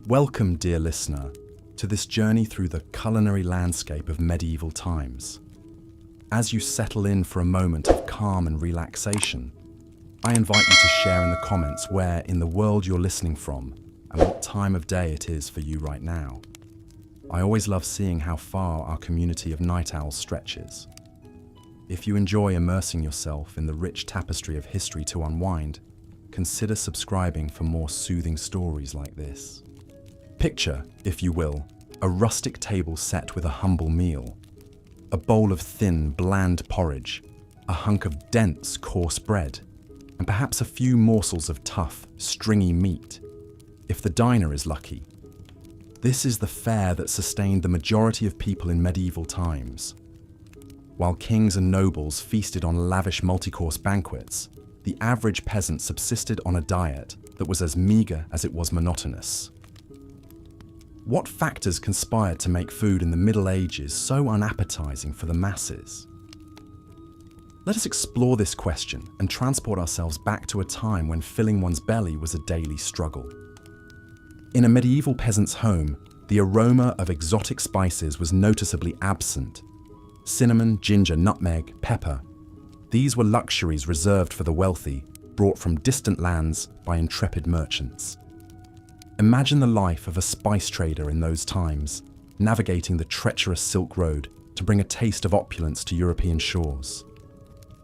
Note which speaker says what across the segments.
Speaker 1: Welcome, dear listener, to this journey through the culinary landscape of medieval times. As you settle in for a moment of calm and relaxation, I invite you to share in the comments where in the world you're listening from and what time of day it is for you right now. I always love seeing how far our community of night owls stretches. If you enjoy immersing yourself in the rich tapestry of history to unwind, consider subscribing for more soothing stories like this. Picture, if you will, a rustic table set with a humble meal. A bowl of thin, bland porridge, a hunk of dense, coarse bread, and perhaps a few morsels of tough, stringy meat, if the diner is lucky. This is the fare that sustained the majority of people in medieval times. While kings and nobles feasted on lavish multi-course banquets, the average peasant subsisted on a diet that was as meagre as it was monotonous. What factors conspired to make food in the Middle Ages so unappetizing for the masses? Let us explore this question and transport ourselves back to a time when filling one's belly was a daily struggle. In a medieval peasant's home, the aroma of exotic spices was noticeably absent. Cinnamon, ginger, nutmeg, pepper. These were luxuries reserved for the wealthy, brought from distant lands by intrepid merchants. Imagine the life of a spice trader in those times, navigating the treacherous Silk Road to bring a taste of opulence to European shores.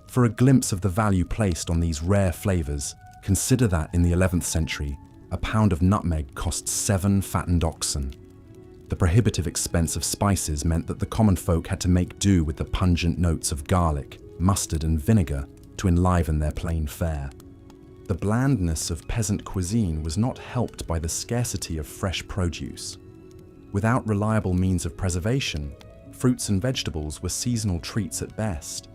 Speaker 1: For a glimpse of the value placed on these rare flavors, consider that in the 11th century, a pound of nutmeg cost 7 fattened oxen. The prohibitive expense of spices meant that the common folk had to make do with the pungent notes of garlic, mustard, and vinegar to enliven their plain fare. The blandness of peasant cuisine was not helped by the scarcity of fresh produce. Without reliable means of preservation, fruits and vegetables were seasonal treats at best.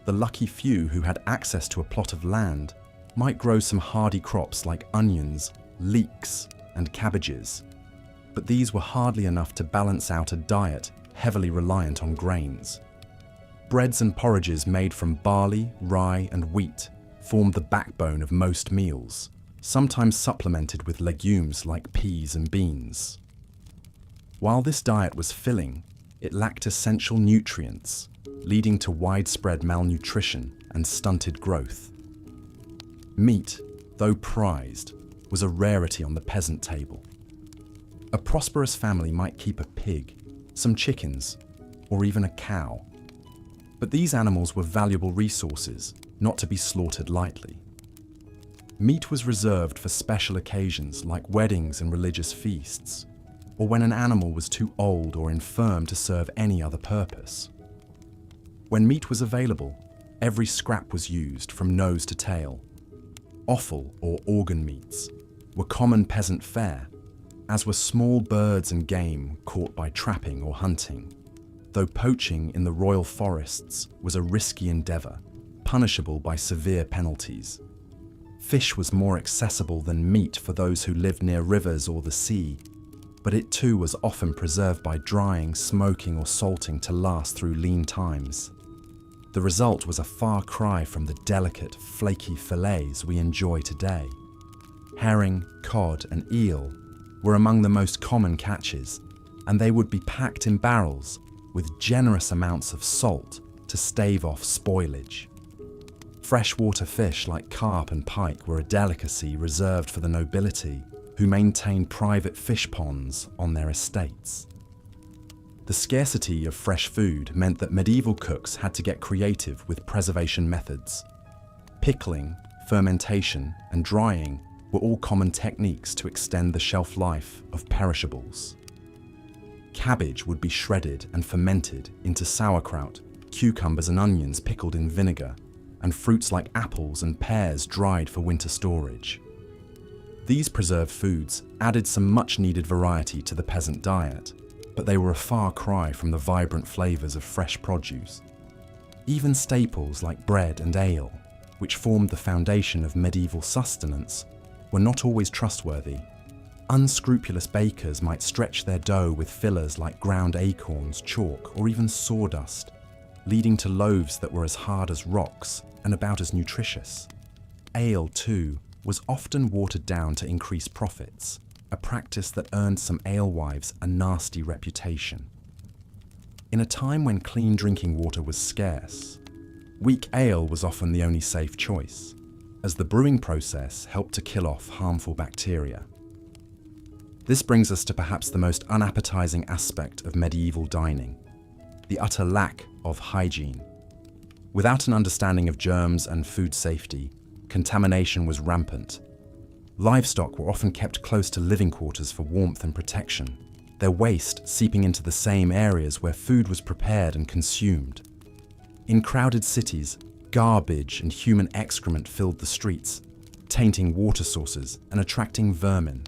Speaker 1: The lucky few who had access to a plot of land might grow some hardy crops like onions, leeks, and cabbages, but these were hardly enough to balance out a diet heavily reliant on grains. Breads and porridges made from barley, rye, and wheat formed the backbone of most meals, sometimes supplemented with legumes like peas and beans. While this diet was filling, it lacked essential nutrients, leading to widespread malnutrition and stunted growth. Meat, though prized, was a rarity on the peasant table. A prosperous family might keep a pig, some chickens, or even a cow. But these animals were valuable resources, not to be slaughtered lightly. Meat was reserved for special occasions like weddings and religious feasts, or when an animal was too old or infirm to serve any other purpose. When meat was available, every scrap was used from nose to tail. Offal, or organ meats, were common peasant fare, as were small birds and game caught by trapping or hunting, though poaching in the royal forests was a risky endeavour, punishable by severe penalties. Fish was more accessible than meat for those who lived near rivers or the sea, but it too was often preserved by drying, smoking, or salting to last through lean times. The result was a far cry from the delicate, flaky fillets we enjoy today. Herring, cod, and eel were among the most common catches, and they would be packed in barrels with generous amounts of salt to stave off spoilage. Freshwater fish like carp and pike were a delicacy reserved for the nobility, who maintained private fish ponds on their estates. The scarcity of fresh food meant that medieval cooks had to get creative with preservation methods. Pickling, fermentation, and drying were all common techniques to extend the shelf life of perishables. Cabbage would be shredded and fermented into sauerkraut, cucumbers and onions pickled in vinegar, and fruits like apples and pears dried for winter storage. These preserved foods added some much-needed variety to the peasant diet, but they were a far cry from the vibrant flavours of fresh produce. Even staples like bread and ale, which formed the foundation of medieval sustenance, were not always trustworthy. Unscrupulous bakers might stretch their dough with fillers like ground acorns, chalk, or even sawdust, leading to loaves that were as hard as rocks and about as nutritious. Ale, too, was often watered down to increase profits, a practice that earned some alewives a nasty reputation. In a time when clean drinking water was scarce, weak ale was often the only safe choice, as the brewing process helped to kill off harmful bacteria. This brings us to perhaps the most unappetizing aspect of medieval dining, the utter lack of hygiene. Without an understanding of germs and food safety, contamination was rampant. Livestock were often kept close to living quarters for warmth and protection, their waste seeping into the same areas where food was prepared and consumed. In crowded cities, garbage and human excrement filled the streets, tainting water sources and attracting vermin.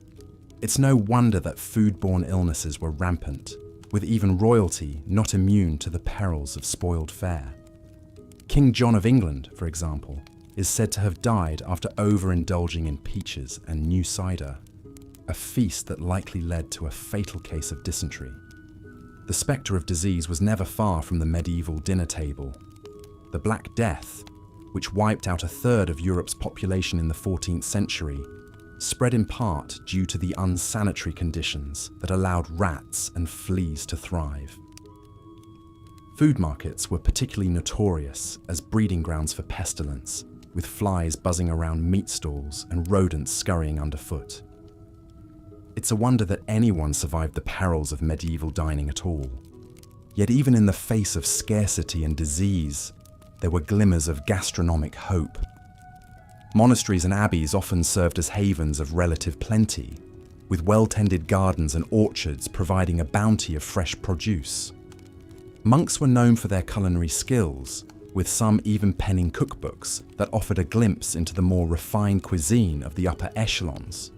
Speaker 1: It's no wonder that foodborne illnesses were rampant, with even royalty not immune to the perils of spoiled fare. King John of England, for example, is said to have died after overindulging in peaches and new cider, a feast that likely led to a fatal case of dysentery. The spectre of disease was never far from the medieval dinner table. The Black Death, which wiped out a third of Europe's population in the 14th century, spread in part due to the unsanitary conditions that allowed rats and fleas to thrive. Food markets were particularly notorious as breeding grounds for pestilence, with flies buzzing around meat stalls and rodents scurrying underfoot. It's a wonder that anyone survived the perils of medieval dining at all. Yet even in the face of scarcity and disease, there were glimmers of gastronomic hope. Monasteries and abbeys often served as havens of relative plenty, with well-tended gardens and orchards providing a bounty of fresh produce. Monks were known for their culinary skills, with some even penning cookbooks that offered a glimpse into the more refined cuisine of the upper echelons.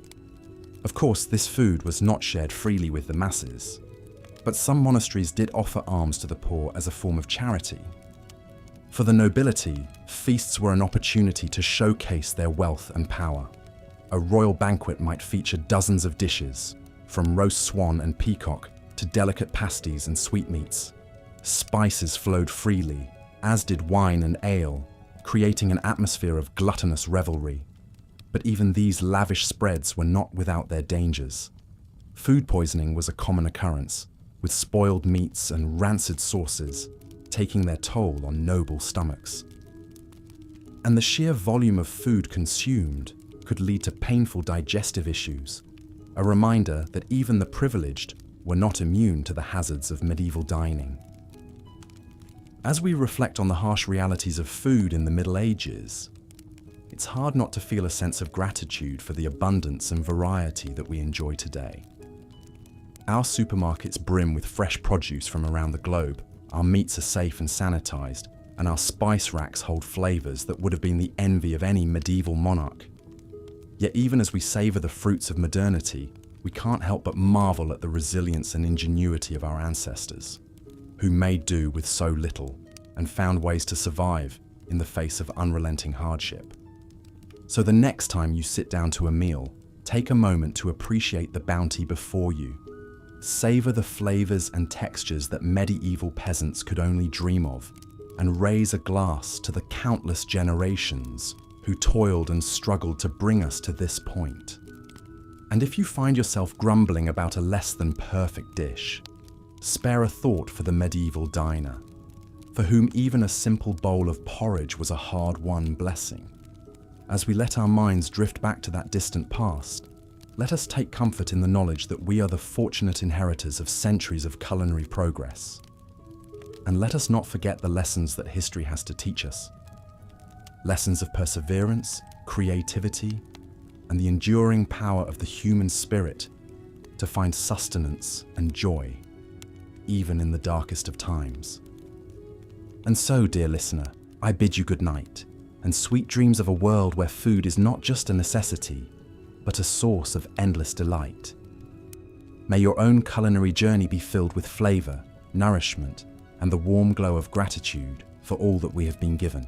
Speaker 1: Of course, this food was not shared freely with the masses, but some monasteries did offer alms to the poor as a form of charity. For the nobility, feasts were an opportunity to showcase their wealth and power. A royal banquet might feature dozens of dishes, from roast swan and peacock to delicate pasties and sweetmeats. Spices flowed freely, as did wine and ale, creating an atmosphere of gluttonous revelry. But even these lavish spreads were not without their dangers. Food poisoning was a common occurrence, with spoiled meats and rancid sauces taking their toll on noble stomachs. And the sheer volume of food consumed could lead to painful digestive issues, a reminder that even the privileged were not immune to the hazards of medieval dining. As we reflect on the harsh realities of food in the Middle Ages, it's hard not to feel a sense of gratitude for the abundance and variety that we enjoy today. Our supermarkets brim with fresh produce from around the globe, our meats are safe and sanitized, and our spice racks hold flavors that would have been the envy of any medieval monarch. Yet even as we savor the fruits of modernity, we can't help but marvel at the resilience and ingenuity of our ancestors, who made do with so little and found ways to survive in the face of unrelenting hardship. So the next time you sit down to a meal, take a moment to appreciate the bounty before you. Savor the flavors and textures that medieval peasants could only dream of, and raise a glass to the countless generations who toiled and struggled to bring us to this point. And if you find yourself grumbling about a less than perfect dish, spare a thought for the medieval diner, for whom even a simple bowl of porridge was a hard-won blessing. As we let our minds drift back to that distant past, let us take comfort in the knowledge that we are the fortunate inheritors of centuries of culinary progress. And let us not forget the lessons that history has to teach us. Lessons of perseverance, creativity, and the enduring power of the human spirit to find sustenance and joy, even in the darkest of times. And so, dear listener, I bid you good night, and sweet dreams of a world where food is not just a necessity, but a source of endless delight. May your own culinary journey be filled with flavor, nourishment, and the warm glow of gratitude for all that we have been given.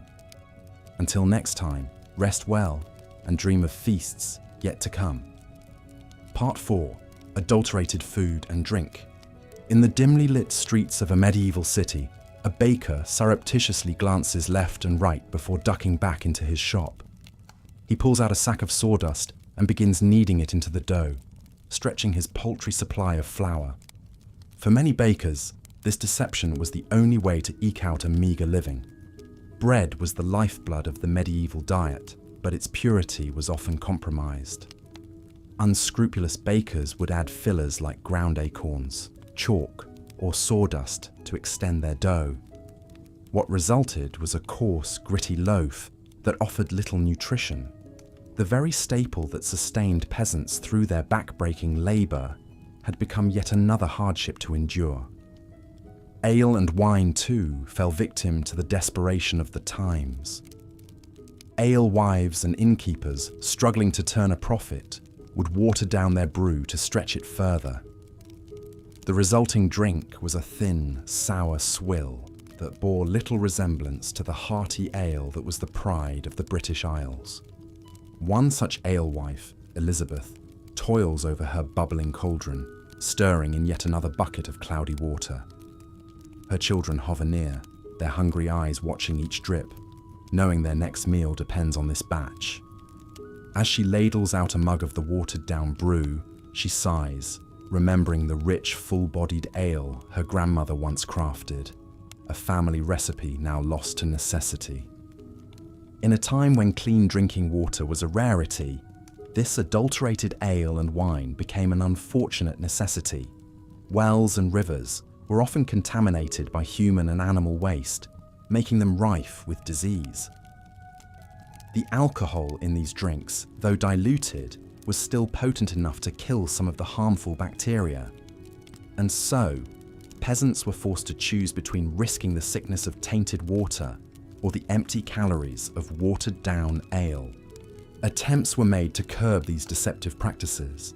Speaker 1: Until next time, rest well and dream of feasts yet to come. Part 4. Adulterated food and drink. In the dimly lit streets of a medieval city, a baker surreptitiously glances left and right before ducking back into his shop. He pulls out a sack of sawdust and begins kneading it into the dough, stretching his paltry supply of flour. For many bakers, this deception was the only way to eke out a meager living. Bread was the lifeblood of the medieval diet, but its purity was often compromised. Unscrupulous bakers would add fillers like ground acorns, chalk, or sawdust to extend their dough. What resulted was a coarse, gritty loaf that offered little nutrition. The very staple that sustained peasants through their back-breaking labour had become yet another hardship to endure. Ale and wine, too, fell victim to the desperation of the times. Alewives and innkeepers, struggling to turn a profit, would water down their brew to stretch it further. The resulting drink was a thin, sour swill that bore little resemblance to the hearty ale that was the pride of the British Isles. One such alewife, Elizabeth, toils over her bubbling cauldron, stirring in yet another bucket of cloudy water. Her children hover near, their hungry eyes watching each drip, knowing their next meal depends on this batch. As she ladles out a mug of the watered-down brew, she sighs, remembering the rich, full-bodied ale her grandmother once crafted, a family recipe now lost to necessity. In a time when clean drinking water was a rarity, this adulterated ale and wine became an unfortunate necessity. Wells and rivers were often contaminated by human and animal waste, making them rife with disease. The alcohol in these drinks, though diluted, was still potent enough to kill some of the harmful bacteria. And so, peasants were forced to choose between risking the sickness of tainted water or the empty calories of watered-down ale. Attempts were made to curb these deceptive practices.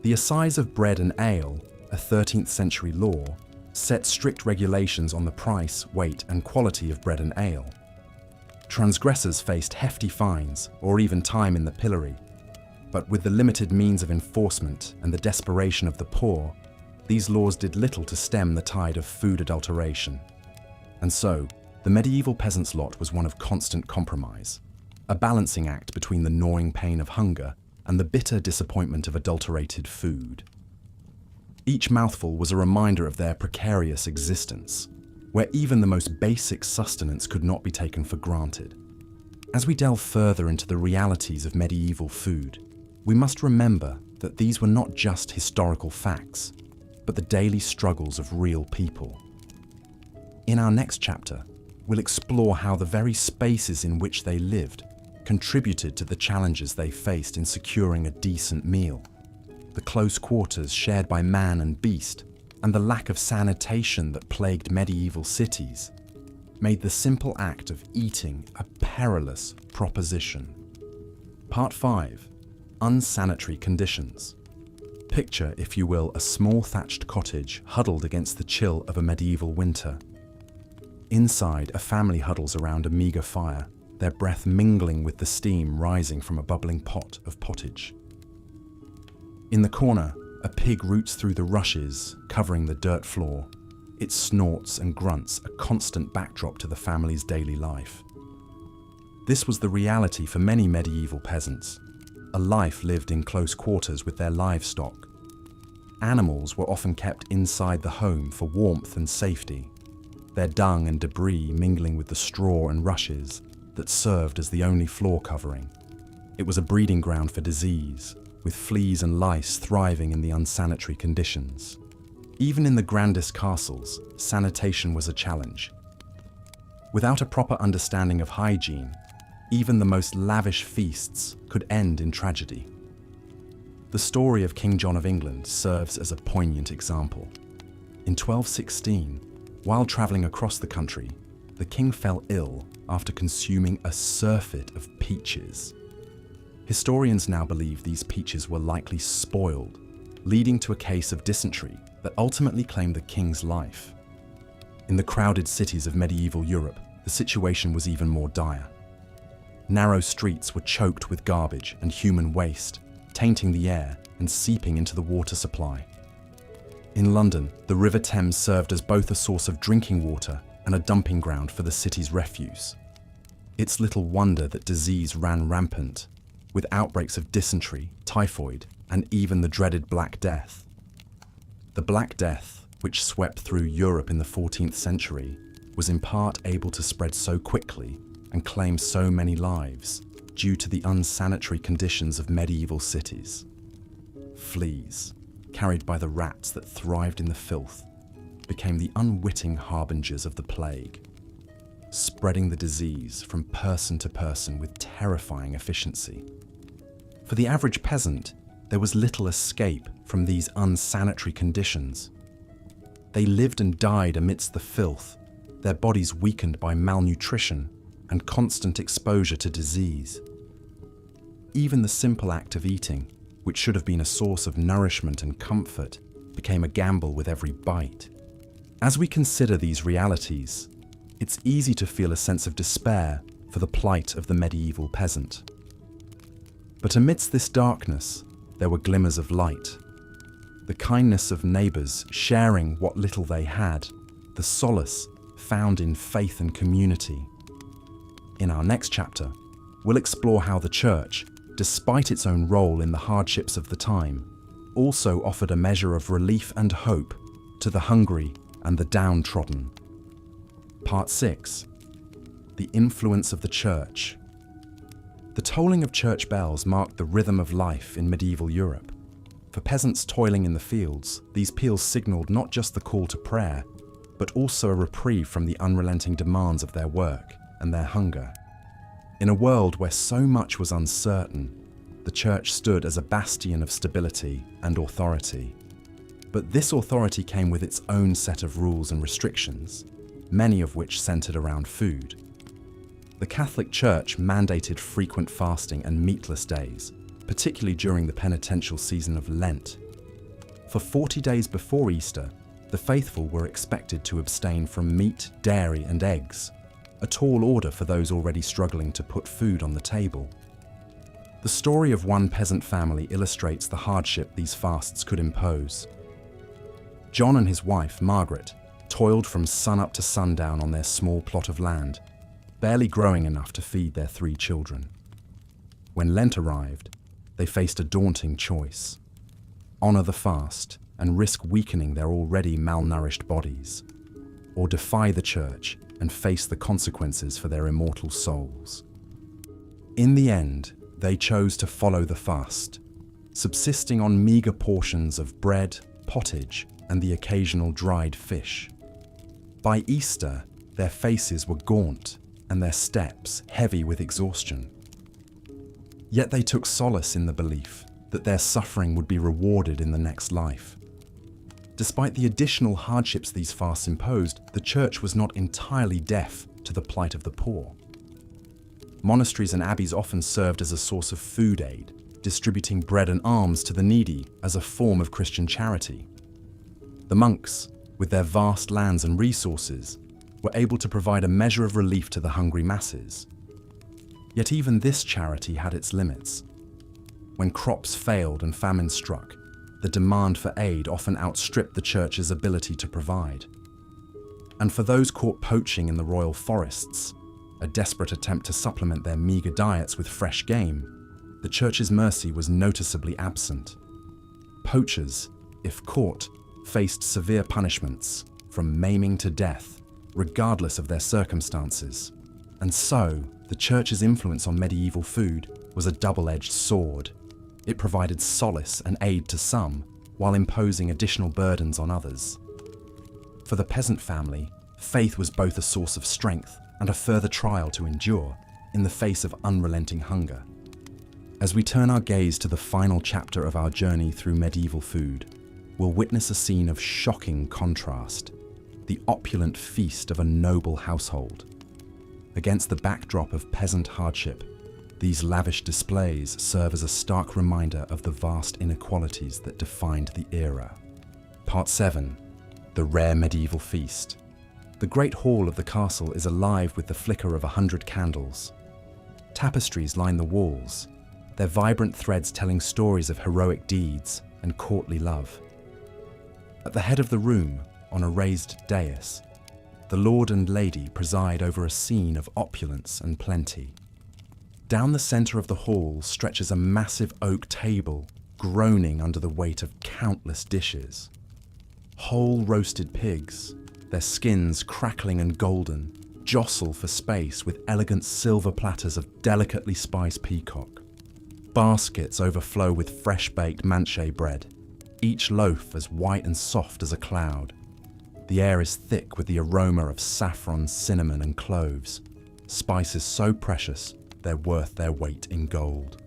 Speaker 1: The Assize of Bread and Ale, a 13th century law, set strict regulations on the price, weight, and quality of bread and ale. Transgressors faced hefty fines or even time in the pillory. But with the limited means of enforcement and the desperation of the poor, these laws did little to stem the tide of food adulteration. And so, the medieval peasant's lot was one of constant compromise, a balancing act between the gnawing pain of hunger and the bitter disappointment of adulterated food. Each mouthful was a reminder of their precarious existence, where even the most basic sustenance could not be taken for granted. As we delve further into the realities of medieval food, we must remember that these were not just historical facts, but the daily struggles of real people. In our next chapter, we'll explore how the very spaces in which they lived contributed to the challenges they faced in securing a decent meal. The close quarters shared by man and beast, and the lack of sanitation that plagued medieval cities, made the simple act of eating a perilous proposition. Part 5. Unsanitary conditions. Picture, if you will, a small thatched cottage huddled against the chill of a medieval winter. Inside, a family huddles around a meagre fire, their breath mingling with the steam rising from a bubbling pot of pottage. In the corner, a pig roots through the rushes, covering the dirt floor. It snorts and grunts, a constant backdrop to the family's daily life. This was the reality for many medieval peasants, a life lived in close quarters with their livestock. Animals were often kept inside the home for warmth and safety, their dung and debris mingling with the straw and rushes that served as the only floor covering. It was a breeding ground for disease, with fleas and lice thriving in the unsanitary conditions. Even in the grandest castles, sanitation was a challenge. Without a proper understanding of hygiene, even the most lavish feasts could end in tragedy. The story of King John of England serves as a poignant example. In 1216, while travelling across the country, the king fell ill after consuming a surfeit of peaches. Historians now believe these peaches were likely spoiled, leading to a case of dysentery that ultimately claimed the king's life. In the crowded cities of medieval Europe, the situation was even more dire. Narrow streets were choked with garbage and human waste, tainting the air and seeping into the water supply. In London, the River Thames served as both a source of drinking water and a dumping ground for the city's refuse. It's little wonder that disease ran rampant, with outbreaks of dysentery, typhoid, and even the dreaded Black Death. The Black Death, which swept through Europe in the 14th century, was in part able to spread so quickly and claim so many lives due to the unsanitary conditions of medieval cities. Fleas, carried by the rats that thrived in the filth, became the unwitting harbingers of the plague, spreading the disease from person to person with terrifying efficiency. For the average peasant, there was little escape from these unsanitary conditions. They lived and died amidst the filth, their bodies weakened by malnutrition and constant exposure to disease. Even the simple act of eating, which should have been a source of nourishment and comfort, became a gamble with every bite. As we consider these realities, it's easy to feel a sense of despair for the plight of the medieval peasant. But amidst this darkness, there were glimmers of light. The kindness of neighbours sharing what little they had, the solace found in faith and community. In our next chapter, we'll explore how the church, despite its own role in the hardships of the time, also offered a measure of relief and hope to the hungry and the downtrodden. Part 6. The influence of the church. The tolling of church bells marked the rhythm of life in medieval Europe. For peasants toiling in the fields, these peals signalled not just the call to prayer, but also a reprieve from the unrelenting demands of their work and their hunger. In a world where so much was uncertain, the church stood as a bastion of stability and authority. But this authority came with its own set of rules and restrictions, many of which centered around food. The Catholic Church mandated frequent fasting and meatless days, particularly during the penitential season of Lent. For 40 days before Easter, the faithful were expected to abstain from meat, dairy, and eggs, a tall order for those already struggling to put food on the table. The story of one peasant family illustrates the hardship these fasts could impose. John and his wife, Margaret, toiled from sunup to sundown on their small plot of land, barely growing enough to feed their 3 children. When Lent arrived, they faced a daunting choice: honor the fast and risk weakening their already malnourished bodies, or defy the church and face the consequences for their immortal souls. In the end, they chose to follow the fast, subsisting on meager portions of bread, pottage, and the occasional dried fish. By Easter, their faces were gaunt and their steps heavy with exhaustion. Yet they took solace in the belief that their suffering would be rewarded in the next life. Despite the additional hardships these fasts imposed, the church was not entirely deaf to the plight of the poor. Monasteries and abbeys often served as a source of food aid, distributing bread and alms to the needy as a form of Christian charity. The monks, with their vast lands and resources, were able to provide a measure of relief to the hungry masses. Yet even this charity had its limits. When crops failed and famine struck, the demand for aid often outstripped the church's ability to provide. And for those caught poaching in the royal forests, a desperate attempt to supplement their meager diets with fresh game, the church's mercy was noticeably absent. Poachers, if caught, faced severe punishments, from maiming to death, regardless of their circumstances. And so, the church's influence on medieval food was a double-edged sword. It provided solace and aid to some, while imposing additional burdens on others. For the peasant family, faith was both a source of strength and a further trial to endure in the face of unrelenting hunger. As we turn our gaze to the final chapter of our journey through medieval food, we'll witness a scene of shocking contrast: the opulent feast of a noble household. Against the backdrop of peasant hardship, these lavish displays serve as a stark reminder of the vast inequalities that defined the era. Part 7. The rare medieval feast. The great hall of the castle is alive with the flicker of 100 candles. Tapestries line the walls, their vibrant threads telling stories of heroic deeds and courtly love. At the head of the room, on a raised dais, the lord and lady preside over a scene of opulence and plenty. Down the center of the hall stretches a massive oak table groaning under the weight of countless dishes. Whole roasted pigs, their skins crackling and golden, jostle for space with elegant silver platters of delicately spiced peacock. Baskets overflow with fresh-baked manche bread, each loaf as white and soft as a cloud. The air is thick with the aroma of saffron, cinnamon, and cloves, spices so precious they're worth their weight in gold.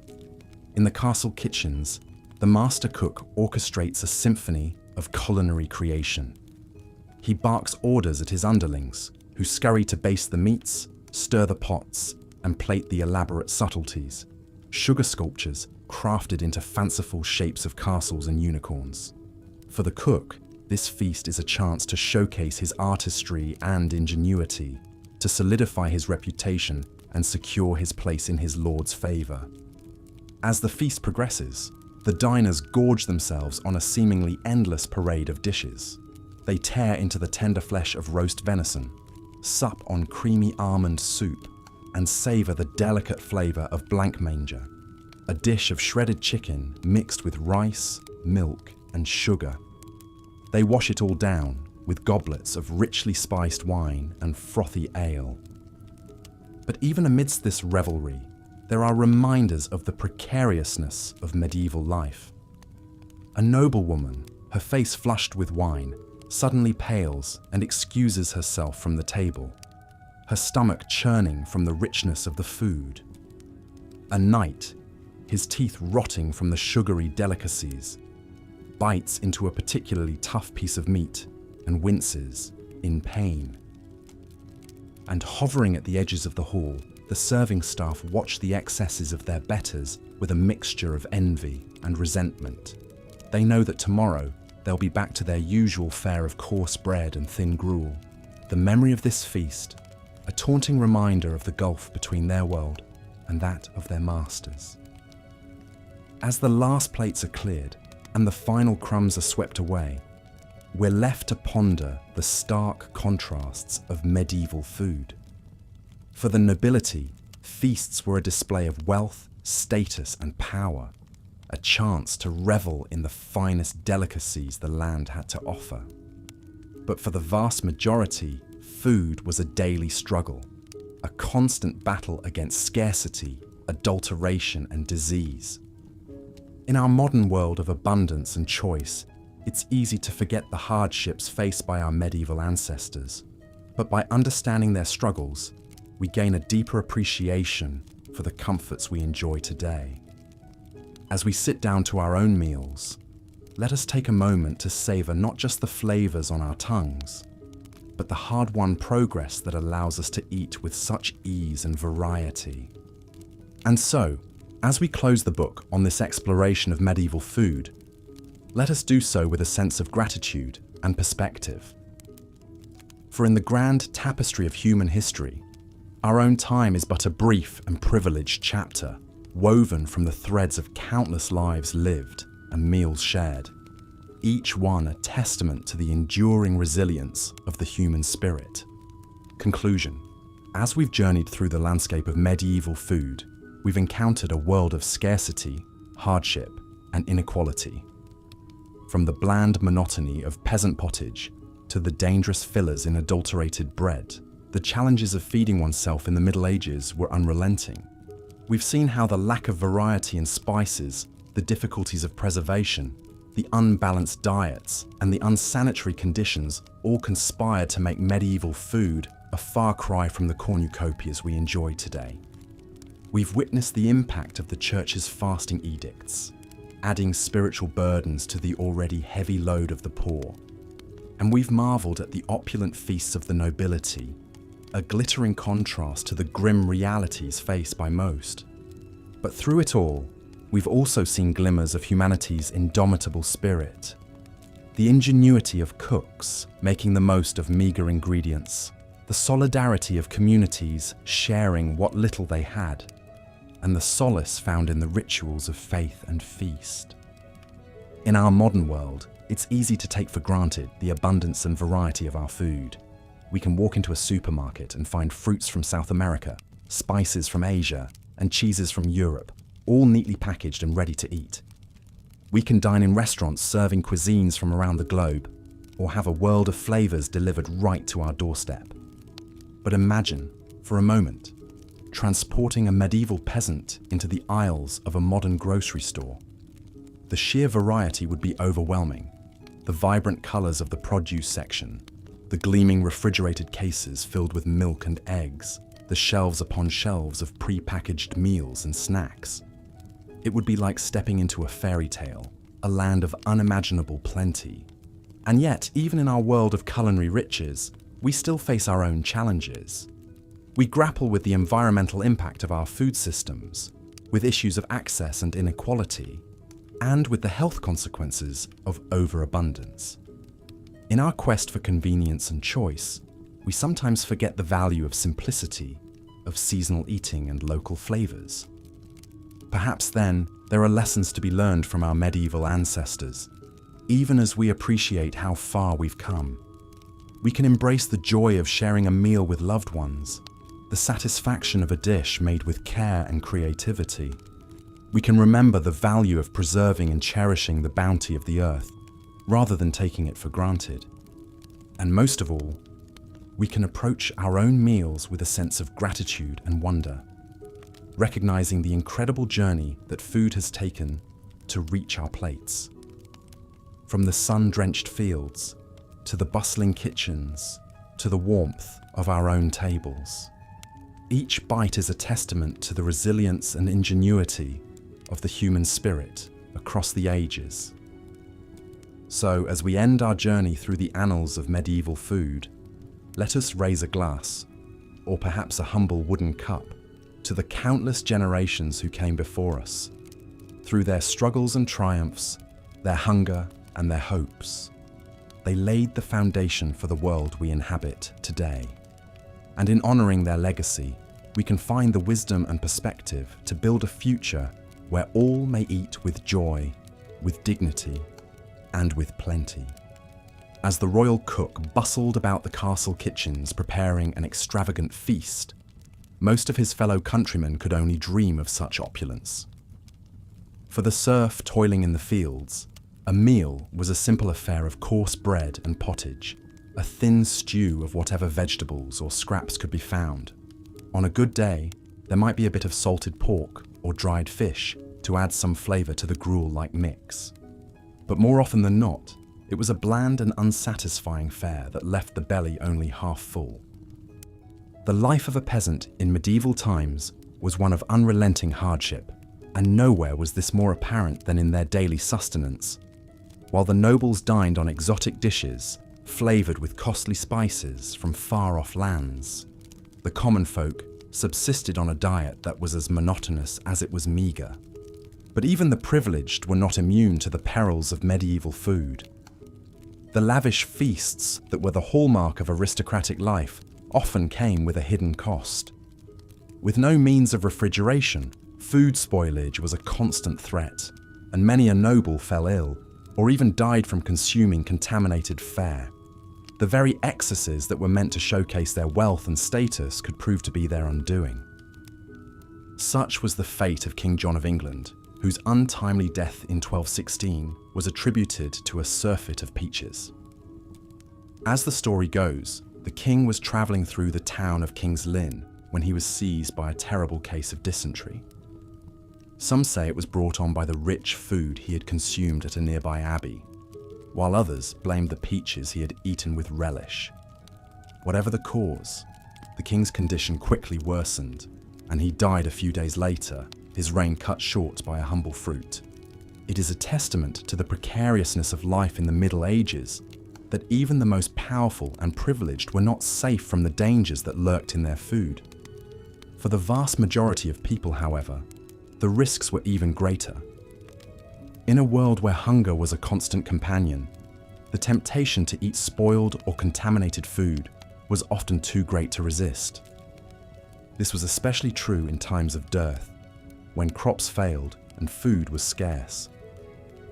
Speaker 1: In the castle kitchens, the master cook orchestrates a symphony of culinary creation. He barks orders at his underlings, who scurry to baste the meats, stir the pots, and plate the elaborate subtleties, sugar sculptures crafted into fanciful shapes of castles and unicorns. For the cook, this feast is a chance to showcase his artistry and ingenuity, to solidify his reputation and secure his place in his lord's favor. As the feast progresses, the diners gorge themselves on a seemingly endless parade of dishes. They tear into the tender flesh of roast venison, sup on creamy almond soup, and savor the delicate flavor of blanc manger, a dish of shredded chicken mixed with rice, milk, and sugar. They wash it all down with goblets of richly spiced wine and frothy ale. But even amidst this revelry, there are reminders of the precariousness of medieval life. A noblewoman, her face flushed with wine, suddenly pales and excuses herself from the table, her stomach churning from the richness of the food. A knight, his teeth rotting from the sugary delicacies, bites into a particularly tough piece of meat and winces in pain. And hovering at the edges of the hall, the serving staff watch the excesses of their betters with a mixture of envy and resentment. They know that tomorrow they'll be back to their usual fare of coarse bread and thin gruel. The memory of this feast, a taunting reminder of the gulf between their world and that of their masters. As the last plates are cleared and the final crumbs are swept away, we're left to ponder the stark contrasts of medieval food. For the nobility, feasts were a display of wealth, status, and power, a chance to revel in the finest delicacies the land had to offer. But for the vast majority, food was a daily struggle, a constant battle against scarcity, adulteration, and disease. In our modern world of abundance and choice, it's easy to forget the hardships faced by our medieval ancestors. But by understanding their struggles, we gain a deeper appreciation for the comforts we enjoy today. As we sit down to our own meals, let us take a moment to savor not just the flavors on our tongues, but the hard-won progress that allows us to eat with such ease and variety. And so, as we close the book on this exploration of medieval food, let us do so with a sense of gratitude and perspective. For in the grand tapestry of human history, our own time is but a brief and privileged chapter, woven from the threads of countless lives lived and meals shared, each one a testament to the enduring resilience of the human spirit. Conclusion: as we've journeyed through the landscape of medieval food, we've encountered a world of scarcity, hardship, and inequality. From the bland monotony of peasant pottage to the dangerous fillers in adulterated bread, the challenges of feeding oneself in the Middle Ages were unrelenting. We've seen how the lack of variety in spices, the difficulties of preservation, the unbalanced diets, and the unsanitary conditions all conspired to make medieval food a far cry from the cornucopias we enjoy today. We've witnessed the impact of the Church's fasting edicts, adding spiritual burdens to the already heavy load of the poor. And we've marveled at the opulent feasts of the nobility, a glittering contrast to the grim realities faced by most. But through it all, we've also seen glimmers of humanity's indomitable spirit. The ingenuity of cooks making the most of meager ingredients, the solidarity of communities sharing what little they had, and the solace found in the rituals of faith and feast. In our modern world, it's easy to take for granted the abundance and variety of our food. We can walk into a supermarket and find fruits from South America, spices from Asia, and cheeses from Europe, all neatly packaged and ready to eat. We can dine in restaurants serving cuisines from around the globe, or have a world of flavors delivered right to our doorstep. But imagine, for a moment, transporting a medieval peasant into the aisles of a modern grocery store. The sheer variety would be overwhelming. The vibrant colors of the produce section, the gleaming refrigerated cases filled with milk and eggs, the shelves upon shelves of pre-packaged meals and snacks. It would be like stepping into a fairy tale, a land of unimaginable plenty. And yet, even in our world of culinary riches, we still face our own challenges. We grapple with the environmental impact of our food systems, with issues of access and inequality, and with the health consequences of overabundance. In our quest for convenience and choice, we sometimes forget the value of simplicity, of seasonal eating and local flavors. Perhaps then, there are lessons to be learned from our medieval ancestors, even as we appreciate how far we've come. We can embrace the joy of sharing a meal with loved ones, the satisfaction of a dish made with care and creativity. We can remember the value of preserving and cherishing the bounty of the earth, rather than taking it for granted. And most of all, we can approach our own meals with a sense of gratitude and wonder, recognizing the incredible journey that food has taken to reach our plates. From the sun-drenched fields, to the bustling kitchens, to the warmth of our own tables. Each bite is a testament to the resilience and ingenuity of the human spirit across the ages. So, as we end our journey through the annals of medieval food, let us raise a glass, or perhaps a humble wooden cup, to the countless generations who came before us. Through their struggles and triumphs, their hunger and their hopes, they laid the foundation for the world we inhabit today. And in honoring their legacy, we can find the wisdom and perspective to build a future where all may eat with joy, with dignity, and with plenty. As the royal cook bustled about the castle kitchens preparing an extravagant feast, most of his fellow countrymen could only dream of such opulence. For the serf toiling in the fields, a meal was a simple affair of coarse bread and pottage, a thin stew of whatever vegetables or scraps could be found. On a good day, there might be a bit of salted pork or dried fish to add some flavor to the gruel-like mix. But more often than not, it was a bland and unsatisfying fare that left the belly only half full. The life of a peasant in medieval times was one of unrelenting hardship, and nowhere was this more apparent than in their daily sustenance. While the nobles dined on exotic dishes, flavored with costly spices from far-off lands, the common folk subsisted on a diet that was as monotonous as it was meager. But even the privileged were not immune to the perils of medieval food. The lavish feasts that were the hallmark of aristocratic life often came with a hidden cost. With no means of refrigeration, food spoilage was a constant threat, and many a noble fell ill, or even died from consuming contaminated fare. The very excesses that were meant to showcase their wealth and status could prove to be their undoing. Such was the fate of King John of England, whose untimely death in 1216 was attributed to a surfeit of peaches. As the story goes, the king was travelling through the town of King's Lynn when he was seized by a terrible case of dysentery. Some say it was brought on by the rich food he had consumed at a nearby abbey, while others blamed the peaches he had eaten with relish. Whatever the cause, the king's condition quickly worsened, and he died a few days later, his reign cut short by a humble fruit. It is a testament to the precariousness of life in the Middle Ages that even the most powerful and privileged were not safe from the dangers that lurked in their food. For the vast majority of people, however, the risks were even greater. In a world where hunger was a constant companion, the temptation to eat spoiled or contaminated food was often too great to resist. This was especially true in times of dearth, when crops failed and food was scarce.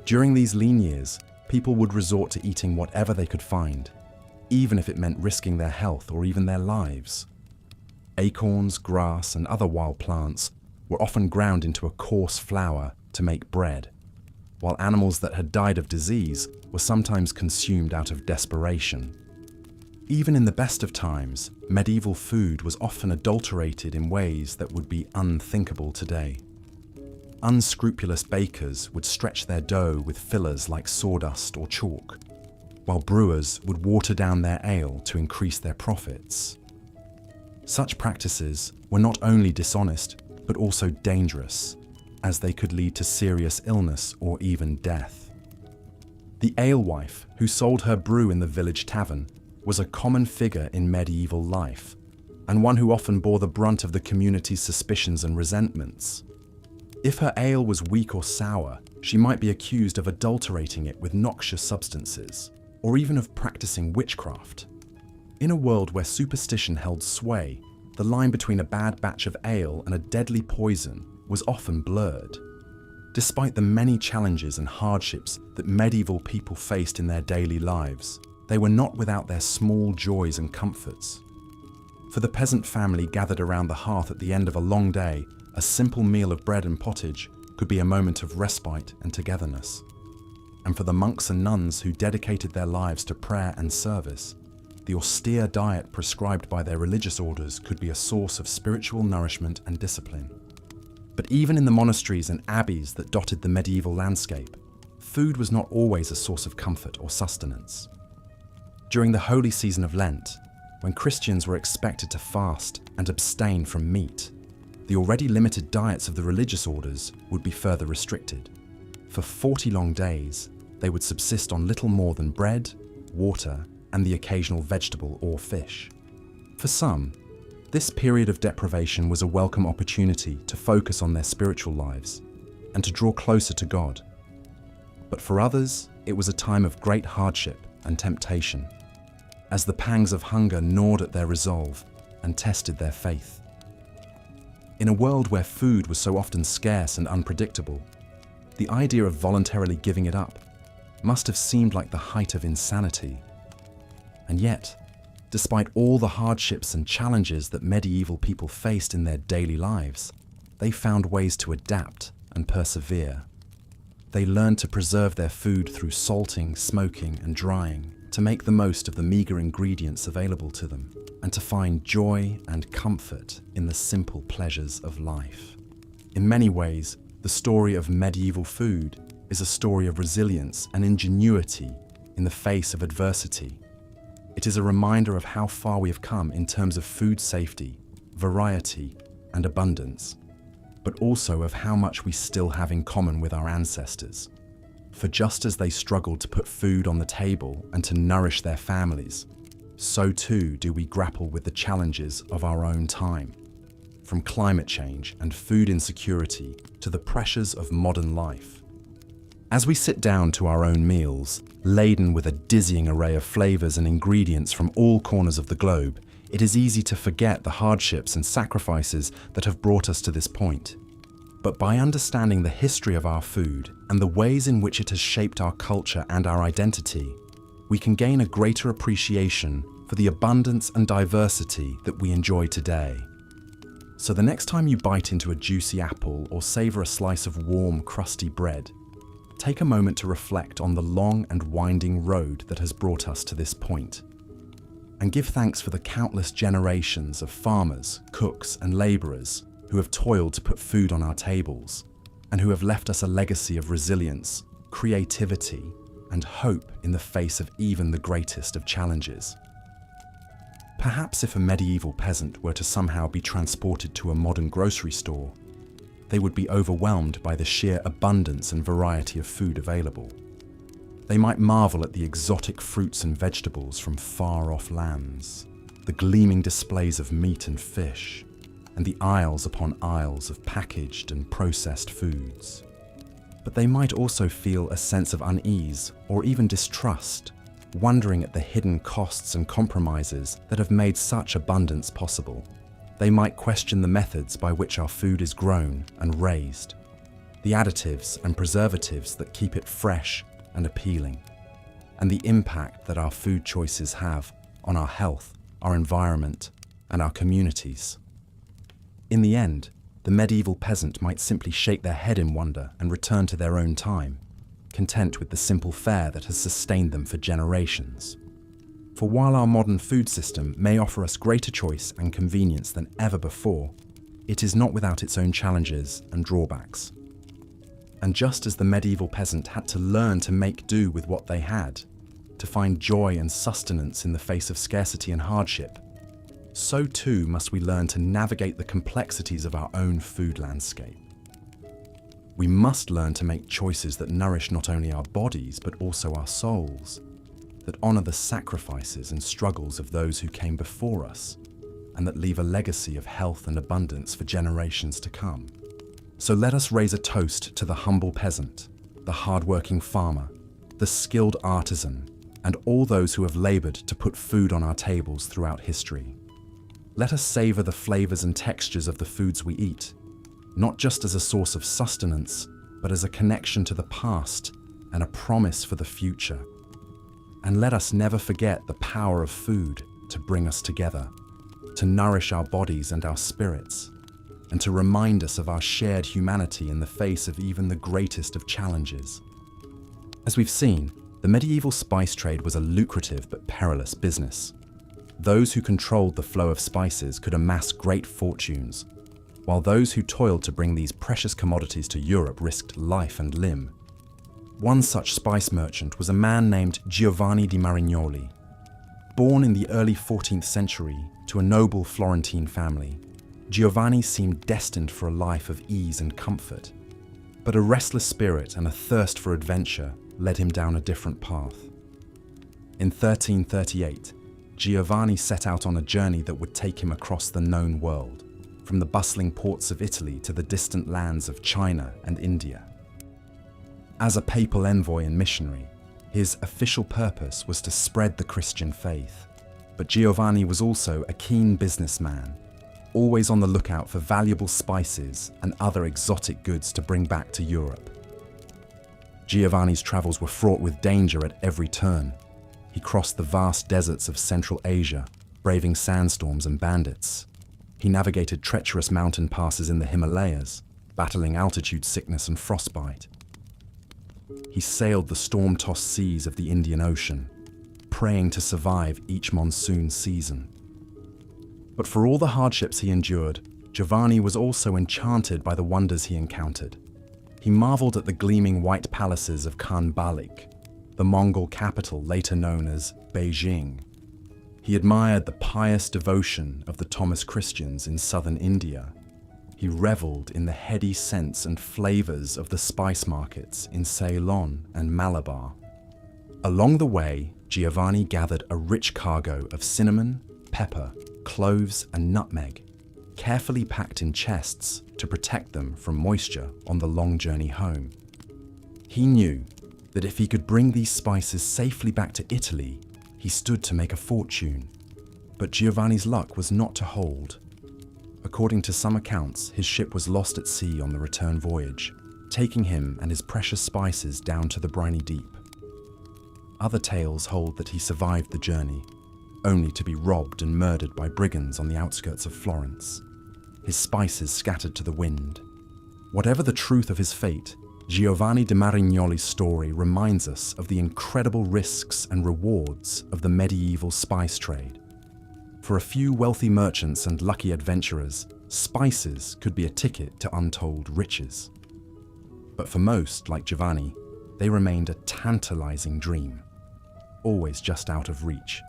Speaker 1: During these lean years, people would resort to eating whatever they could find, even if it meant risking their health or even their lives. Acorns, grass, and other wild plants were often ground into a coarse flour to make bread. while animals that had died of disease were sometimes consumed out of desperation. Even in the best of times, medieval food was often adulterated in ways that would be unthinkable today. Unscrupulous bakers would stretch their dough with fillers like sawdust or chalk, while brewers would water down their ale to increase their profits. Such practices were not only dishonest, but also dangerous, as they could lead to serious illness or even death. The alewife, who sold her brew in the village tavern, was a common figure in medieval life, and one who often bore the brunt of the community's suspicions and resentments. If her ale was weak or sour, she might be accused of adulterating it with noxious substances, or even of practicing witchcraft. In a world where superstition held sway, the line between a bad batch of ale and a deadly poison was often blurred. Despite the many challenges and hardships that medieval people faced in their daily lives, they were not without their small joys and comforts. For the peasant family gathered around the hearth at the end of a long day, a simple meal of bread and pottage could be a moment of respite and togetherness. And for the monks and nuns who dedicated their lives to prayer and service, the austere diet prescribed by their religious orders could be a source of spiritual nourishment and discipline. But even in the monasteries and abbeys that dotted the medieval landscape, food was not always a source of comfort or sustenance. During the holy season of Lent, when Christians were expected to fast and abstain from meat, the already limited diets of the religious orders would be further restricted. For 40 long days, they would subsist on little more than bread, water, and the occasional vegetable or fish. For some, this period of deprivation was a welcome opportunity to focus on their spiritual lives and to draw closer to God. But for others, it was a time of great hardship and temptation, as the pangs of hunger gnawed at their resolve and tested their faith. In a world where food was so often scarce and unpredictable, the idea of voluntarily giving it up must have seemed like the height of insanity. And yet, despite all the hardships and challenges that medieval people faced in their daily lives, they found ways to adapt and persevere. They learned to preserve their food through salting, smoking, and drying, to make the most of the meager ingredients available to them, and to find joy and comfort in the simple pleasures of life. In many ways, the story of medieval food is a story of resilience and ingenuity in the face of adversity. It is a reminder of how far we have come in terms of food safety, variety, and abundance, but also of how much we still have in common with our ancestors. For just as they struggled to put food on the table and to nourish their families, so too do we grapple with the challenges of our own time, from climate change and food insecurity to the pressures of modern life. As we sit down to our own meals, laden with a dizzying array of flavors and ingredients from all corners of the globe, it is easy to forget the hardships and sacrifices that have brought us to this point. But by understanding the history of our food and the ways in which it has shaped our culture and our identity, we can gain a greater appreciation for the abundance and diversity that we enjoy today. So the next time you bite into a juicy apple or savor a slice of warm, crusty bread, take a moment to reflect on the long and winding road that has brought us to this point, and give thanks for the countless generations of farmers, cooks, and laborers who have toiled to put food on our tables, and who have left us a legacy of resilience, creativity, and hope in the face of even the greatest of challenges. Perhaps if a medieval peasant were to somehow be transported to a modern grocery store, they would be overwhelmed by the sheer abundance and variety of food available. They might marvel at the exotic fruits and vegetables from far-off lands, the gleaming displays of meat and fish, and the aisles upon aisles of packaged and processed foods. But they might also feel a sense of unease or even distrust, wondering at the hidden costs and compromises that have made such abundance possible. They might question the methods by which our food is grown and raised, the additives and preservatives that keep it fresh and appealing, and the impact that our food choices have on our health, our environment, and our communities. In the end, the medieval peasant might simply shake their head in wonder and return to their own time, content with the simple fare that has sustained them for generations. For while our modern food system may offer us greater choice and convenience than ever before, it is not without its own challenges and drawbacks. And just as the medieval peasant had to learn to make do with what they had, to find joy and sustenance in the face of scarcity and hardship, so too must we learn to navigate the complexities of our own food landscape. We must learn to make choices that nourish not only our bodies but also our souls, that honor the sacrifices and struggles of those who came before us, and that leave a legacy of health and abundance for generations to come. So let us raise a toast to the humble peasant, the hard-working farmer, the skilled artisan, and all those who have labored to put food on our tables throughout history. Let us savor the flavors and textures of the foods we eat, not just as a source of sustenance, but as a connection to the past and a promise for the future. And let us never forget the power of food to bring us together, to nourish our bodies and our spirits, and to remind us of our shared humanity in the face of even the greatest of challenges. As we've seen, the medieval spice trade was a lucrative but perilous business. Those who controlled the flow of spices could amass great fortunes, while those who toiled to bring these precious commodities to Europe risked life and limb. One such spice merchant was a man named Giovanni di Marignoli. Born in the early 14th century to a noble Florentine family, Giovanni seemed destined for a life of ease and comfort. But a restless spirit and a thirst for adventure led him down a different path. In 1338, Giovanni set out on a journey that would take him across the known world, from the bustling ports of Italy to the distant lands of China and India. As a papal envoy and missionary, his official purpose was to spread the Christian faith. But Giovanni was also a keen businessman, always on the lookout for valuable spices and other exotic goods to bring back to Europe. Giovanni's travels were fraught with danger at every turn. He crossed the vast deserts of Central Asia, braving sandstorms and bandits. He navigated treacherous mountain passes in the Himalayas, battling altitude sickness and frostbite. He sailed the storm-tossed seas of the Indian Ocean, praying to survive each monsoon season. But for all the hardships he endured, Giovanni was also enchanted by the wonders he encountered. He marveled at the gleaming white palaces of Khan Balik, the Mongol capital later known as Beijing. He admired the pious devotion of the Thomas Christians in southern India. He reveled in the heady scents and flavors of the spice markets in Ceylon and Malabar. Along the way, Giovanni gathered a rich cargo of cinnamon, pepper, cloves, and nutmeg, carefully packed in chests to protect them from moisture on the long journey home. He knew that if he could bring these spices safely back to Italy, he stood to make a fortune. But Giovanni's luck was not to hold. According to some accounts, his ship was lost at sea on the return voyage, taking him and his precious spices down to the briny deep. Other tales hold that he survived the journey, only to be robbed and murdered by brigands on the outskirts of Florence, his spices scattered to the wind. Whatever the truth of his fate, Giovanni di Marignoli's story reminds us of the incredible risks and rewards of the medieval spice trade. For a few wealthy merchants and lucky adventurers, spices could be a ticket to untold riches. But for most, like Giovanni, they remained a tantalizing dream, always just out of reach.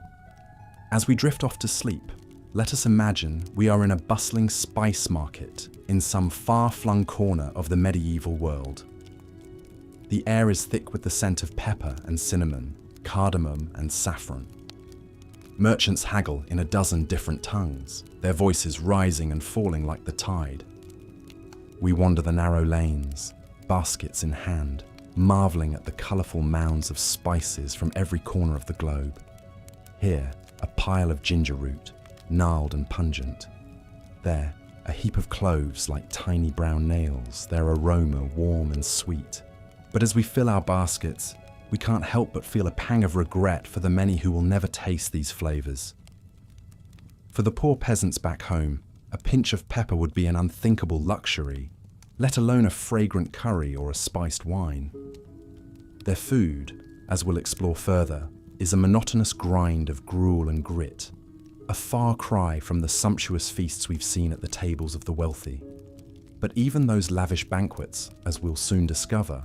Speaker 1: As we drift off to sleep, let us imagine we are in a bustling spice market in some far-flung corner of the medieval world. The air is thick with the scent of pepper and cinnamon, cardamom and saffron. Merchants haggle in a dozen different tongues, their voices rising and falling like the tide. We wander the narrow lanes, baskets in hand, marveling at the colourful mounds of spices from every corner of the globe. Here, a pile of ginger root, gnarled and pungent. There, a heap of cloves like tiny brown nails, their aroma warm and sweet. But as we fill our baskets, we can't help but feel a pang of regret for the many who will never taste these flavours. For the poor peasants back home, a pinch of pepper would be an unthinkable luxury, let alone a fragrant curry or a spiced wine. Their food, as we'll explore further, is a monotonous grind of gruel and grit, a far cry from the sumptuous feasts we've seen at the tables of the wealthy. But even those lavish banquets, as we'll soon discover,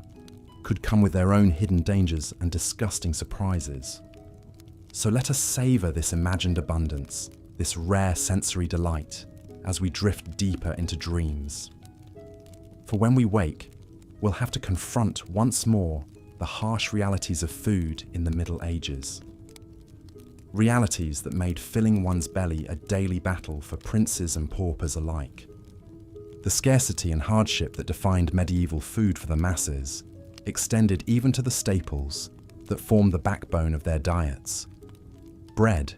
Speaker 1: could come with their own hidden dangers and disgusting surprises. So let us savor this imagined abundance, this rare sensory delight, as we drift deeper into dreams. For when we wake, we'll have to confront once more the harsh realities of food in the Middle Ages. Realities that made filling one's belly a daily battle for princes and paupers alike. The scarcity and hardship that defined medieval food for the masses extended even to the staples that formed the backbone of their diets. Bread,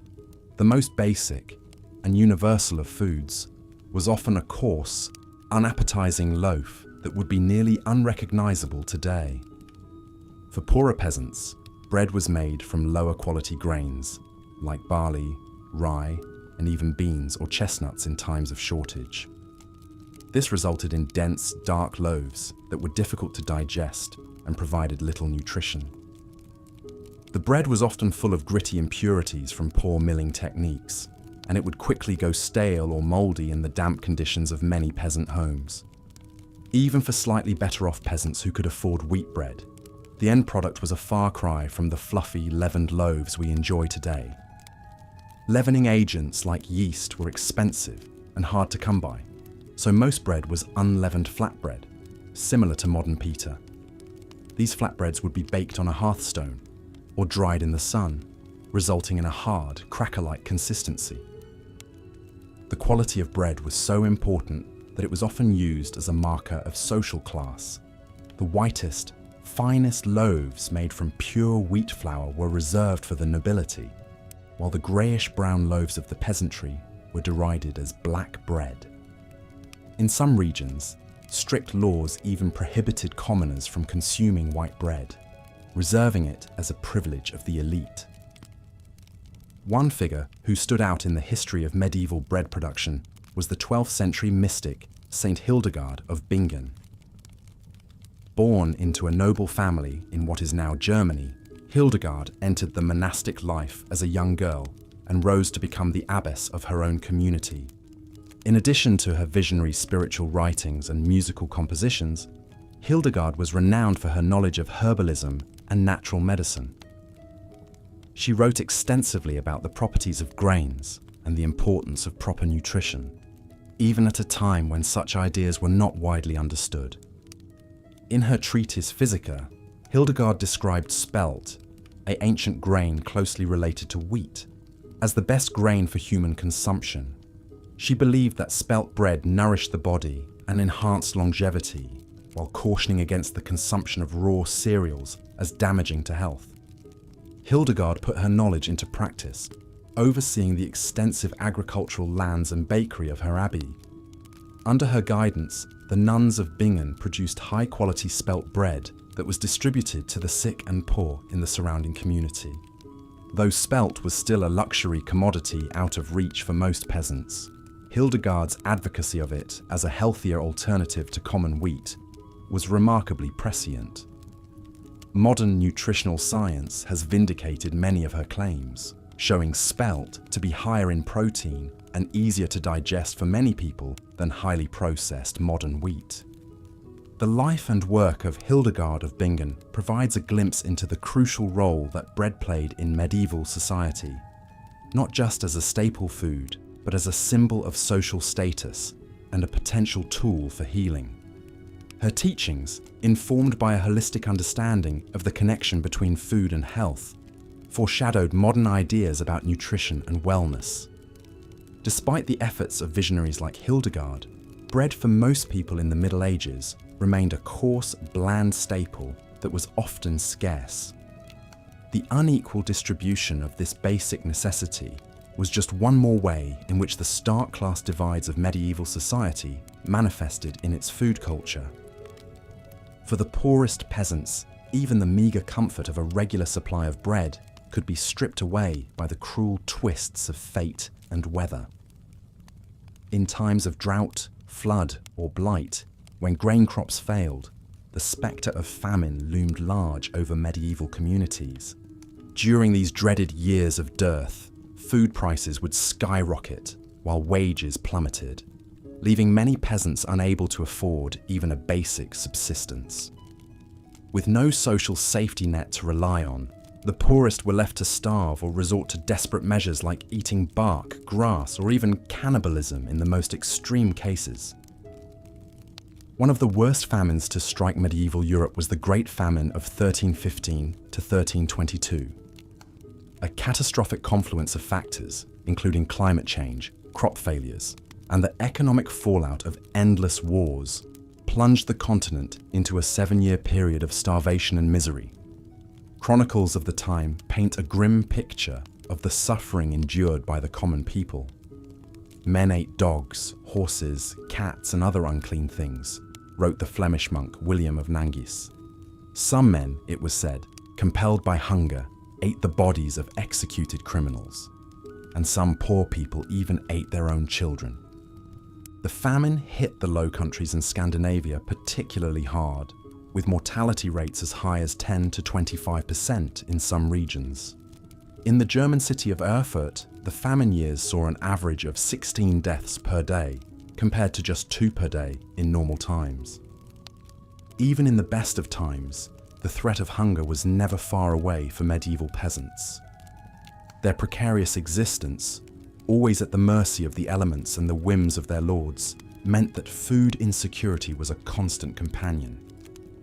Speaker 1: the most basic and universal of foods, was often a coarse, unappetizing loaf that would be nearly unrecognizable today. For poorer peasants, bread was made from lower quality grains, like barley, rye, and even beans or chestnuts in times of shortage. This resulted in dense, dark loaves that were difficult to digest and provided little nutrition. The bread was often full of gritty impurities from poor milling techniques, and it would quickly go stale or mouldy in the damp conditions of many peasant homes. Even for slightly better off peasants who could afford wheat bread, the end product was a far cry from the fluffy, leavened loaves we enjoy today. Leavening agents like yeast were expensive and hard to come by, so most bread was unleavened flatbread, similar to modern pita. These flatbreads would be baked on a hearthstone or dried in the sun, resulting in a hard, cracker-like consistency. The quality of bread was so important that it was often used as a marker of social class. The whitest, finest loaves made from pure wheat flour were reserved for the nobility, while the greyish-brown loaves of the peasantry were derided as black bread. In some regions, strict laws even prohibited commoners from consuming white bread, reserving it as a privilege of the elite. One figure who stood out in the history of medieval bread production was the 12th century mystic Saint Hildegard of Bingen. Born into a noble family in what is now Germany, Hildegard entered the monastic life as a young girl and rose to become the abbess of her own community. In addition to her visionary spiritual writings and musical compositions, Hildegard was renowned for her knowledge of herbalism and natural medicine. She wrote extensively about the properties of grains and the importance of proper nutrition, even at a time when such ideas were not widely understood. In her treatise Physica, Hildegard described spelt, an ancient grain closely related to wheat, as the best grain for human consumption. She believed that spelt bread nourished the body and enhanced longevity, while cautioning against the consumption of raw cereals as damaging to health. Hildegard put her knowledge into practice, overseeing the extensive agricultural lands and bakery of her abbey. Under her guidance, the nuns of Bingen produced high-quality spelt bread that was distributed to the sick and poor in the surrounding community. Though spelt was still a luxury commodity out of reach for most peasants, Hildegard's advocacy of it as a healthier alternative to common wheat was remarkably prescient. Modern nutritional science has vindicated many of her claims, showing spelt to be higher in protein and easier to digest for many people than highly processed modern wheat. The life and work of Hildegard of Bingen provides a glimpse into the crucial role that bread played in medieval society, not just as a staple food, but as a symbol of social status and a potential tool for healing. Her teachings, informed by a holistic understanding of the connection between food and health, foreshadowed modern ideas about nutrition and wellness. Despite the efforts of visionaries like Hildegard, bread for most people in the Middle Ages remained a coarse, bland staple that was often scarce. The unequal distribution of this basic necessity was just one more way in which the stark class divides of medieval society manifested in its food culture. For the poorest peasants, even the meagre comfort of a regular supply of bread could be stripped away by the cruel twists of fate and weather. In times of drought, flood, or blight, when grain crops failed, the spectre of famine loomed large over medieval communities. During these dreaded years of dearth, food prices would skyrocket while wages plummeted, leaving many peasants unable to afford even a basic subsistence. With no social safety net to rely on, the poorest were left to starve or resort to desperate measures like eating bark, grass, or even cannibalism in the most extreme cases. One of the worst famines to strike medieval Europe was the Great Famine of 1315 to 1322. A catastrophic confluence of factors, including climate change, crop failures, and the economic fallout of endless wars, plunged the continent into a 7-year period of starvation and misery. Chronicles of the time paint a grim picture of the suffering endured by the common people. Men ate dogs, horses, cats, and other unclean things, wrote the Flemish monk William of Nangis. Some men, it was said, compelled by hunger, ate the bodies of executed criminals, and some poor people even ate their own children. The famine hit the Low Countries and Scandinavia particularly hard, with mortality rates as high as 10 to 25% in some regions. In the German city of Erfurt, the famine years saw an average of 16 deaths per day, compared to just 2 per day in normal times. Even in the best of times, the threat of hunger was never far away for medieval peasants. Their precarious existence, always at the mercy of the elements and the whims of their lords, meant that food insecurity was a constant companion.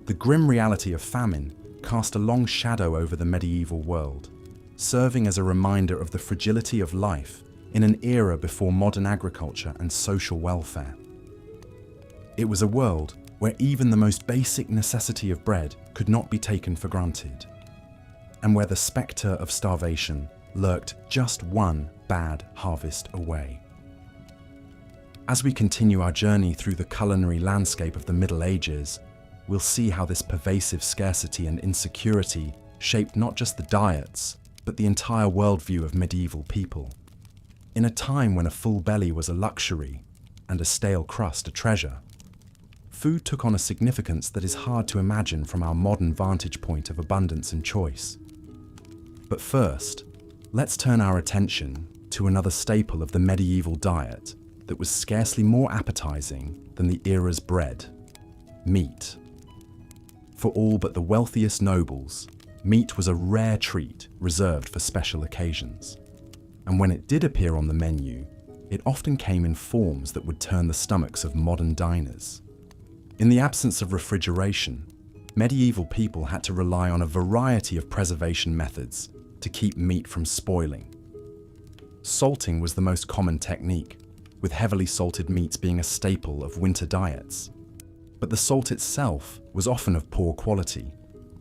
Speaker 1: The grim reality of famine cast a long shadow over the medieval world, serving as a reminder of the fragility of life in an era before modern agriculture and social welfare. It was a world where even the most basic necessity of bread could not be taken for granted, and where the spectre of starvation lurked just one bad harvest away. As we continue our journey through the culinary landscape of the Middle Ages, we'll see how this pervasive scarcity and insecurity shaped not just the diets, but the entire worldview of medieval people. In a time when a full belly was a luxury and a stale crust a treasure, food took on a significance that is hard to imagine from our modern vantage point of abundance and choice. But first, let's turn our attention to another staple of the medieval diet that was scarcely more appetizing than the era's bread: meat. For all but the wealthiest nobles, meat was a rare treat reserved for special occasions. And when it did appear on the menu, it often came in forms that would turn the stomachs of modern diners. In the absence of refrigeration, medieval people had to rely on a variety of preservation methods to keep meat from spoiling. Salting was the most common technique, with heavily salted meats being a staple of winter diets. But the salt itself was often of poor quality,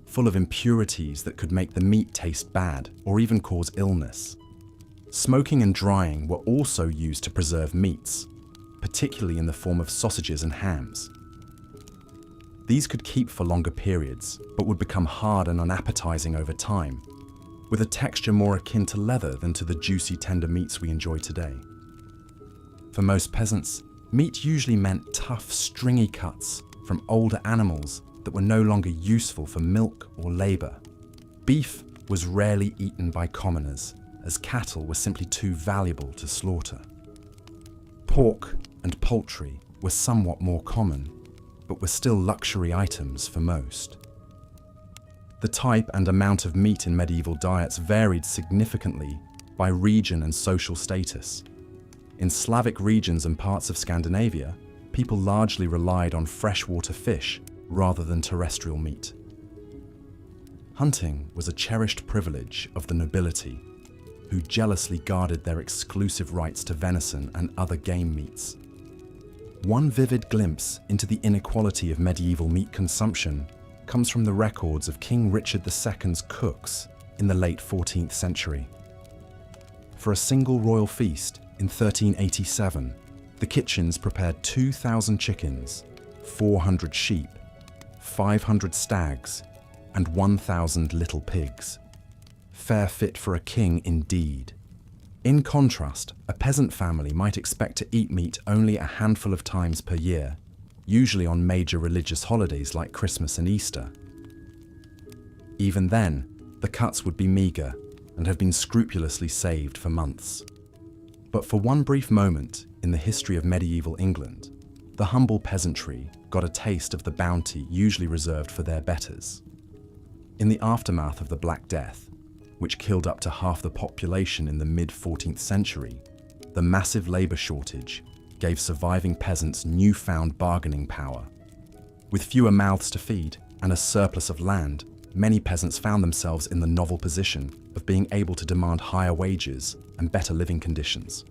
Speaker 1: full of impurities that could make the meat taste bad or even cause illness. Smoking and drying were also used to preserve meats, particularly in the form of sausages and hams. These could keep for longer periods, but would become hard and unappetizing over time, with a texture more akin to leather than to the juicy, tender meats we enjoy today. For most peasants, meat usually meant tough, stringy cuts from older animals that were no longer useful for milk or labor. Beef was rarely eaten by commoners, as cattle were simply too valuable to slaughter. Pork and poultry were somewhat more common, but were still luxury items for most. The type and amount of meat in medieval diets varied significantly by region and social status. In Slavic regions and parts of Scandinavia, people largely relied on freshwater fish rather than terrestrial meat. Hunting was a cherished privilege of the nobility, who jealously guarded their exclusive rights to venison and other game meats. One vivid glimpse into the inequality of medieval meat consumption comes from the records of King Richard II's cooks in the late 14th century. For a single royal feast in 1387, the kitchens prepared 2,000 chickens, 400 sheep, 500 stags, and 1,000 little pigs. Fare fit for a king indeed. In contrast, a peasant family might expect to eat meat only a handful of times per year, usually on major religious holidays like Christmas and Easter. Even then, the cuts would be meagre and have been scrupulously saved for months. But for one brief moment in the history of medieval England, the humble peasantry got a taste of the bounty usually reserved for their betters. In the aftermath of the Black Death, which killed up to half the population in the mid-14th century, the massive labour shortage gave surviving peasants newfound bargaining power. With fewer mouths to feed and a surplus of land, many peasants found themselves in the novel position of being able to demand higher wages and better living conditions.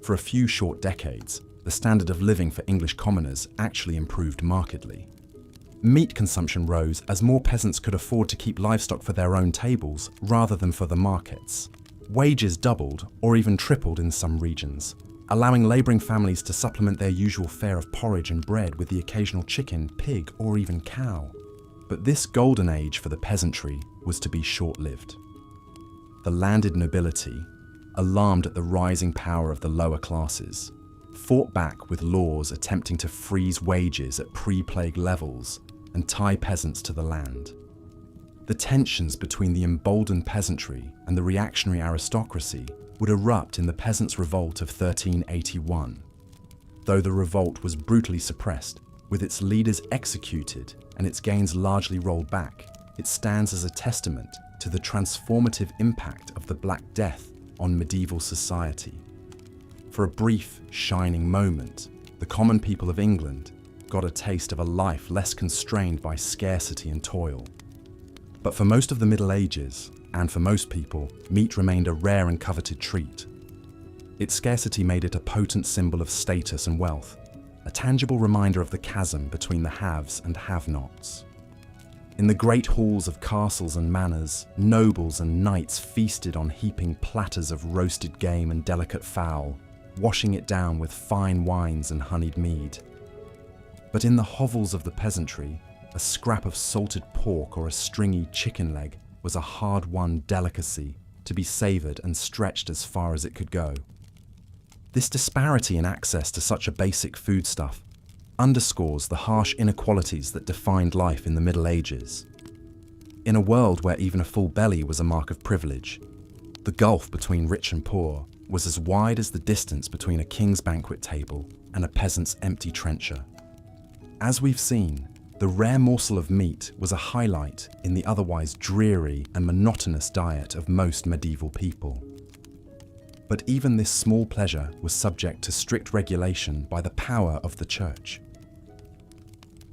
Speaker 1: For a few short decades, the standard of living for English commoners actually improved markedly. Meat consumption rose as more peasants could afford to keep livestock for their own tables rather than for the markets. Wages doubled or even tripled in some regions, allowing labouring families to supplement their usual fare of porridge and bread with the occasional chicken, pig, or even cow. But this golden age for the peasantry was to be short-lived. The landed nobility, alarmed at the rising power of the lower classes, fought back with laws attempting to freeze wages at pre-plague levels and tie peasants to the land. The tensions between the emboldened peasantry and the reactionary aristocracy would erupt in the Peasants' Revolt of 1381. Though the revolt was brutally suppressed, with its leaders executed and its gains largely rolled back, it stands as a testament to the transformative impact of the Black Death on medieval society. For a brief, shining moment, the common people of England got a taste of a life less constrained by scarcity and toil. But for most of the Middle Ages, and for most people, meat remained a rare and coveted treat. Its scarcity made it a potent symbol of status and wealth, a tangible reminder of the chasm between the haves and have-nots. In the great halls of castles and manors, nobles and knights feasted on heaping platters of roasted game and delicate fowl, washing it down with fine wines and honeyed mead. But in the hovels of the peasantry, a scrap of salted pork or a stringy chicken leg was a hard-won delicacy to be savoured and stretched as far as it could go. This disparity in access to such a basic foodstuff underscores the harsh inequalities that defined life in the Middle Ages. In a world where even a full belly was a mark of privilege, the gulf between rich and poor was as wide as the distance between a king's banquet table and a peasant's empty trencher. As we've seen, the rare morsel of meat was a highlight in the otherwise dreary and monotonous diet of most medieval people. But even this small pleasure was subject to strict regulation by the power of the Church.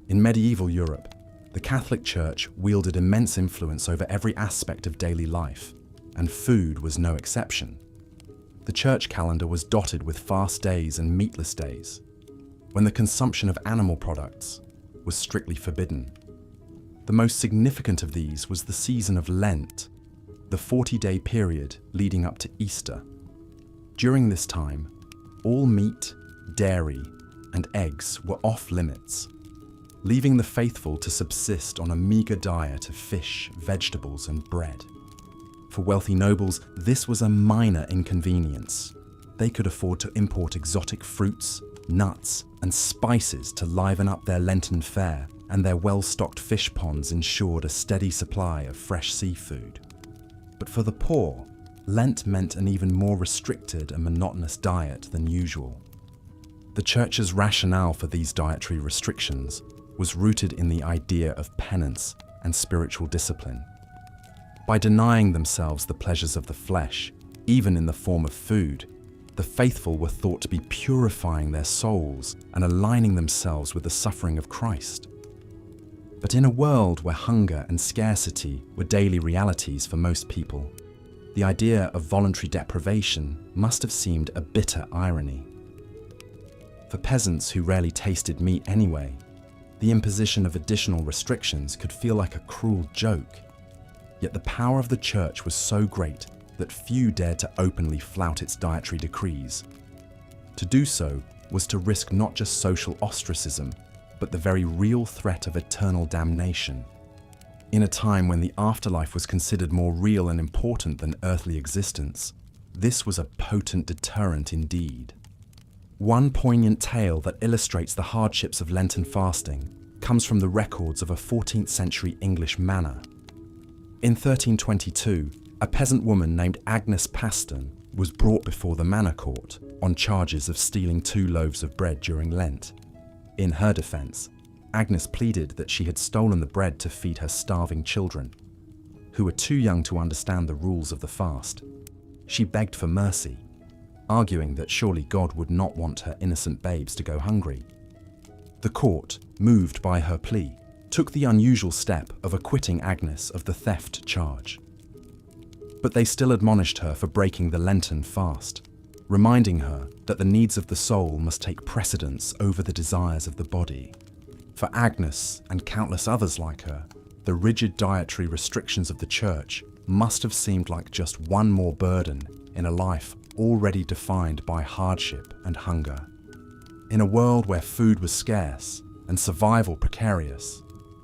Speaker 1: In medieval Europe, the Catholic Church wielded immense influence over every aspect of daily life, and food was no exception. The church calendar was dotted with fast days and meatless days, when the consumption of animal products was strictly forbidden. The most significant of these was the season of Lent, the 40-day period leading up to Easter. During this time, all meat, dairy, and eggs were off limits, leaving the faithful to subsist on a meagre diet of fish, vegetables, and bread. For wealthy nobles, this was a minor inconvenience. They could afford to import exotic fruits, nuts, and spices to liven up their Lenten fare, and their well-stocked fish ponds ensured a steady supply of fresh seafood. But for the poor, Lent meant an even more restricted and monotonous diet than usual. The Church's rationale for these dietary restrictions was rooted in the idea of penance and spiritual discipline. By denying themselves the pleasures of the flesh, even in the form of food, the faithful were thought to be purifying their souls and aligning themselves with the suffering of Christ. But in a world where hunger and scarcity were daily realities for most people, the idea of voluntary deprivation must have seemed a bitter irony. For peasants who rarely tasted meat anyway, the imposition of additional restrictions could feel like a cruel joke. Yet the power of the Church was so great that few dared to openly flout its dietary decrees. To do so was to risk not just social ostracism, but the very real threat of eternal damnation. In a time when the afterlife was considered more real and important than earthly existence, this was a potent deterrent indeed. One poignant tale that illustrates the hardships of Lenten fasting comes from the records of a 14th century English manor. In 1322, a peasant woman named Agnes Paston was brought before the manor court on charges of stealing 2 loaves of bread during Lent. In her defence, Agnes pleaded that she had stolen the bread to feed her starving children, who were too young to understand the rules of the fast. She begged for mercy, arguing that surely God would not want her innocent babes to go hungry. The court, moved by her plea, took the unusual step of acquitting Agnes of the theft charge. But they still admonished her for breaking the Lenten fast, reminding her that the needs of the soul must take precedence over the desires of the body. For Agnes and countless others like her, the rigid dietary restrictions of the church must have seemed like just one more burden in a life already defined by hardship and hunger. In a world where food was scarce and survival precarious,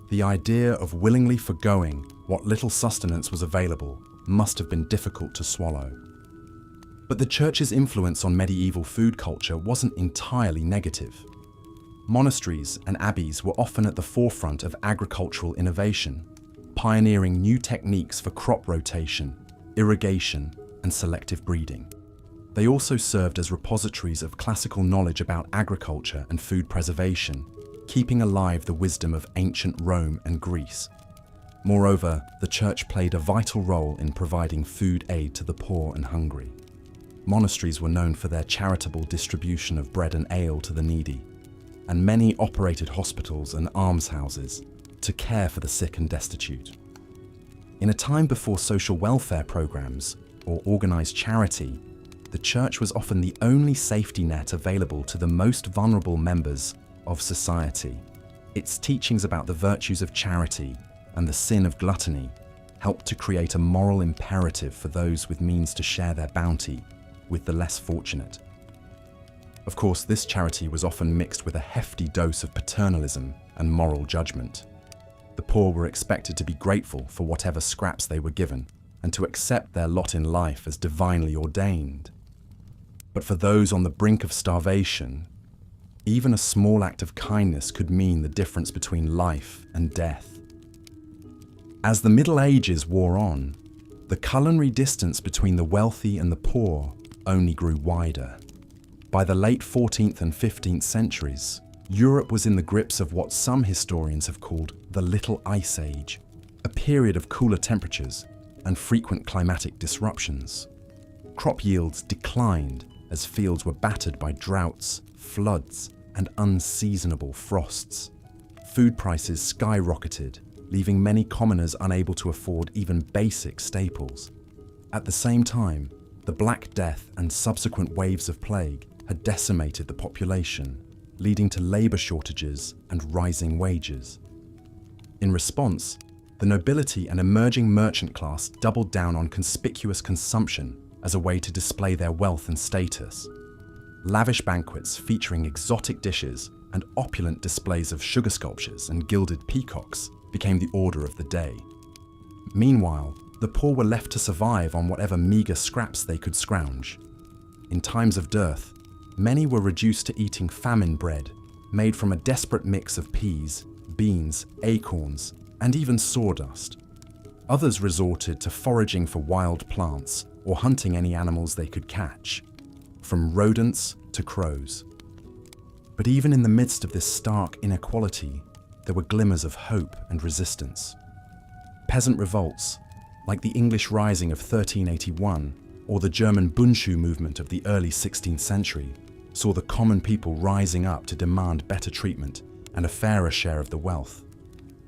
Speaker 1: the idea of willingly forgoing what little sustenance was available must have been difficult to swallow. But the church's influence on medieval food culture wasn't entirely negative. Monasteries and abbeys were often at the forefront of agricultural innovation, pioneering new techniques for crop rotation, irrigation, and selective breeding. They also served as repositories of classical knowledge about agriculture and food preservation, keeping alive the wisdom of ancient Rome and Greece. Moreover, the church played a vital role in providing food aid to the poor and hungry. Monasteries were known for their charitable distribution of bread and ale to the needy, and many operated hospitals and almshouses to care for the sick and destitute. In a time before social welfare programs or organized charity, the church was often the only safety net available to the most vulnerable members of society. Its teachings about the virtues of charity and the sin of gluttony helped to create a moral imperative for those with means to share their bounty with the less fortunate. Of course, this charity was often mixed with a hefty dose of paternalism and moral judgment. The poor were expected to be grateful for whatever scraps they were given and to accept their lot in life as divinely ordained. But for those on the brink of starvation, even a small act of kindness could mean the difference between life and death. As the Middle Ages wore on, the culinary distance between the wealthy and the poor only grew wider. By the late 14th and 15th centuries, Europe was in the grips of what some historians have called the Little Ice Age, a period of cooler temperatures and frequent climatic disruptions. Crop yields declined as fields were battered by droughts, floods, and unseasonable frosts. Food prices skyrocketed, leaving many commoners unable to afford even basic staples. At the same time, the Black Death and subsequent waves of plague had decimated the population, leading to labor shortages and rising wages. In response, the nobility and emerging merchant class doubled down on conspicuous consumption as a way to display their wealth and status. Lavish banquets featuring exotic dishes and opulent displays of sugar sculptures and gilded peacocks became the order of the day. Meanwhile, the poor were left to survive on whatever meager scraps they could scrounge. In times of dearth, many were reduced to eating famine bread, made from a desperate mix of peas, beans, acorns, and even sawdust. Others resorted to foraging for wild plants or hunting any animals they could catch, from rodents to crows. But even in the midst of this stark inequality, there were glimmers of hope and resistance. Peasant revolts, like the English Rising of 1381 or the German Bundschuh movement of the early 16th century, saw the common people rising up to demand better treatment and a fairer share of the wealth.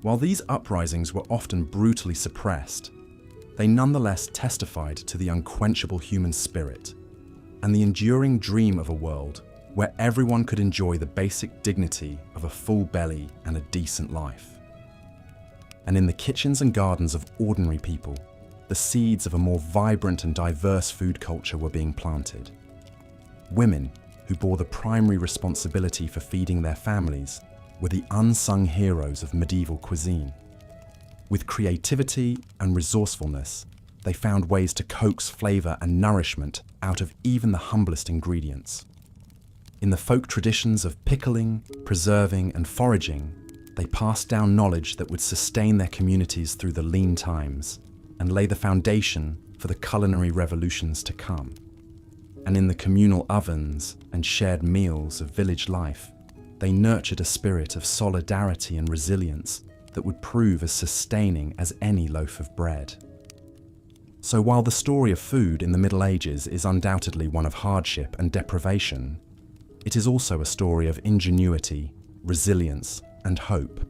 Speaker 1: While these uprisings were often brutally suppressed, they nonetheless testified to the unquenchable human spirit and the enduring dream of a world where everyone could enjoy the basic dignity of a full belly and a decent life. And in the kitchens and gardens of ordinary people, the seeds of a more vibrant and diverse food culture were being planted. Women, who bore the primary responsibility for feeding their families, were the unsung heroes of medieval cuisine. With creativity and resourcefulness, they found ways to coax flavor and nourishment out of even the humblest ingredients. In the folk traditions of pickling, preserving, and foraging, they passed down knowledge that would sustain their communities through the lean times and lay the foundation for the culinary revolutions to come. And in the communal ovens and shared meals of village life, they nurtured a spirit of solidarity and resilience that would prove as sustaining as any loaf of bread. So while the story of food in the Middle Ages is undoubtedly one of hardship and deprivation, it is also a story of ingenuity, resilience, and hope.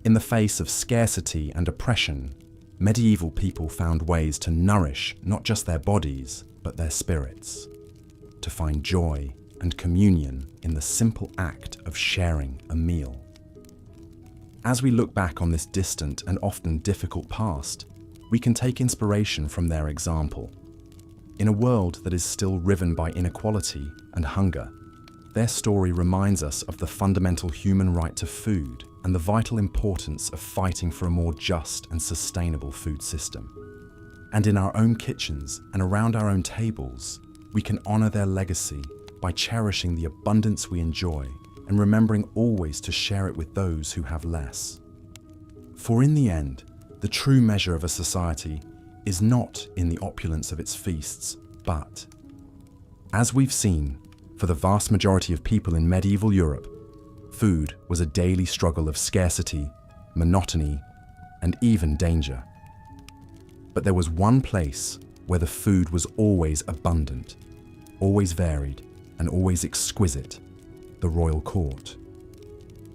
Speaker 1: In the face of scarcity and oppression, medieval people found ways to nourish not just their bodies, but their spirits, to find joy and communion in the simple act of sharing a meal. As we look back on this distant and often difficult past, we can take inspiration from their example. In a world that is still riven by inequality and hunger, their story reminds us of the fundamental human right to food and the vital importance of fighting for a more just and sustainable food system. And in our own kitchens and around our own tables, we can honor their legacy by cherishing the abundance we enjoy and remembering always to share it with those who have less. For in the end, the true measure of a society is not in the opulence of its feasts, but, as we've seen, for the vast majority of people in medieval Europe, food was a daily struggle of scarcity, monotony, and even danger. But there was one place where the food was always abundant, always varied, and always exquisite: the royal court.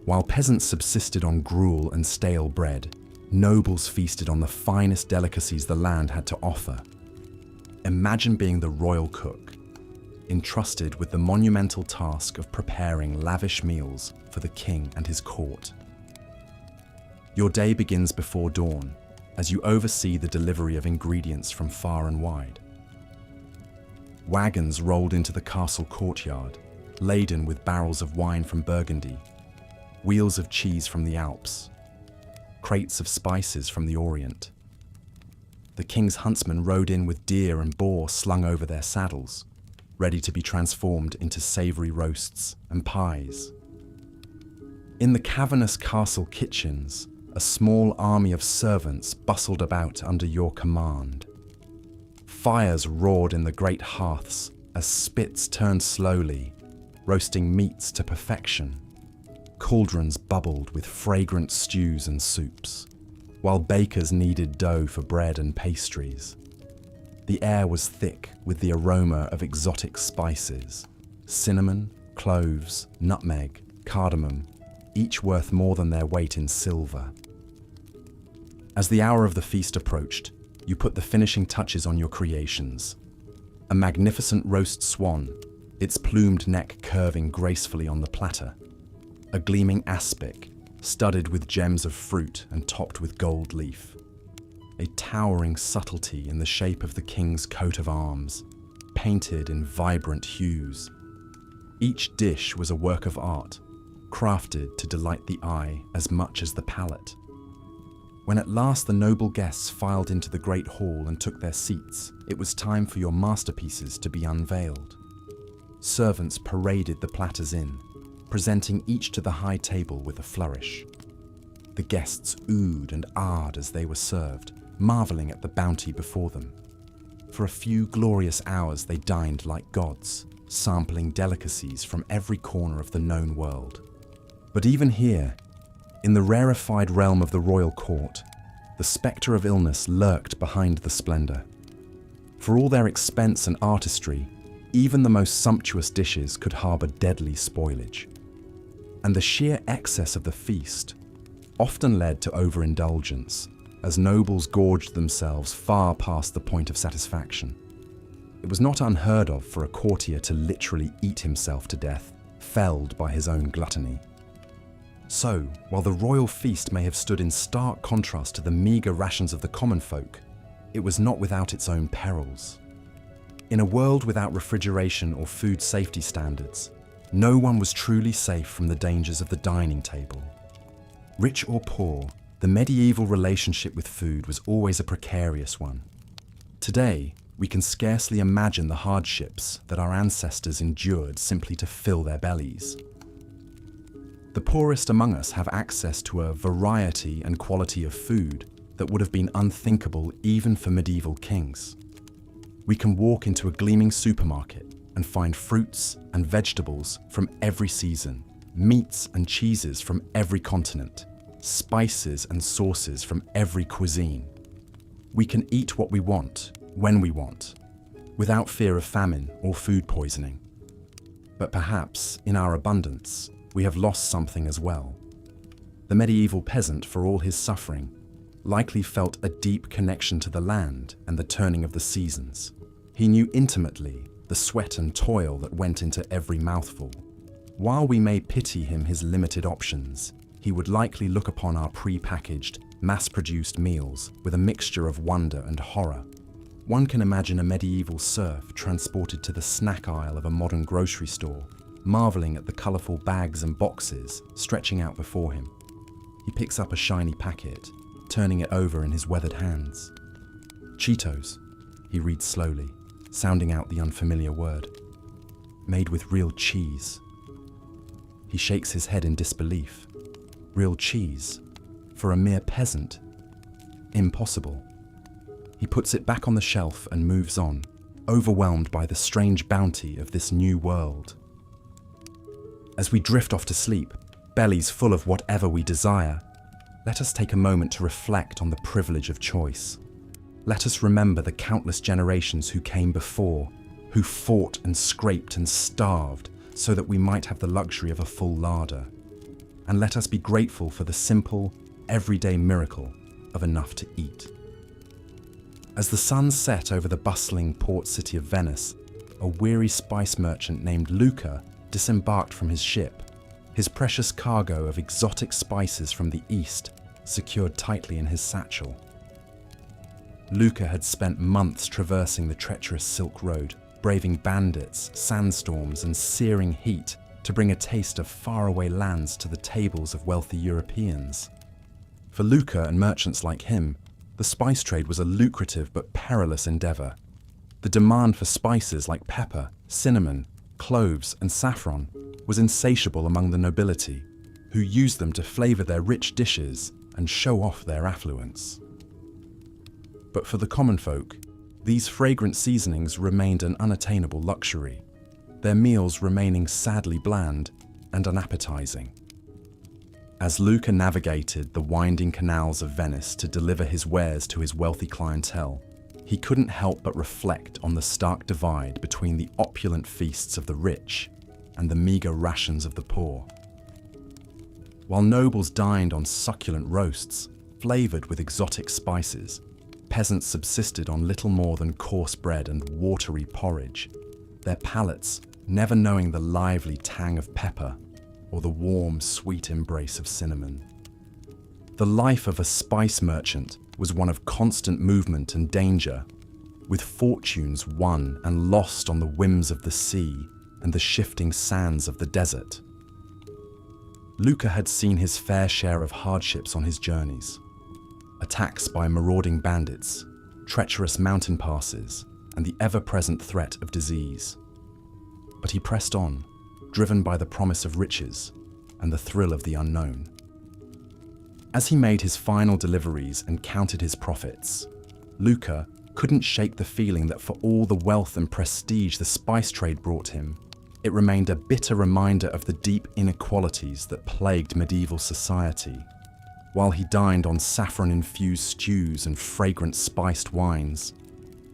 Speaker 1: While peasants subsisted on gruel and stale bread, nobles feasted on the finest delicacies the land had to offer. Imagine being the royal cook, entrusted with the monumental task of preparing lavish meals for the king and his court. Your day begins before dawn as you oversee the delivery of ingredients from far and wide. Wagons rolled into the castle courtyard, laden with barrels of wine from Burgundy, wheels of cheese from the Alps, crates of spices from the Orient. The king's huntsmen rode in with deer and boar slung over their saddles, ready to be transformed into savory roasts and pies. In the cavernous castle kitchens, a small army of servants bustled about under your command. Fires roared in the great hearths as spits turned slowly, roasting meats to perfection. Cauldrons bubbled with fragrant stews and soups, while bakers kneaded dough for bread and pastries. The air was thick with the aroma of exotic spices: cinnamon, cloves, nutmeg, cardamom, each worth more than their weight in silver. As the hour of the feast approached, you put the finishing touches on your creations. A magnificent roast swan, its plumed neck curving gracefully on the platter. A gleaming aspic, studded with gems of fruit and topped with gold leaf. A towering subtlety in the shape of the king's coat of arms, painted in vibrant hues. Each dish was a work of art, crafted to delight the eye as much as the palate. When at last the noble guests filed into the great hall and took their seats, it was time for your masterpieces to be unveiled. Servants paraded the platters in, presenting each to the high table with a flourish. The guests oohed and ahed as they were served, marveling at the bounty before them. For a few glorious hours they dined like gods, sampling delicacies from every corner of the known world. But even here, in the rarefied realm of the royal court, the spectre of illness lurked behind the splendor. For all their expense and artistry, even the most sumptuous dishes could harbor deadly spoilage. And the sheer excess of the feast often led to overindulgence, as nobles gorged themselves far past the point of satisfaction. It was not unheard of for a courtier to literally eat himself to death, felled by his own gluttony. So, while the royal feast may have stood in stark contrast to the meagre rations of the common folk, it was not without its own perils. In a world without refrigeration or food safety standards, no one was truly safe from the dangers of the dining table. Rich or poor, the medieval relationship with food was always a precarious one. Today, we can scarcely imagine the hardships that our ancestors endured simply to fill their bellies. The poorest among us have access to a variety and quality of food that would have been unthinkable even for medieval kings. We can walk into a gleaming supermarket and find fruits and vegetables from every season, meats and cheeses from every continent, spices and sauces from every cuisine. We can eat what we want, when we want, without fear of famine or food poisoning. But perhaps, in our abundance, we have lost something as well. The medieval peasant, for all his suffering, likely felt a deep connection to the land and the turning of the seasons. He knew intimately the sweat and toil that went into every mouthful. While we may pity him his limited options, he would likely look upon our pre-packaged, mass-produced meals with a mixture of wonder and horror. One can imagine a medieval serf transported to the snack aisle of a modern grocery store, marveling at the colourful bags and boxes stretching out before him. He picks up a shiny packet, turning it over in his weathered hands. Cheetos, he reads slowly, sounding out the unfamiliar word. Made with real cheese. He shakes his head in disbelief. Real cheese? For a mere peasant? Impossible. He puts it back on the shelf and moves on, overwhelmed by the strange bounty of this new world. As we drift off to sleep, bellies full of whatever we desire, let us take a moment to reflect on the privilege of choice. Let us remember the countless generations who came before, who fought and scraped and starved so that we might have the luxury of a full larder. And let us be grateful for the simple, everyday miracle of enough to eat. As the sun set over the bustling port city of Venice, a weary spice merchant named Luca disembarked from his ship, his precious cargo of exotic spices from the east secured tightly in his satchel. Luca had spent months traversing the treacherous Silk Road, braving bandits, sandstorms, and searing heat to bring a taste of faraway lands to the tables of wealthy Europeans. For Luca and merchants like him, the spice trade was a lucrative but perilous endeavour. The demand for spices like pepper, cinnamon, cloves, and saffron was insatiable among the nobility, who used them to flavour their rich dishes and show off their affluence. But for the common folk, these fragrant seasonings remained an unattainable luxury, their meals remaining sadly bland and unappetizing. As Luca navigated the winding canals of Venice to deliver his wares to his wealthy clientele, he couldn't help but reflect on the stark divide between the opulent feasts of the rich and the meagre rations of the poor. While nobles dined on succulent roasts, flavoured with exotic spices, peasants subsisted on little more than coarse bread and watery porridge, their palates never knowing the lively tang of pepper or the warm, sweet embrace of cinnamon. The life of a spice merchant was one of constant movement and danger, with fortunes won and lost on the whims of the sea and the shifting sands of the desert. Luca had seen his fair share of hardships on his journeys. Attacks by marauding bandits, treacherous mountain passes, and the ever-present threat of disease. But he pressed on, driven by the promise of riches and the thrill of the unknown. As he made his final deliveries and counted his profits, Luca couldn't shake the feeling that for all the wealth and prestige the spice trade brought him, it remained a bitter reminder of the deep inequalities that plagued medieval society. While he dined on saffron-infused stews and fragrant spiced wines,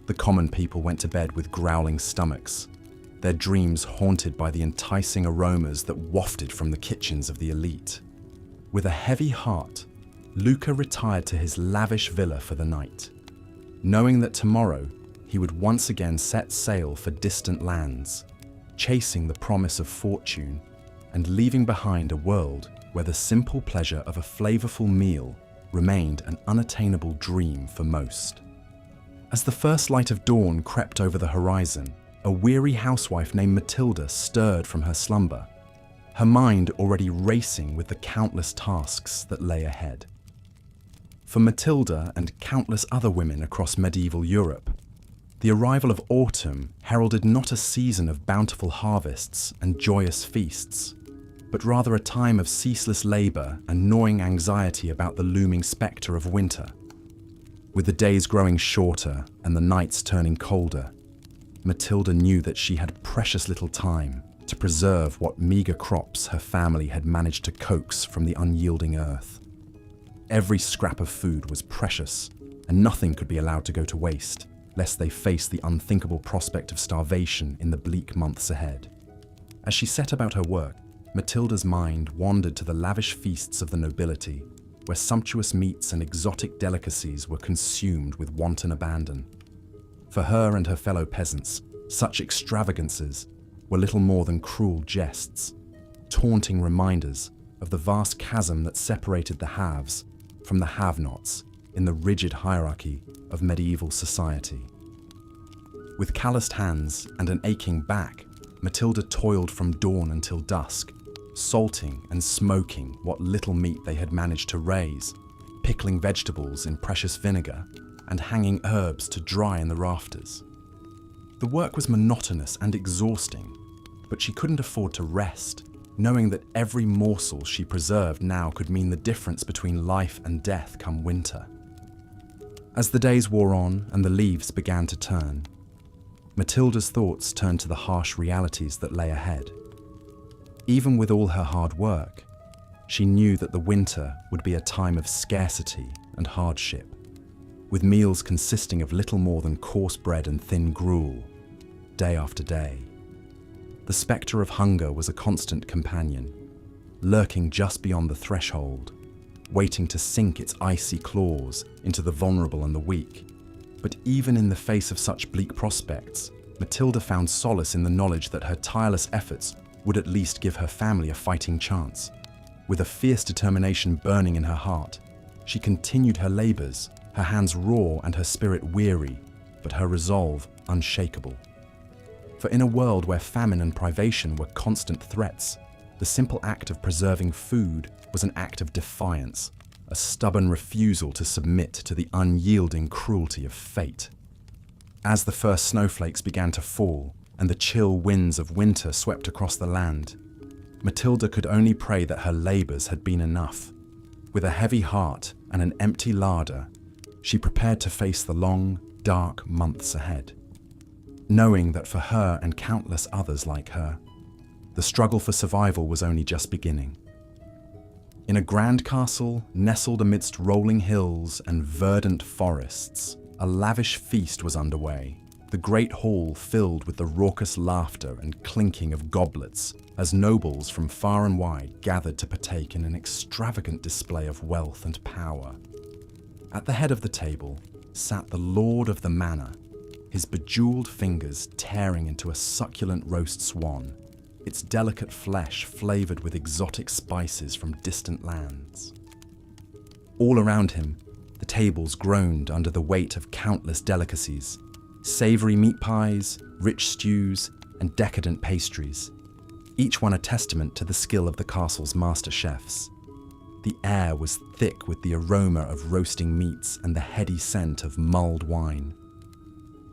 Speaker 1: the common people went to bed with growling stomachs, their dreams haunted by the enticing aromas that wafted from the kitchens of the elite. With a heavy heart, Luca retired to his lavish villa for the night, knowing that tomorrow he would once again set sail for distant lands, chasing the promise of fortune and leaving behind a world where the simple pleasure of a flavorful meal remained an unattainable dream for most. As the first light of dawn crept over the horizon, a weary housewife named Matilda stirred from her slumber, her mind already racing with the countless tasks that lay ahead. For Matilda and countless other women across medieval Europe, The arrival of autumn heralded not a season of bountiful harvests and joyous feasts, but rather a time of ceaseless labour and gnawing anxiety about the looming spectre of winter. With the days growing shorter and the nights turning colder, Matilda knew that she had precious little time to preserve what meagre crops her family had managed to coax from the unyielding earth. Every scrap of food was precious, and nothing could be allowed to go to waste, lest they face the unthinkable prospect of starvation in the bleak months ahead. As she set about her work, Matilda's mind wandered to the lavish feasts of the nobility, where sumptuous meats and exotic delicacies were consumed with wanton abandon. For her and her fellow peasants, such extravagances were little more than cruel jests, taunting reminders of the vast chasm that separated the haves from the have-nots in the rigid hierarchy of medieval society. With calloused hands and an aching back, Matilda toiled from dawn until dusk, salting and smoking what little meat they had managed to raise, pickling vegetables in precious vinegar, and hanging herbs to dry in the rafters. The work was monotonous and exhausting, but she couldn't afford to rest, knowing that every morsel she preserved now could mean the difference between life and death come winter. As the days wore on and the leaves began to turn, Matilda's thoughts turned to the harsh realities that lay ahead. Even with all her hard work, she knew that the winter would be a time of scarcity and hardship, with meals consisting of little more than coarse bread and thin gruel, day after day. The spectre of hunger was a constant companion, lurking just beyond the threshold, waiting to sink its icy claws into the vulnerable and the weak. But even in the face of such bleak prospects, Matilda found solace in the knowledge that her tireless efforts would at least give her family a fighting chance. With a fierce determination burning in her heart, she continued her labours, her hands raw and her spirit weary, but her resolve unshakable. For in a world where famine and privation were constant threats, the simple act of preserving food was an act of defiance, a stubborn refusal to submit to the unyielding cruelty of fate. As the first snowflakes began to fall and the chill winds of winter swept across the land, Matilda could only pray that her labours had been enough. With a heavy heart and an empty larder, she prepared to face the long, dark months ahead, knowing that for her and countless others like her, the struggle for survival was only just beginning. In a grand castle nestled amidst rolling hills and verdant forests, a lavish feast was underway, the great hall filled with the raucous laughter and clinking of goblets as nobles from far and wide gathered to partake in an extravagant display of wealth and power. At the head of the table sat the lord of the manor, his bejeweled fingers tearing into a succulent roast swan, its delicate flesh flavoured with exotic spices from distant lands. All around him, the tables groaned under the weight of countless delicacies, savoury meat pies, rich stews, and decadent pastries, each one a testament to the skill of the castle's master chefs. The air was thick with the aroma of roasting meats and the heady scent of mulled wine,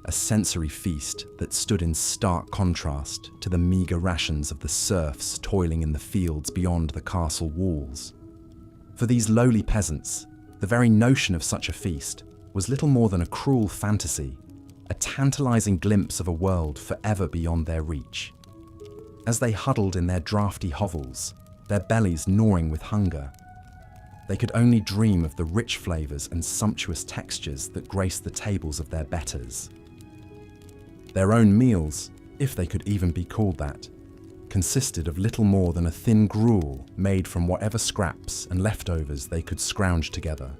Speaker 1: a sensory feast that stood in stark contrast to the meagre rations of the serfs toiling in the fields beyond the castle walls. For these lowly peasants, the very notion of such a feast was little more than a cruel fantasy, a tantalizing glimpse of a world forever beyond their reach. As they huddled in their draughty hovels, their bellies gnawing with hunger, they could only dream of the rich flavors and sumptuous textures that graced the tables of their betters. Their own meals, if they could even be called that, consisted of little more than a thin gruel made from whatever scraps and leftovers they could scrounge together.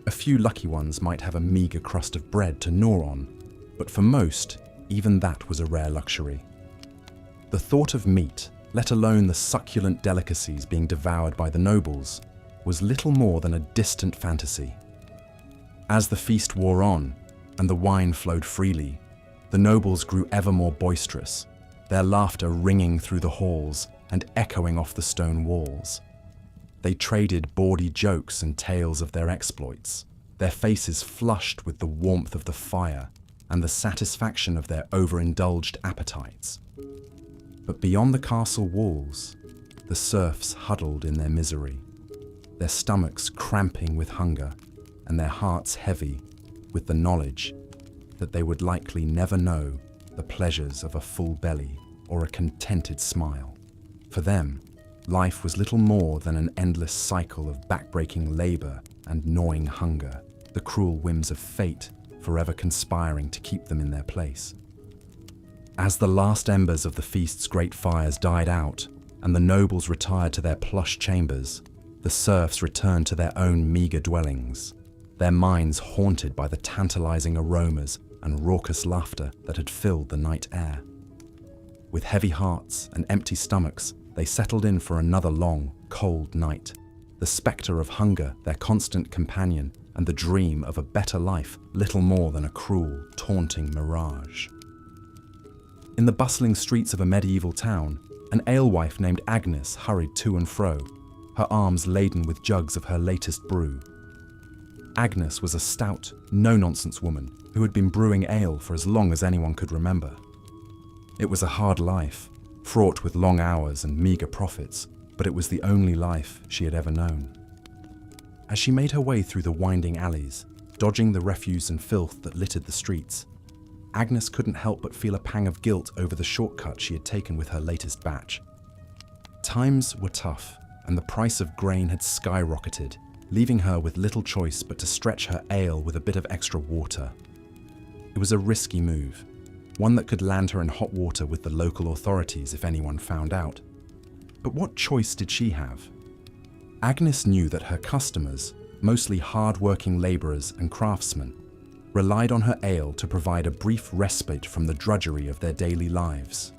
Speaker 1: A few lucky ones might have a meagre crust of bread to gnaw on, but for most, even that was a rare luxury. The thought of meat, let alone the succulent delicacies being devoured by the nobles, was little more than a distant fantasy. As the feast wore on and the wine flowed freely, the nobles grew ever more boisterous, their laughter ringing through the halls and echoing off the stone walls. They traded bawdy jokes and tales of their exploits, their faces flushed with the warmth of the fire, and the satisfaction of their overindulged appetites. But beyond the castle walls, the serfs huddled in their misery, their stomachs cramping with hunger and their hearts heavy with the knowledge that they would likely never know the pleasures of a full belly or a contented smile. For them, life was little more than an endless cycle of backbreaking labor and gnawing hunger, the cruel whims of fate forever conspiring to keep them in their place. As the last embers of the feast's great fires died out and the nobles retired to their plush chambers, the serfs returned to their own meager dwellings, their minds haunted by the tantalizing aromas and raucous laughter that had filled the night air. With heavy hearts and empty stomachs, they settled in for another long, cold night, the spectre of hunger their constant companion and the dream of a better life little more than a cruel, taunting mirage. In the bustling streets of a medieval town, an alewife named Agnes hurried to and fro, her arms laden with jugs of her latest brew. Agnes was a stout, no-nonsense woman who had been brewing ale for as long as anyone could remember. It was a hard life, fraught with long hours and meager profits, but it was the only life she had ever known. As she made her way through the winding alleys, dodging the refuse and filth that littered the streets, Agnes couldn't help but feel a pang of guilt over the shortcut she had taken with her latest batch. Times were tough, and the price of grain had skyrocketed, leaving her with little choice but to stretch her ale with a bit of extra water. It was a risky move, one that could land her in hot water with the local authorities if anyone found out. But what choice did she have? Agnes knew that her customers, mostly hard-working labourers and craftsmen, relied on her ale to provide a brief respite from the drudgery of their daily lives.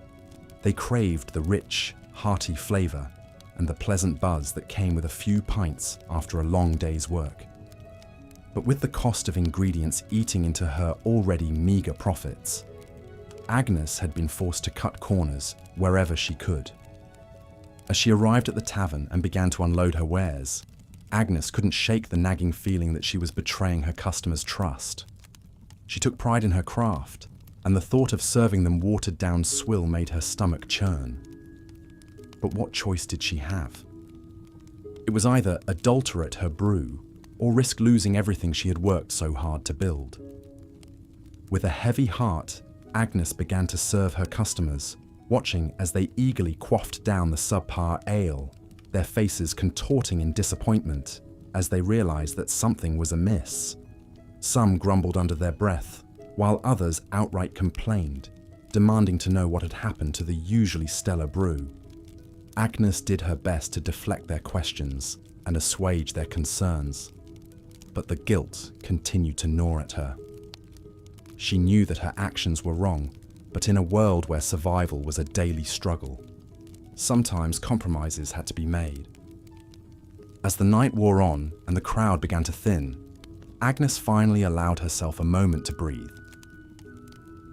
Speaker 1: They craved the rich, hearty flavour and the pleasant buzz that came with a few pints after a long day's work. But with the cost of ingredients eating into her already meagre profits, Agnes had been forced to cut corners wherever she could. As she arrived at the tavern and began to unload her wares, Agnes couldn't shake the nagging feeling that she was betraying her customers' trust. She took pride in her craft, and the thought of serving them watered-down swill made her stomach churn. But what choice did she have? It was either adulterate her brew or risk losing everything she had worked so hard to build. With a heavy heart, Agnes began to serve her customers, watching as they eagerly quaffed down the subpar ale, their faces contorting in disappointment as they realized that something was amiss. Some grumbled under their breath, while others outright complained, demanding to know what had happened to the usually stellar brew. Agnes did her best to deflect their questions and assuage their concerns, but the guilt continued to gnaw at her. She knew that her actions were wrong, but in a world where survival was a daily struggle, sometimes compromises had to be made. As the night wore on and the crowd began to thin, Agnes finally allowed herself a moment to breathe.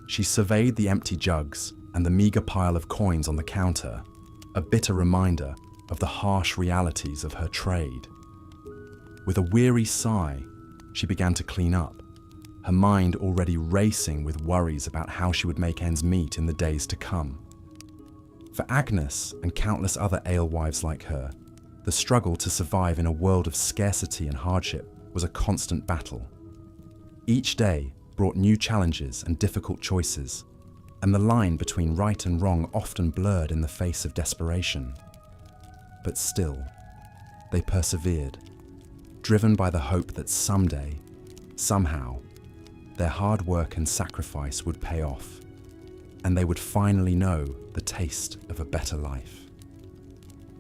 Speaker 1: She surveyed the empty jugs and the meager pile of coins on the counter, a bitter reminder of the harsh realities of her trade. With a weary sigh, she began to clean up, her mind already racing with worries about how she would make ends meet in the days to come. For Agnes and countless other alewives like her, the struggle to survive in a world of scarcity and hardship was a constant battle. Each day brought new challenges and difficult choices, and the line between right and wrong often blurred in the face of desperation. But still, they persevered, driven by the hope that someday, somehow, their hard work and sacrifice would pay off, and they would finally know the taste of a better life.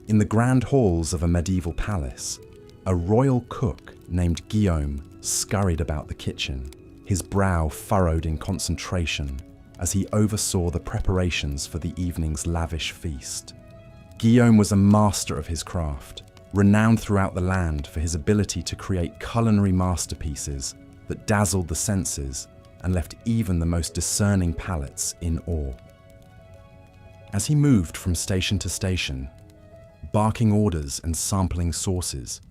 Speaker 1: In the grand halls of a medieval palace, a royal cook named Guillaume scurried about the kitchen, his brow furrowed in concentration as he oversaw the preparations for the evening's lavish feast. Guillaume was a master of his craft, renowned throughout the land for his ability to create culinary masterpieces that dazzled the senses and left even the most discerning palates in awe. As he moved from station to station, barking orders and sampling sauces,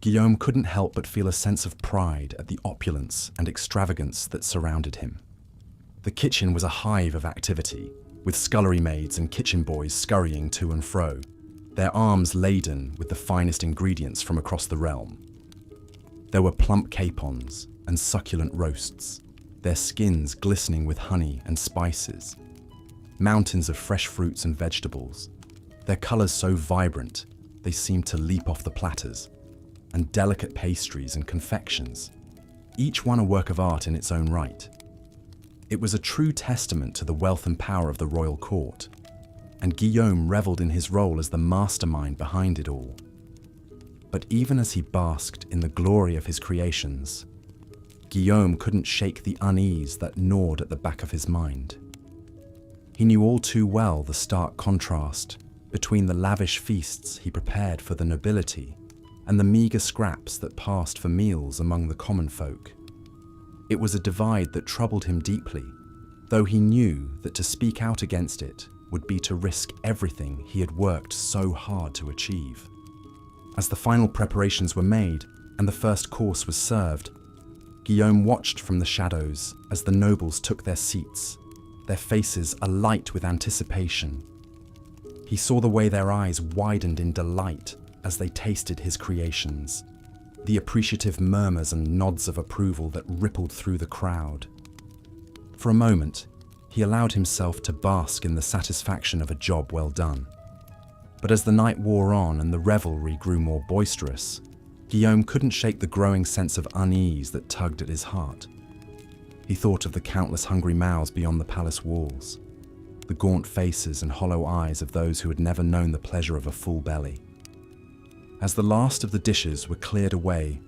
Speaker 1: Guillaume couldn't help but feel a sense of pride at the opulence and extravagance that surrounded him. The kitchen was a hive of activity, with scullery maids and kitchen boys scurrying to and fro, their arms laden with the finest ingredients from across the realm. There were plump capons and succulent roasts, their skins glistening with honey and spices, mountains of fresh fruits and vegetables, their colours so vibrant they seemed to leap off the platters, and delicate pastries and confections, each one a work of art in its own right. It was a true testament to the wealth and power of the royal court, and Guillaume revelled in his role as the mastermind behind it all. But even as he basked in the glory of his creations, Guillaume couldn't shake the unease that gnawed at the back of his mind. He knew all too well the stark contrast between the lavish feasts he prepared for the nobility and the meagre scraps that passed for meals among the common folk. It was a divide that troubled him deeply, though he knew that to speak out against it would be to risk everything he had worked so hard to achieve. As the final preparations were made and the first course was served, Guillaume watched from the shadows as the nobles took their seats, their faces alight with anticipation. He saw the way their eyes widened in delight as they tasted his creations, the appreciative murmurs and nods of approval that rippled through the crowd. For a moment, he allowed himself to bask in the satisfaction of a job well done. But as the night wore on and the revelry grew more boisterous, Guillaume couldn't shake the growing sense of unease that tugged at his heart. He thought of the countless hungry mouths beyond the palace walls, the gaunt faces and hollow eyes of those who had never known the pleasure of a full belly. As the last of the dishes were cleared away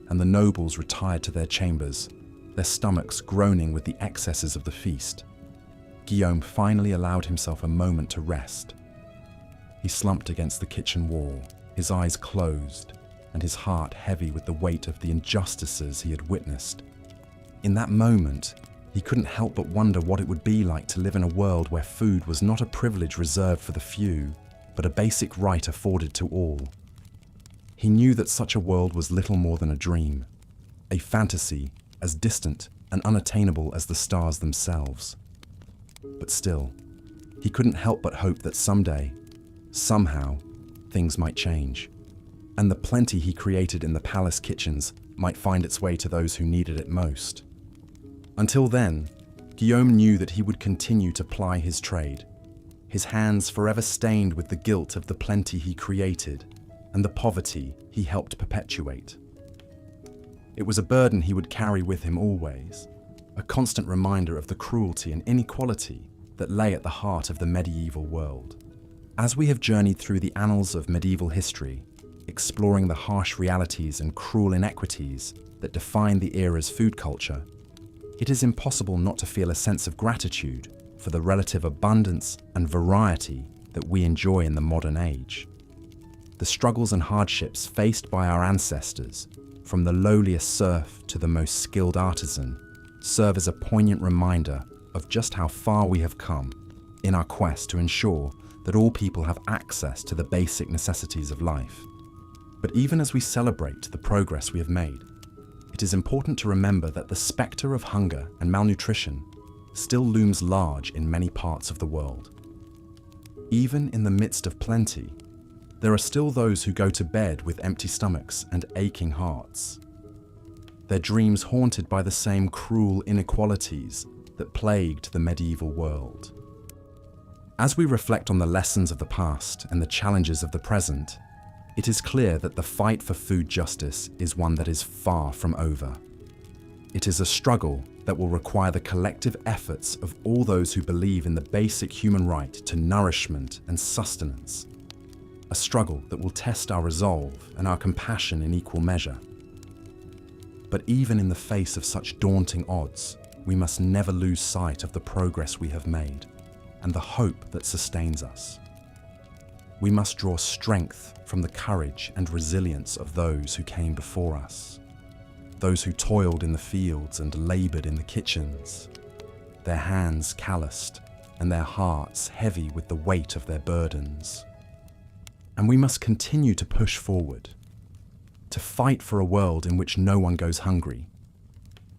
Speaker 1: and the nobles retired to their chambers, their stomachs groaning with the excesses of the feast, Guillaume finally allowed himself a moment to rest. He slumped against the kitchen wall, his eyes closed, and his heart heavy with the weight of the injustices he had witnessed. In that moment, he couldn't help but wonder what it would be like to live in a world where food was not a privilege reserved for the few, but a basic right afforded to all. He knew that such a world was little more than a dream, a fantasy as distant and unattainable as the stars themselves. But still, he couldn't help but hope that someday, somehow, things might change, and the plenty he created in the palace kitchens might find its way to those who needed it most. Until then, Guillaume knew that he would continue to ply his trade, his hands forever stained with the guilt of the plenty he created and the poverty he helped perpetuate. It was a burden he would carry with him always, a constant reminder of the cruelty and inequality that lay at the heart of the medieval world. As we have journeyed through the annals of medieval history, exploring the harsh realities and cruel inequities that define the era's food culture, it is impossible not to feel a sense of gratitude for the relative abundance and variety that we enjoy in the modern age. The struggles and hardships faced by our ancestors, from the lowliest serf to the most skilled artisan, serve as a poignant reminder of just how far we have come in our quest to ensure that all people have access to the basic necessities of life. But even as we celebrate the progress we have made, it is important to remember that the spectre of hunger and malnutrition still looms large in many parts of the world. Even in the midst of plenty, there are still those who go to bed with empty stomachs and aching hearts, their dreams haunted by the same cruel inequalities that plagued the medieval world. As we reflect on the lessons of the past and the challenges of the present, it is clear that the fight for food justice is one that is far from over. It is a struggle that will require the collective efforts of all those who believe in the basic human right to nourishment and sustenance. A struggle that will test our resolve and our compassion in equal measure. But even in the face of such daunting odds, we must never lose sight of the progress we have made and the hope that sustains us. We must draw strength from the courage and resilience of those who came before us, those who toiled in the fields and labored in the kitchens, their hands calloused and their hearts heavy with the weight of their burdens. And we must continue to push forward, to fight for a world in which no one goes hungry,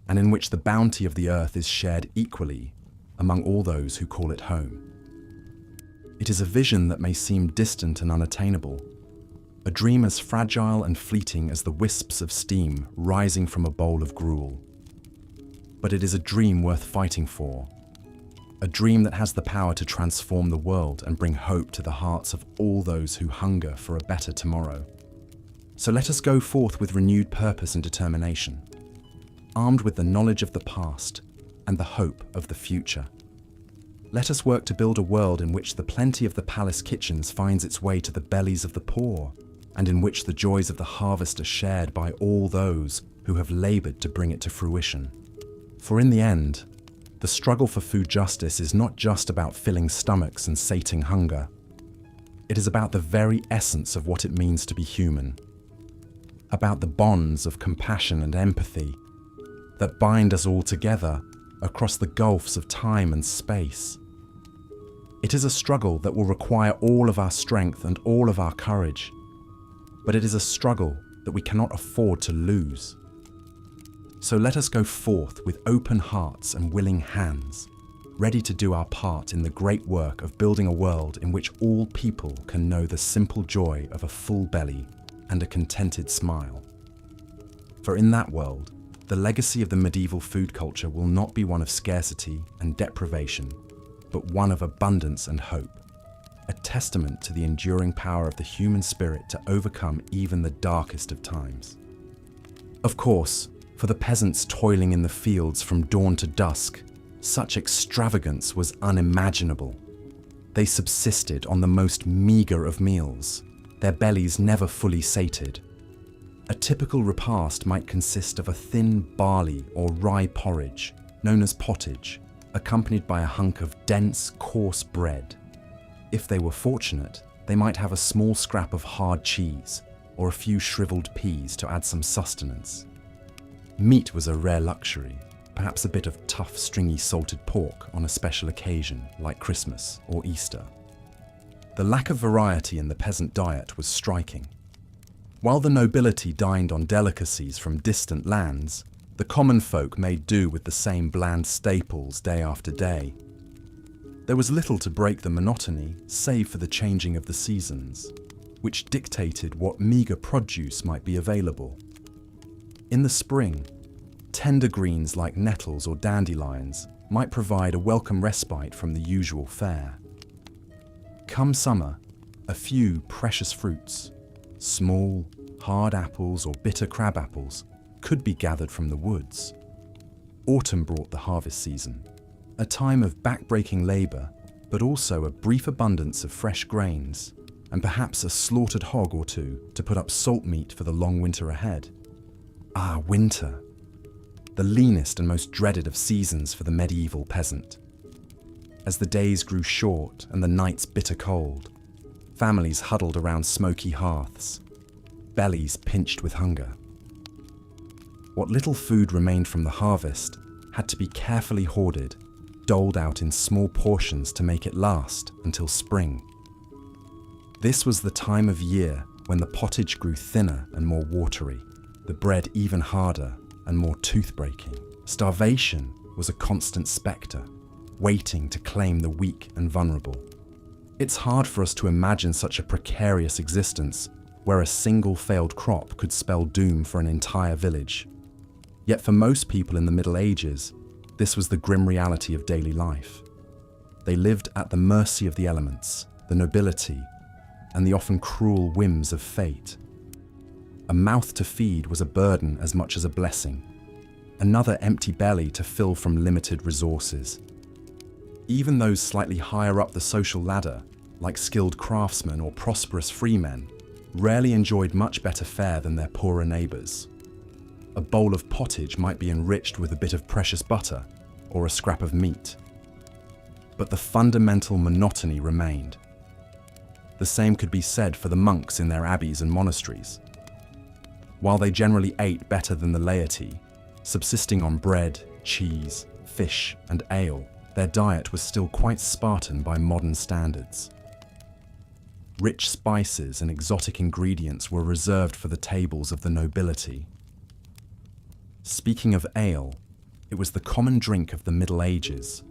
Speaker 1: and in which the bounty of the earth is shared equally among all those who call it home. It is a vision that may seem distant and unattainable, a dream as fragile and fleeting as the wisps of steam rising from a bowl of gruel. But it is a dream worth fighting for, a dream that has the power to transform the world and bring hope to the hearts of all those who hunger for a better tomorrow. So let us go forth with renewed purpose and determination, armed with the knowledge of the past and the hope of the future. Let us work to build a world in which the plenty of the palace kitchens finds its way to the bellies of the poor, and in which the joys of the harvest are shared by all those who have labored to bring it to fruition. For in the end, the struggle for food justice is not just about filling stomachs and sating hunger. It is about the very essence of what it means to be human, about the bonds of compassion and empathy that bind us all together across the gulfs of time and space. It is a struggle that will require all of our strength and all of our courage, but it is a struggle that we cannot afford to lose. So let us go forth with open hearts and willing hands, ready to do our part in the great work of building a world in which all people can know the simple joy of a full belly and a contented smile. For in that world, the legacy of the medieval food culture will not be one of scarcity and deprivation, but one of abundance and hope, a testament to the enduring power of the human spirit to overcome even the darkest of times. Of course, for the peasants toiling in the fields from dawn to dusk, such extravagance was unimaginable. They subsisted on the most meagre of meals, their bellies never fully sated. A typical repast might consist of a thin barley or rye porridge, known as pottage, accompanied by a hunk of dense, coarse bread. If they were fortunate, they might have a small scrap of hard cheese or a few shriveled peas to add some sustenance. Meat was a rare luxury, perhaps a bit of tough, stringy salted pork on a special occasion like Christmas or Easter. The lack of variety in the peasant diet was striking. While the nobility dined on delicacies from distant lands, the common folk made do with the same bland staples day after day. There was little to break the monotony save for the changing of the seasons, which dictated what meagre produce might be available. In the spring, tender greens like nettles or dandelions might provide a welcome respite from the usual fare. Come summer, a few precious fruits, small, hard apples or bitter crab apples, could be gathered from the woods. Autumn brought the harvest season, a time of back-breaking labour, but also a brief abundance of fresh grains, and perhaps a slaughtered hog or two to put up salt meat for the long winter ahead. Ah, winter, the leanest and most dreaded of seasons for the medieval peasant. As the days grew short and the nights bitter cold, families huddled around smoky hearths, bellies pinched with hunger. What little food remained from the harvest had to be carefully hoarded, doled out in small portions to make it last until spring. This was the time of year when the pottage grew thinner and more watery, the bread even harder and more tooth-breaking. Starvation was a constant spectre, waiting to claim the weak and vulnerable. It's hard for us to imagine such a precarious existence where a single failed crop could spell doom for an entire village. Yet for most people in the Middle Ages, this was the grim reality of daily life. They lived at the mercy of the elements, the nobility, and the often cruel whims of fate. A mouth to feed was a burden as much as a blessing, another empty belly to fill from limited resources. Even those slightly higher up the social ladder, like skilled craftsmen or prosperous freemen, rarely enjoyed much better fare than their poorer neighbours. A bowl of pottage might be enriched with a bit of precious butter or a scrap of meat. But the fundamental monotony remained. The same could be said for the monks in their abbeys and monasteries. While they generally ate better than the laity, subsisting on bread, cheese, fish, and ale, their diet was still quite Spartan by modern standards. Rich spices and exotic ingredients were reserved for the tables of the nobility. Speaking of ale, it was the common drink of the Middle Ages,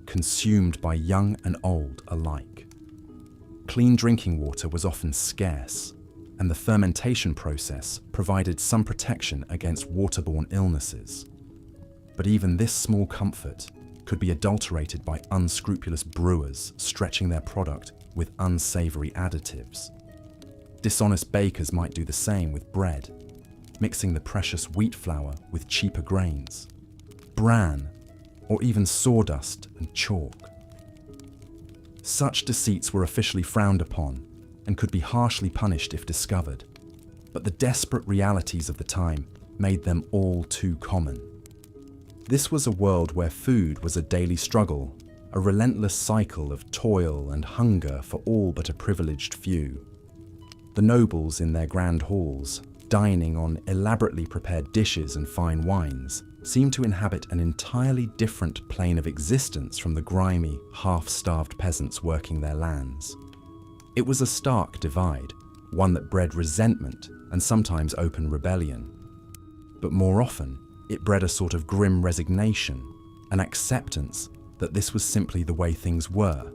Speaker 1: consumed by young and old alike. Clean drinking water was often scarce, and the fermentation process provided some protection against waterborne illnesses. But even this small comfort could be adulterated by unscrupulous brewers stretching their product with unsavory additives. Dishonest bakers might do the same with bread, mixing the precious wheat flour with cheaper grains, bran, or even sawdust and chalk. Such deceits were officially frowned upon and could be harshly punished if discovered, but the desperate realities of the time made them all too common. This was a world where food was a daily struggle, a relentless cycle of toil and hunger for all but a privileged few. The nobles in their grand halls, dining on elaborately prepared dishes and fine wines, seemed to inhabit an entirely different plane of existence from the grimy, half-starved peasants working their lands. It was a stark divide, one that bred resentment and sometimes open rebellion. But more often, it bred a sort of grim resignation, an acceptance that this was simply the way things were.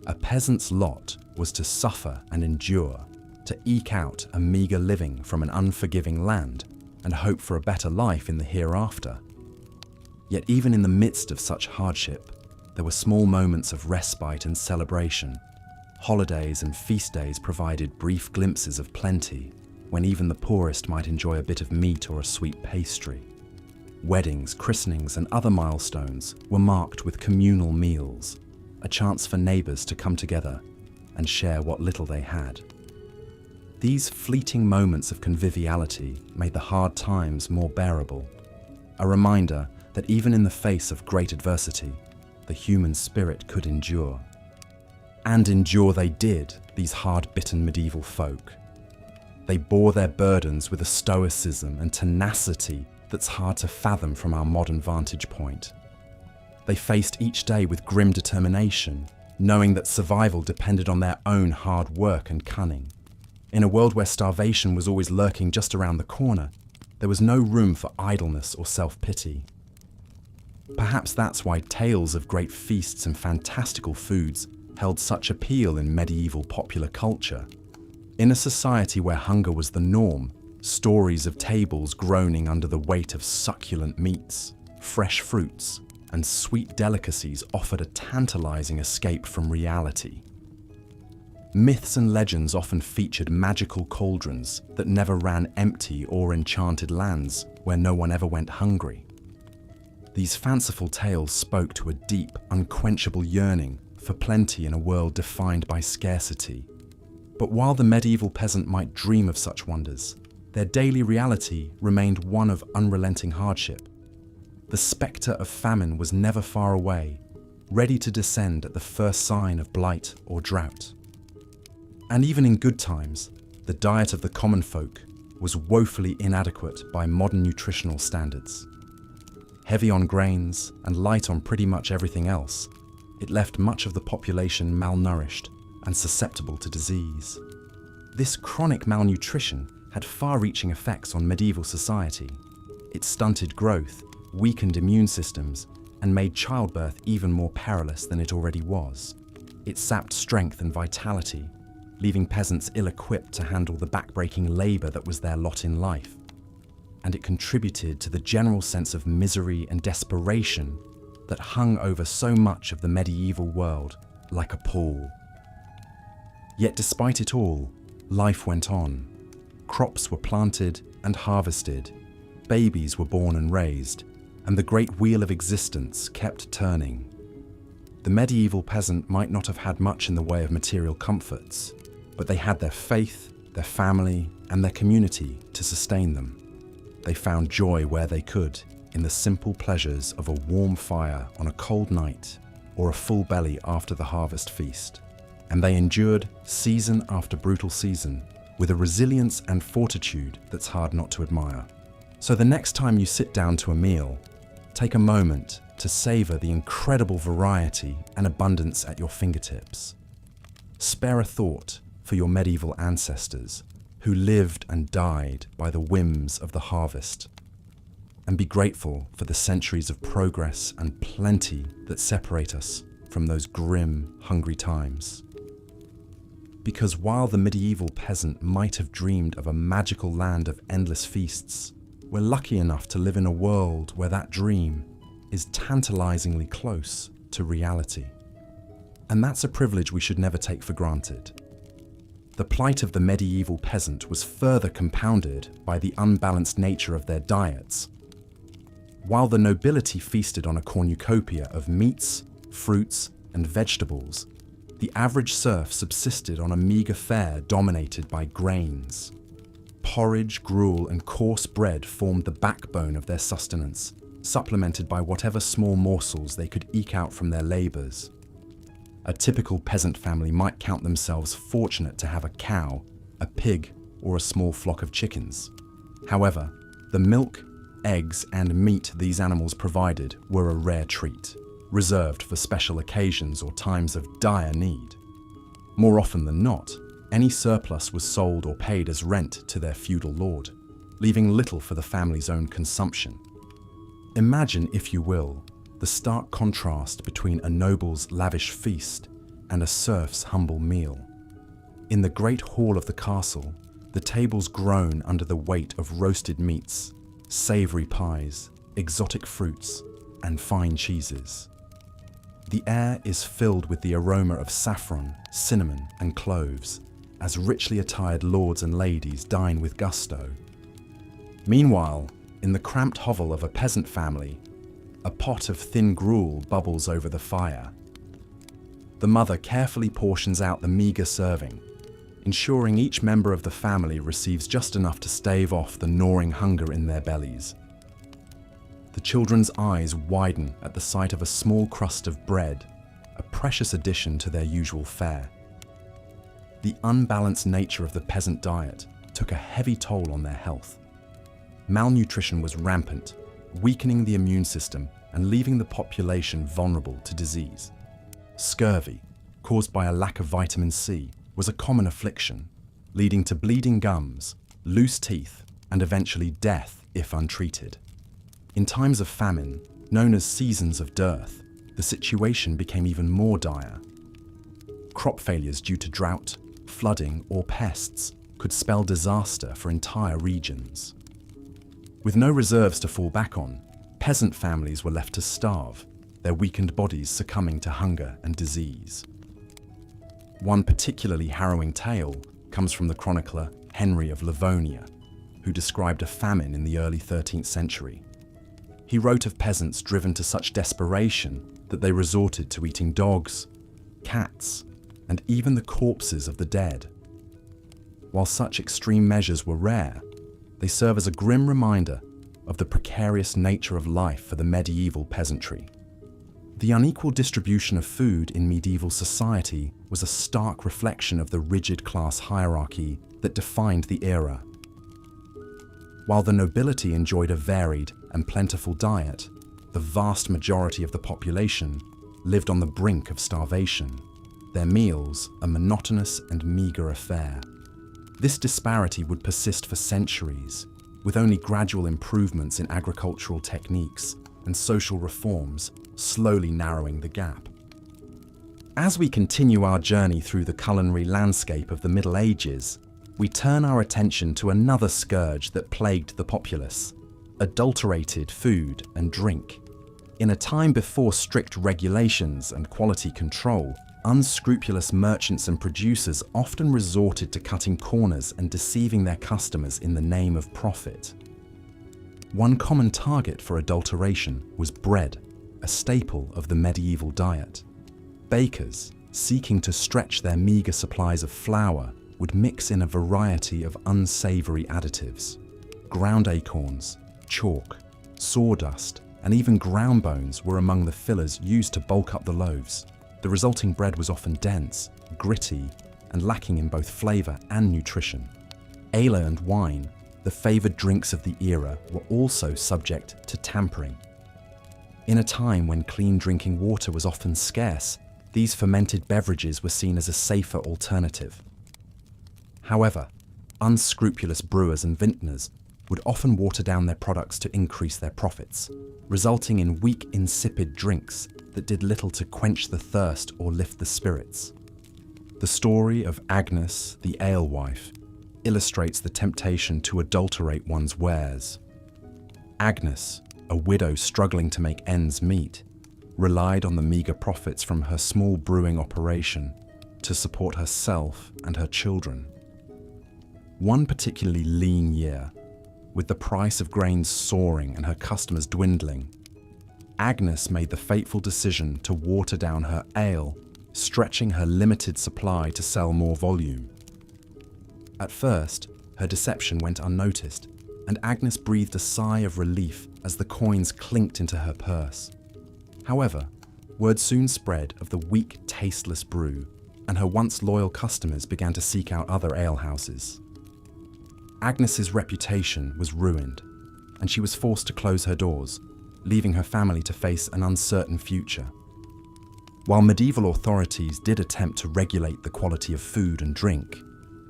Speaker 1: A peasant's lot was to suffer and endure, to eke out a meagre living from an unforgiving land and hope for a better life in the hereafter. Yet even in the midst of such hardship, there were small moments of respite and celebration. Holidays and feast days provided brief glimpses of plenty, when even the poorest might enjoy a bit of meat or a sweet pastry. Weddings, christenings, and other milestones were marked with communal meals, a chance for neighbours to come together and share what little they had. These fleeting moments of conviviality made the hard times more bearable, a reminder that even in the face of great adversity, the human spirit could endure. And endure they did, these hard-bitten medieval folk. They bore their burdens with a stoicism and tenacity that's hard to fathom from our modern vantage point. They faced each day with grim determination, knowing that survival depended on their own hard work and cunning. In a world where starvation was always lurking just around the corner, there was no room for idleness or self-pity. Perhaps that's why tales of great feasts and fantastical foods held such appeal in medieval popular culture. In a society where hunger was the norm, stories of tables groaning under the weight of succulent meats, fresh fruits, and sweet delicacies offered a tantalizing escape from reality. Myths and legends often featured magical cauldrons that never ran empty or enchanted lands where no one ever went hungry. These fanciful tales spoke to a deep, unquenchable yearning for plenty in a world defined by scarcity. But while the medieval peasant might dream of such wonders, their daily reality remained one of unrelenting hardship. The spectre of famine was never far away, ready to descend at the first sign of blight or drought. And even in good times, the diet of the common folk was woefully inadequate by modern nutritional standards. Heavy on grains and light on pretty much everything else, it left much of the population malnourished and susceptible to disease. This chronic malnutrition had far-reaching effects on medieval society. It stunted growth, weakened immune systems, and made childbirth even more perilous than it already was. It sapped strength and vitality, leaving peasants ill-equipped to handle the backbreaking labour that was their lot in life. And it contributed to the general sense of misery and desperation that hung over so much of the medieval world like a pall. Yet despite it all, life went on. Crops were planted and harvested, babies were born and raised, and the great wheel of existence kept turning. The medieval peasant might not have had much in the way of material comforts, but they had their faith, their family, and their community to sustain them. They found joy where they could, in the simple pleasures of a warm fire on a cold night or a full belly after the harvest feast. And they endured season after brutal season with a resilience and fortitude that's hard not to admire. So the next time you sit down to a meal, take a moment to savor the incredible variety and abundance at your fingertips. Spare a thought for your medieval ancestors who lived and died by the whims of the harvest. and be grateful for the centuries of progress and plenty that separate us from those grim, hungry times. Because while the medieval peasant might have dreamed of a magical land of endless feasts, we're lucky enough to live in a world where that dream is tantalizingly close to reality. And that's a privilege we should never take for granted. The plight of the medieval peasant was further compounded by the unbalanced nature of their diets. While the nobility feasted on a cornucopia of meats, fruits, and vegetables, the average serf subsisted on a meagre fare dominated by grains. Porridge, gruel, and coarse bread formed the backbone of their sustenance, supplemented by whatever small morsels they could eke out from their labours. A typical peasant family might count themselves fortunate to have a cow, a pig, or a small flock of chickens. However, the milk, eggs, and meat these animals provided were a rare treat, reserved for special occasions or times of dire need. More often than not, any surplus was sold or paid as rent to their feudal lord, leaving little for the family's own consumption. Imagine, if you will, the stark contrast between a noble's lavish feast and a serf's humble meal. In the great hall of the castle, the tables groan under the weight of roasted meats, savoury pies, exotic fruits, and fine cheeses. The air is filled with the aroma of saffron, cinnamon, and cloves, as richly attired lords and ladies dine with gusto. Meanwhile, in the cramped hovel of a peasant family, a pot of thin gruel bubbles over the fire. The mother carefully portions out the meagre serving, ensuring each member of the family receives just enough to stave off the gnawing hunger in their bellies. The children's eyes widen at the sight of a small crust of bread, a precious addition to their usual fare. The unbalanced nature of the peasant diet took a heavy toll on their health. Malnutrition was rampant, weakening the immune system and leaving the population vulnerable to disease. Scurvy, caused by a lack of vitamin C, was a common affliction, leading to bleeding gums, loose teeth, and eventually death if untreated. In times of famine, known as seasons of dearth, the situation became even more dire. Crop failures due to drought, flooding, or pests could spell disaster for entire regions. With no reserves to fall back on, peasant families were left to starve, their weakened bodies succumbing to hunger and disease. One particularly harrowing tale comes from the chronicler Henry of Livonia, who described a famine in the early 13th century. He wrote of peasants driven to such desperation that they resorted to eating dogs, cats, and even the corpses of the dead. While such extreme measures were rare, they serve as a grim reminder of the precarious nature of life for the medieval peasantry. The unequal distribution of food in medieval society was a stark reflection of the rigid class hierarchy that defined the era. While the nobility enjoyed a varied and plentiful diet, the vast majority of the population lived on the brink of starvation, their meals a monotonous and meagre affair. This disparity would persist for centuries, with only gradual improvements in agricultural techniques and social reforms slowly narrowing the gap. As we continue our journey through the culinary landscape of the Middle Ages, we turn our attention to another scourge that plagued the populace: adulterated food and drink. In a time before strict regulations and quality control, unscrupulous merchants and producers often resorted to cutting corners and deceiving their customers in the name of profit. One common target for adulteration was bread, a staple of the medieval diet. Bakers, seeking to stretch their meagre supplies of flour, would mix in a variety of unsavory additives. Ground acorns, chalk, sawdust, and even ground bones were among the fillers used to bulk up the loaves. The resulting bread was often dense, gritty, and lacking in both flavour and nutrition. Ale and wine, the favoured drinks of the era, were also subject to tampering. In a time when clean drinking water was often scarce, these fermented beverages were seen as a safer alternative. However, unscrupulous brewers and vintners would often water down their products to increase their profits, resulting in weak, insipid drinks that did little to quench the thirst or lift the spirits. The story of Agnes, the alewife, illustrates the temptation to adulterate one's wares. Agnes, a widow struggling to make ends meet, relied on the meagre profits from her small brewing operation to support herself and her children. One particularly lean year, with the price of grains soaring and her customers dwindling, Agnes made the fateful decision to water down her ale, stretching her limited supply to sell more volume. At first, her deception went unnoticed, and Agnes breathed a sigh of relief as the coins clinked into her purse. However, word soon spread of the weak, tasteless brew, and her once loyal customers began to seek out other alehouses. Agnes's reputation was ruined, and she was forced to close her doors, leaving her family to face an uncertain future. While medieval authorities did attempt to regulate the quality of food and drink,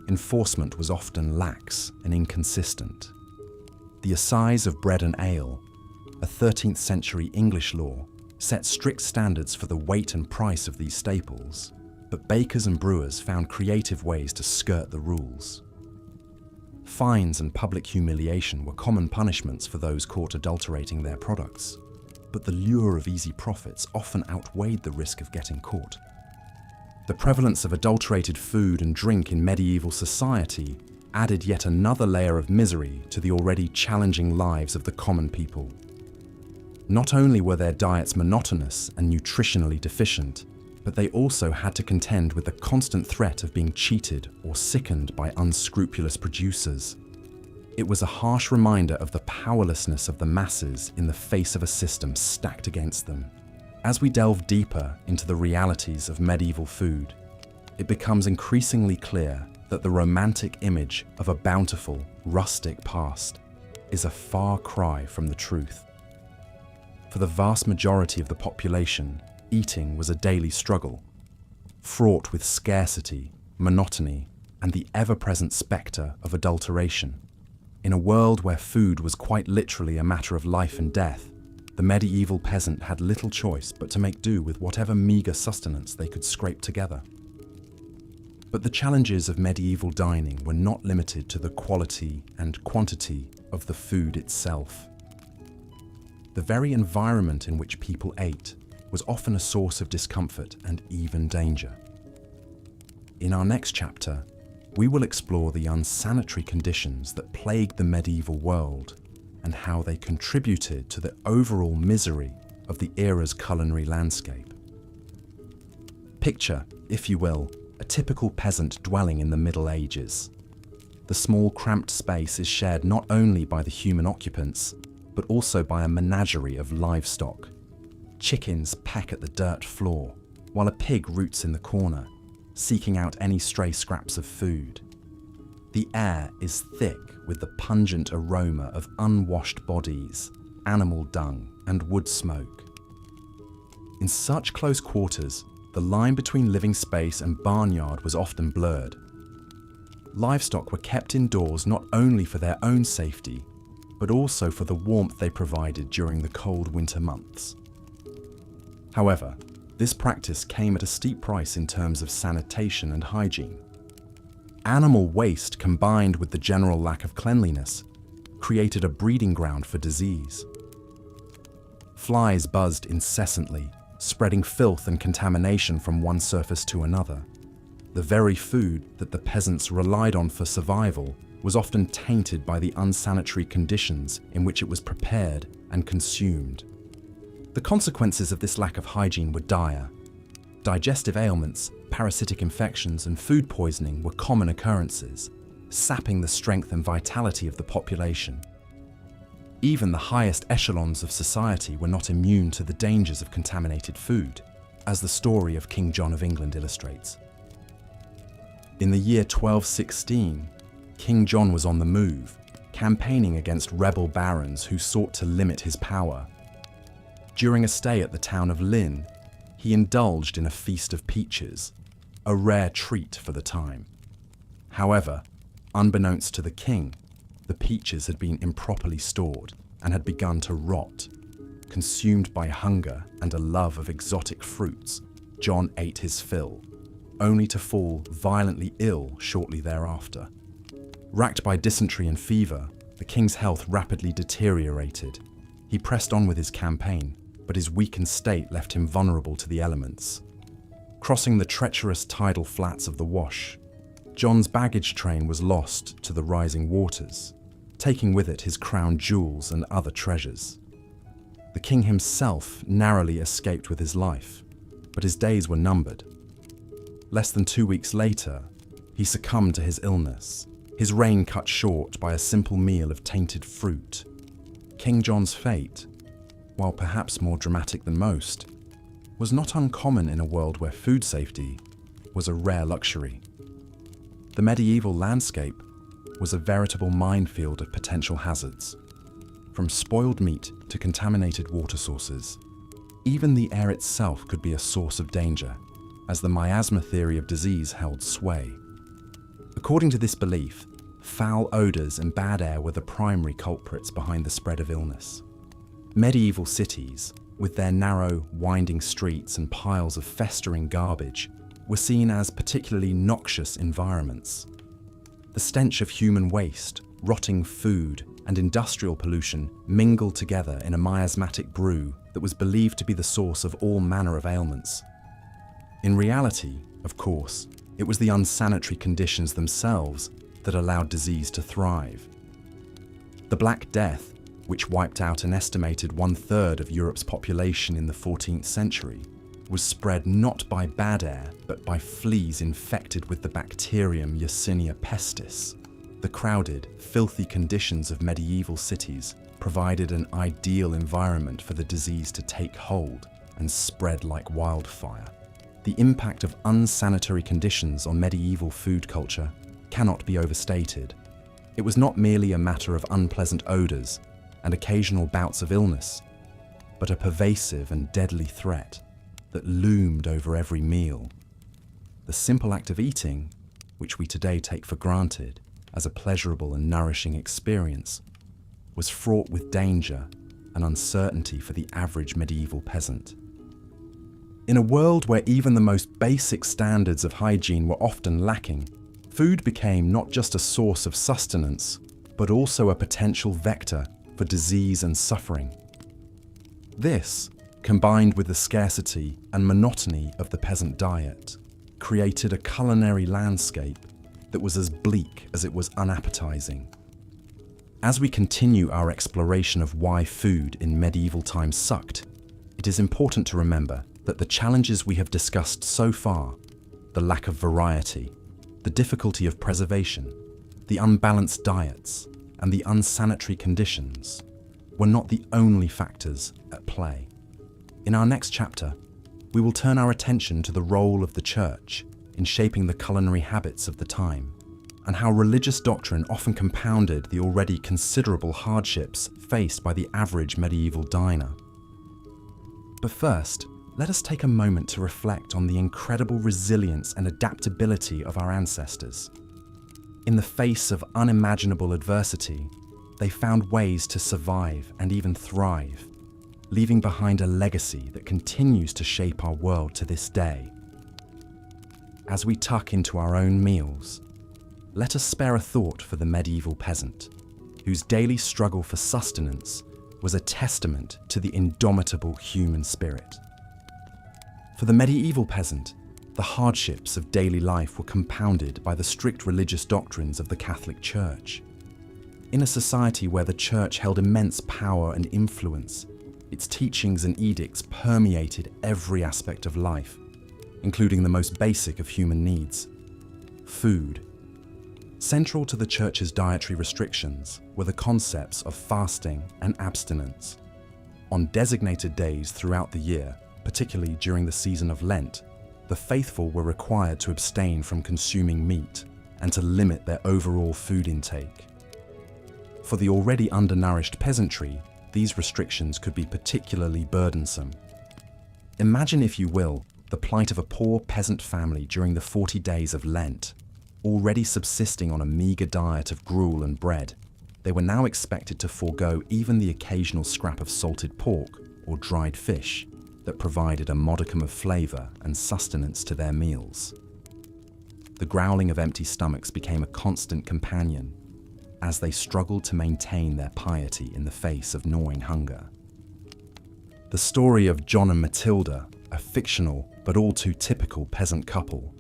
Speaker 1: enforcement was often lax and inconsistent. The Assize of Bread and Ale, a 13th century English law, set strict standards for the weight and price of these staples, but bakers and brewers found creative ways to skirt the rules. Fines and public humiliation were common punishments for those caught adulterating their products, but the lure of easy profits often outweighed the risk of getting caught. The prevalence of adulterated food and drink in medieval society added yet another layer of misery to the already challenging lives of the common people. Not only were their diets monotonous and nutritionally deficient, but they also had to contend with the constant threat of being cheated or sickened by unscrupulous producers. It was a harsh reminder of the powerlessness of the masses in the face of a system stacked against them. As we delve deeper into the realities of medieval food, it becomes increasingly clear that the romantic image of a bountiful, rustic past is a far cry from the truth. For the vast majority of the population, eating was a daily struggle, fraught with scarcity, monotony, and the ever-present spectre of adulteration. In a world where food was quite literally a matter of life and death, the medieval peasant had little choice but to make do with whatever meagre sustenance they could scrape together. But the challenges of medieval dining were not limited to the quality and quantity of the food itself. The very environment in which people ate was often a source of discomfort and even danger. In our next chapter, we will explore the unsanitary conditions that plagued the medieval world and how they contributed to the overall misery of the era's culinary landscape. Picture, if you will, a typical peasant dwelling in the Middle Ages. The small, cramped space is shared not only by the human occupants, but also by a menagerie of livestock. Chickens peck at the dirt floor, while a pig roots in the corner, seeking out any stray scraps of food. The air is thick with the pungent aroma of unwashed bodies, animal dung, and wood smoke. In such close quarters, the line between living space and barnyard was often blurred. Livestock were kept indoors not only for their own safety, but also for the warmth they provided during the cold winter months. However, this practice came at a steep price in terms of sanitation and hygiene. Animal waste combined with the general lack of cleanliness created a breeding ground for disease. Flies buzzed incessantly, spreading filth and contamination from one surface to another. The very food that the peasants relied on for survival was often tainted by the unsanitary conditions in which it was prepared and consumed. The consequences of this lack of hygiene were dire. Digestive ailments, parasitic infections, and food poisoning were common occurrences, sapping the strength and vitality of the population. Even the highest echelons of society were not immune to the dangers of contaminated food, as the story of King John of England illustrates. In the year 1216, King John was on the move, campaigning against rebel barons who sought to limit his power. During a stay at the town of Lynn, he indulged in a feast of peaches, a rare treat for the time. However, unbeknownst to the king, The peaches had been improperly stored and had begun to rot. Consumed by hunger and a love of exotic fruits, John ate his fill, only to fall violently ill shortly thereafter. Racked by dysentery and fever, the king's health rapidly deteriorated. He pressed on with his campaign, but his weakened state left him vulnerable to the elements. Crossing the treacherous tidal flats of the Wash, John's baggage train was lost to the rising waters, taking with it his crown jewels and other treasures. The king himself narrowly escaped with his life, but his days were numbered. Less than 2 weeks later, he succumbed to his illness, his reign cut short by a simple meal of tainted fruit. King John's fate, while perhaps more dramatic than most, was not uncommon in a world where food safety was a rare luxury. The medieval landscape was a veritable minefield of potential hazards, from spoiled meat to contaminated water sources. Even the air itself could be a source of danger, as the miasma theory of disease held sway. According to this belief, foul odours and bad air were the primary culprits behind the spread of illness. Medieval cities, with their narrow, winding streets and piles of festering garbage, were seen as particularly noxious environments. The stench of human waste, rotting food, and industrial pollution mingled together in a miasmatic brew that was believed to be the source of all manner of ailments. In reality, of course, it was the unsanitary conditions themselves that allowed disease to thrive. The Black Death, which wiped out an estimated 1/3 of Europe's population in the 14th century, was spread not by bad air, but by fleas infected with the bacterium Yersinia pestis. The crowded, filthy conditions of medieval cities provided an ideal environment for the disease to take hold and spread like wildfire. The impact of unsanitary conditions on medieval food culture cannot be overstated. It was not merely a matter of unpleasant odours and occasional bouts of illness, but a pervasive and deadly threat that loomed over every meal. The simple act of eating, which we today take for granted as a pleasurable and nourishing experience, was fraught with danger and uncertainty for the average medieval peasant. In a world where even the most basic standards of hygiene were often lacking, food became not just a source of sustenance, but also a potential vector for disease and suffering. This, combined with the scarcity and monotony of the peasant diet, created a culinary landscape that was as bleak as it was unappetizing. As we continue our exploration of why food in medieval times sucked, it is important to remember that the challenges we have discussed so far, the lack of variety, the difficulty of preservation, the unbalanced diets, and the unsanitary conditions, were not the only factors at play. In our next chapter, we will turn our attention to the role of the church in shaping the culinary habits of the time, and how religious doctrine often compounded the already considerable hardships faced by the average medieval diner. But first, let us take a moment to reflect on the incredible resilience and adaptability of our ancestors. In the face of unimaginable adversity, they found ways to survive and even thrive, leaving behind a legacy that continues to shape our world to this day. As we tuck into our own meals, let us spare a thought for the medieval peasant, whose daily struggle for sustenance was a testament to the indomitable human spirit. For the medieval peasant, the hardships of daily life were compounded by the strict religious doctrines of the Catholic Church. In a society where the Church held immense power and influence, its teachings and edicts permeated every aspect of life, including the most basic of human needs: food. Central to the Church's dietary restrictions were the concepts of fasting and abstinence. On designated days throughout the year, particularly during the season of Lent, the faithful were required to abstain from consuming meat and to limit their overall food intake. For the already undernourished peasantry, these restrictions could be particularly burdensome. Imagine, if you will, the plight of a poor peasant family during the 40 days of Lent, already subsisting on a meagre diet of gruel and bread. they were now expected to forego even the occasional scrap of salted pork or dried fish that provided a modicum of flavor and sustenance to their meals. The growling of empty stomachs became a constant companion as they struggled to maintain their piety in the face of gnawing hunger. The story of John and Matilda, a fictional but all too typical peasant couple,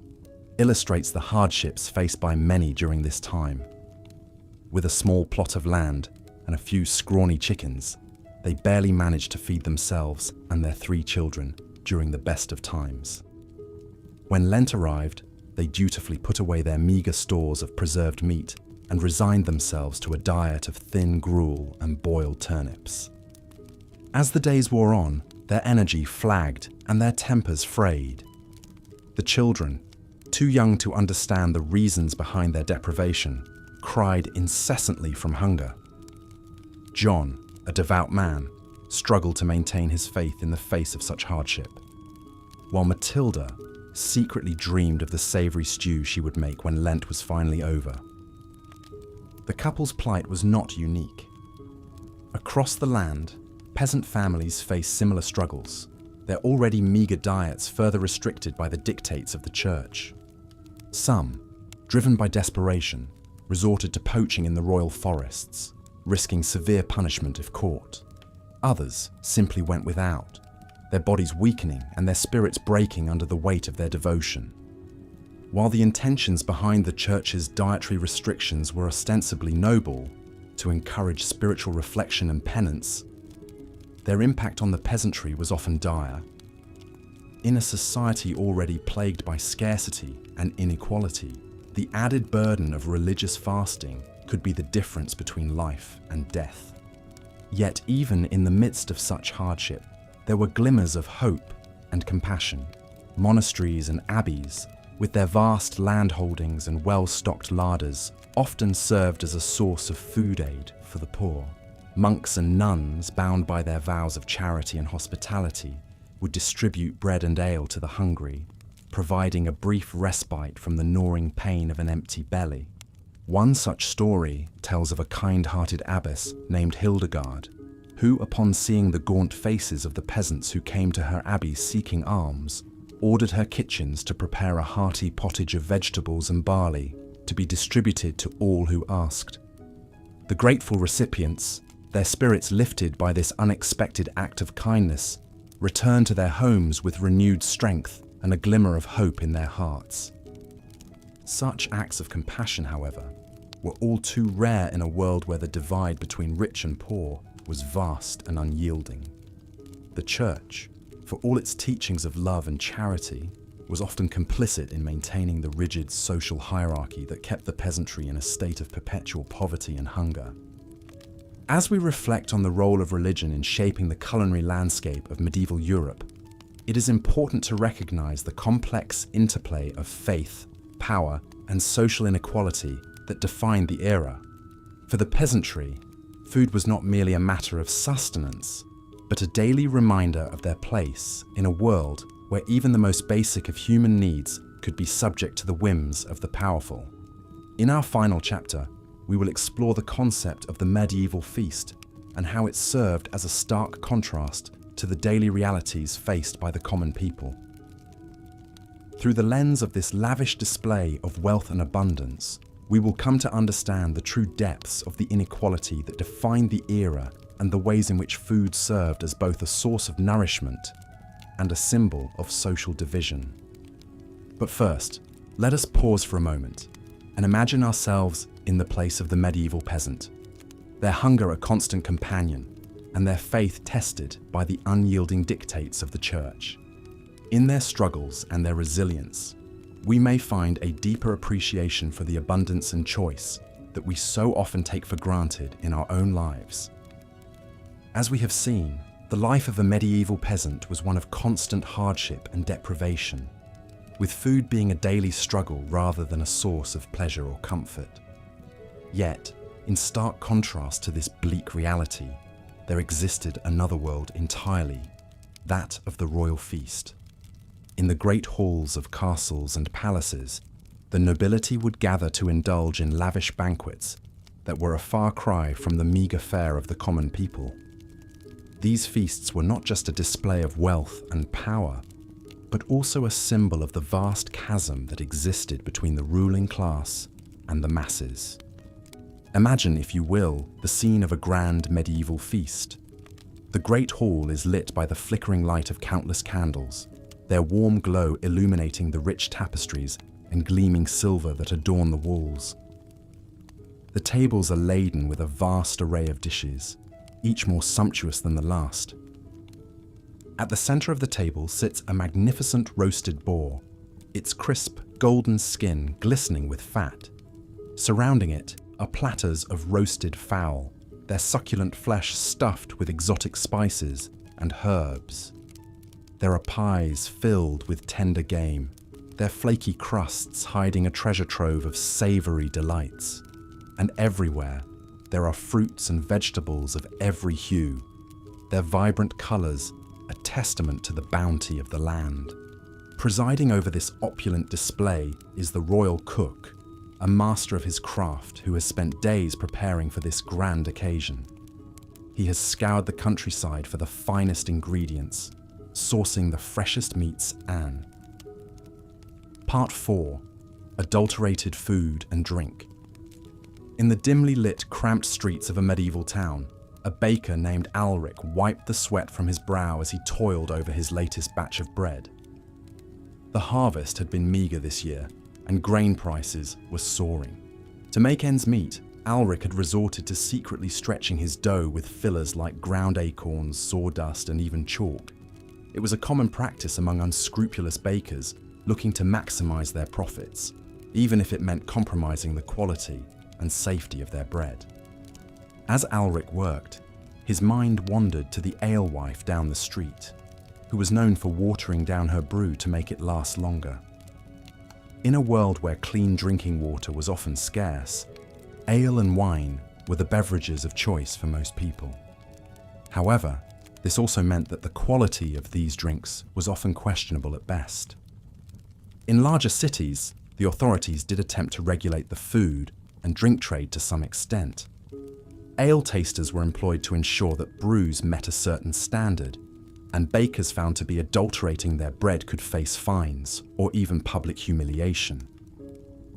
Speaker 1: illustrates the hardships faced by many during this time. With a small plot of land and a few scrawny chickens, they barely managed to feed themselves and their 3 children during the best of times. When Lent arrived, they dutifully put away their meagre stores of preserved meat and resigned themselves to a diet of thin gruel and boiled turnips. As the days wore on, their energy flagged and their tempers frayed. The children, too young to understand the reasons behind their deprivation, cried incessantly from hunger. John, a devout man, struggled to maintain his faith in the face of such hardship, while Matilda secretly dreamed of the savoury stew she would make when Lent was finally over. The couple's plight was not unique. Across the land, peasant families face similar struggles, their already meagre diets further restricted by the dictates of the church. Some, driven by desperation, resorted to poaching in the royal forests, risking severe punishment if caught. Others simply went without, their bodies weakening and their spirits breaking under the weight of their devotion. While the intentions behind the church's dietary restrictions were ostensibly noble, to encourage spiritual reflection and penance, their impact on the peasantry was often dire. In a society already plagued by scarcity and inequality, the added burden of religious fasting could be the difference between life and death. Yet even in the midst of such hardship, there were glimmers of hope and compassion. Monasteries and abbeys, with their vast landholdings and well-stocked larders, often served as a source of food aid for the poor. Monks and nuns, bound by their vows of charity and hospitality, would distribute bread and ale to the hungry, providing a brief respite from the gnawing pain of an empty belly. One such story tells of a kind-hearted abbess named Hildegard, who, upon seeing the gaunt faces of the peasants who came to her abbey seeking alms, ordered her kitchens to prepare a hearty pottage of vegetables and barley to be distributed to all who asked. The grateful recipients, their spirits lifted by this unexpected act of kindness, returned to their homes with renewed strength and a glimmer of hope in their hearts. Such acts of compassion, however, were all too rare in a world where the divide between rich and poor was vast and unyielding. The church, for all its teachings of love and charity, was often complicit in maintaining the rigid social hierarchy that kept the peasantry in a state of perpetual poverty and hunger. As we reflect on the role of religion in shaping the culinary landscape of medieval Europe, it is important to recognize the complex interplay of faith, power, and social inequality that defined the era. For the peasantry, food was not merely a matter of sustenance, but a daily reminder of their place in a world where even the most basic of human needs could be subject to the whims of the powerful. In our final chapter, we will explore the concept of the medieval feast and how it served as a stark contrast to the daily realities faced by the common people. Through the lens of this lavish display of wealth and abundance, we will come to understand the true depths of the inequality that defined the era and the ways in which food served as both a source of nourishment and a symbol of social division. But first, let us pause for a moment and imagine ourselves in the place of the medieval peasant, their hunger a constant companion, and their faith tested by the unyielding dictates of the church. In their struggles and their resilience, we may find a deeper appreciation for the abundance and choice that we so often take for granted in our own lives. As we have seen, the life of a medieval peasant was one of constant hardship and deprivation, with food being a daily struggle rather than a source of pleasure or comfort. Yet, in stark contrast to this bleak reality, there existed another world entirely, that of the royal feast. In the great halls of castles and palaces, the nobility would gather to indulge in lavish banquets, that were a far cry from the meagre fare of the common people. These feasts were not just a display of wealth and power, but also a symbol of the vast chasm that existed between the ruling class and the masses. Imagine, if you will, the scene of a grand medieval feast. The great hall is lit by the flickering light of countless candles, their warm glow illuminating the rich tapestries and gleaming silver that adorn the walls. The tables are laden with a vast array of dishes, each more sumptuous than the last. At the center of the table sits a magnificent roasted boar, its crisp, golden skin glistening with fat. Surrounding it are platters of roasted fowl, their succulent flesh stuffed with exotic spices and herbs. There are pies filled with tender game, their flaky crusts hiding a treasure trove of savory delights. And everywhere, there are fruits and vegetables of every hue, their vibrant colors a testament to the bounty of the land. Presiding over this opulent display is the royal cook, a master of his craft who has spent days preparing for this grand occasion. He has scoured the countryside for the finest ingredients, sourcing the freshest meats and... Part 4. Adulterated food and drink. In the dimly lit, cramped streets of a medieval town, a baker named Alric wiped the sweat from his brow as he toiled over his latest batch of bread. The harvest had been meager this year, and grain prices were soaring. To make ends meet, Alric had resorted to secretly stretching his dough with fillers like ground acorns, sawdust, and even chalk. It was a common practice among unscrupulous bakers looking to maximize their profits, even if it meant compromising the quality and safety of their bread. As Alric worked, his mind wandered to the alewife down the street, who was known for watering down her brew to make it last longer. In a world where clean drinking water was often scarce, ale and wine were the beverages of choice for most people. However, this also meant that the quality of these drinks was often questionable at best. In larger cities, the authorities did attempt to regulate the food and drink trade to some extent. Ale tasters were employed to ensure that brews met a certain standard, and bakers found to be adulterating their bread could face fines or even public humiliation.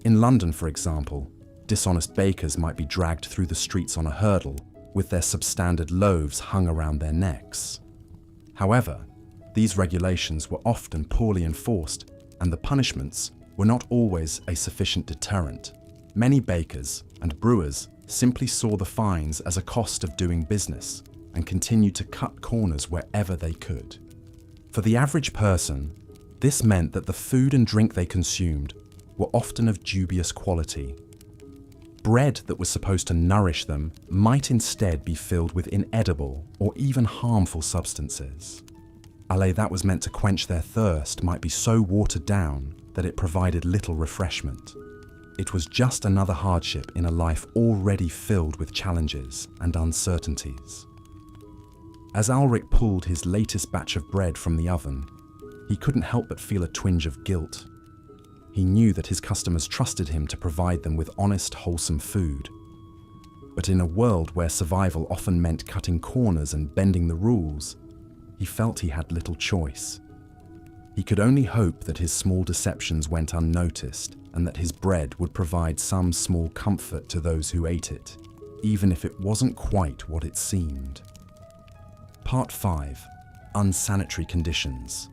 Speaker 1: In London, for example, dishonest bakers might be dragged through the streets on a hurdle with their substandard loaves hung around their necks. However, these regulations were often poorly enforced, and the punishments were not always a sufficient deterrent. Many bakers and brewers simply saw the fines as a cost of doing business and continued to cut corners wherever they could. For the average person, this meant that the food and drink they consumed were often of dubious quality. Bread that was supposed to nourish them might instead be filled with inedible or even harmful substances. Ale that was meant to quench their thirst might be so watered down that it provided little refreshment. It was just another hardship in a life already filled with challenges and uncertainties. As Alric pulled his latest batch of bread from the oven, he couldn't help but feel a twinge of guilt. He knew that his customers trusted him to provide them with honest, wholesome food. But in a world where survival often meant cutting corners and bending the rules, he felt he had little choice. He could only hope that his small deceptions went unnoticed and that his bread would provide some small comfort to those who ate it, even if it wasn't quite what it seemed. Part 5. Unsanitary conditions.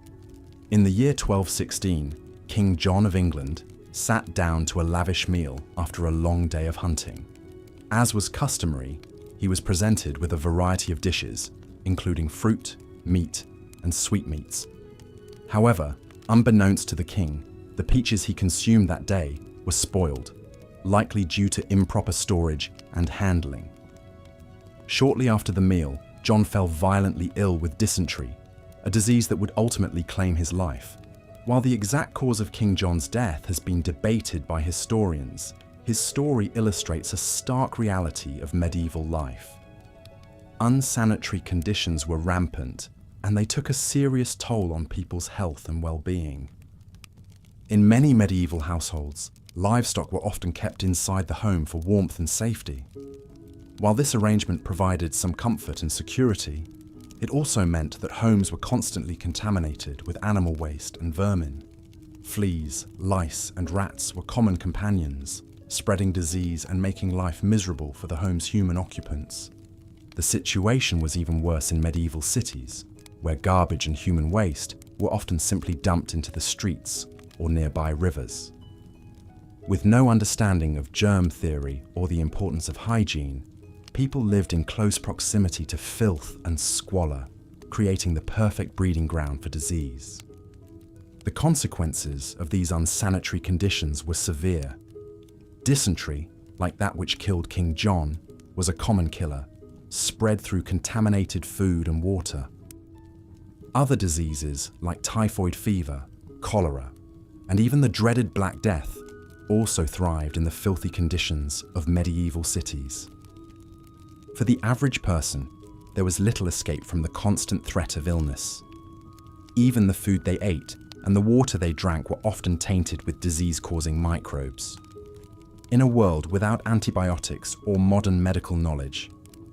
Speaker 1: In the year 1216, King John of England sat down to a lavish meal after a long day of hunting. As was customary, he was presented with a variety of dishes, including fruit, meat, and sweetmeats. However, unbeknownst to the king, the peaches he consumed that day were spoiled, likely due to improper storage and handling. Shortly after the meal, John fell violently ill with dysentery, a disease that would ultimately claim his life. While the exact cause of King John's death has been debated by historians, his story illustrates a stark reality of medieval life. Unsanitary conditions were rampant, and they took a serious toll on people's health and well-being. In many medieval households, livestock were often kept inside the home for warmth and safety. While this arrangement provided some comfort and security, it also meant that homes were constantly contaminated with animal waste and vermin. Fleas, lice, and rats were common companions, spreading disease and making life miserable for the home's human occupants. The situation was even worse in medieval cities, where garbage and human waste were often simply dumped into the streets or nearby rivers. With no understanding of germ theory or the importance of hygiene, people lived in close proximity to filth and squalor, creating the perfect breeding ground for disease. The consequences of these unsanitary conditions were severe. Dysentery, like that which killed King John, was a common killer, spread through contaminated food and water. Other diseases like typhoid fever, cholera, and even the dreaded Black Death also thrived in the filthy conditions of medieval cities. For the average person, there was little escape from the constant threat of illness. Even the food they ate and the water they drank were often tainted with disease-causing microbes. In a world without antibiotics or modern medical knowledge,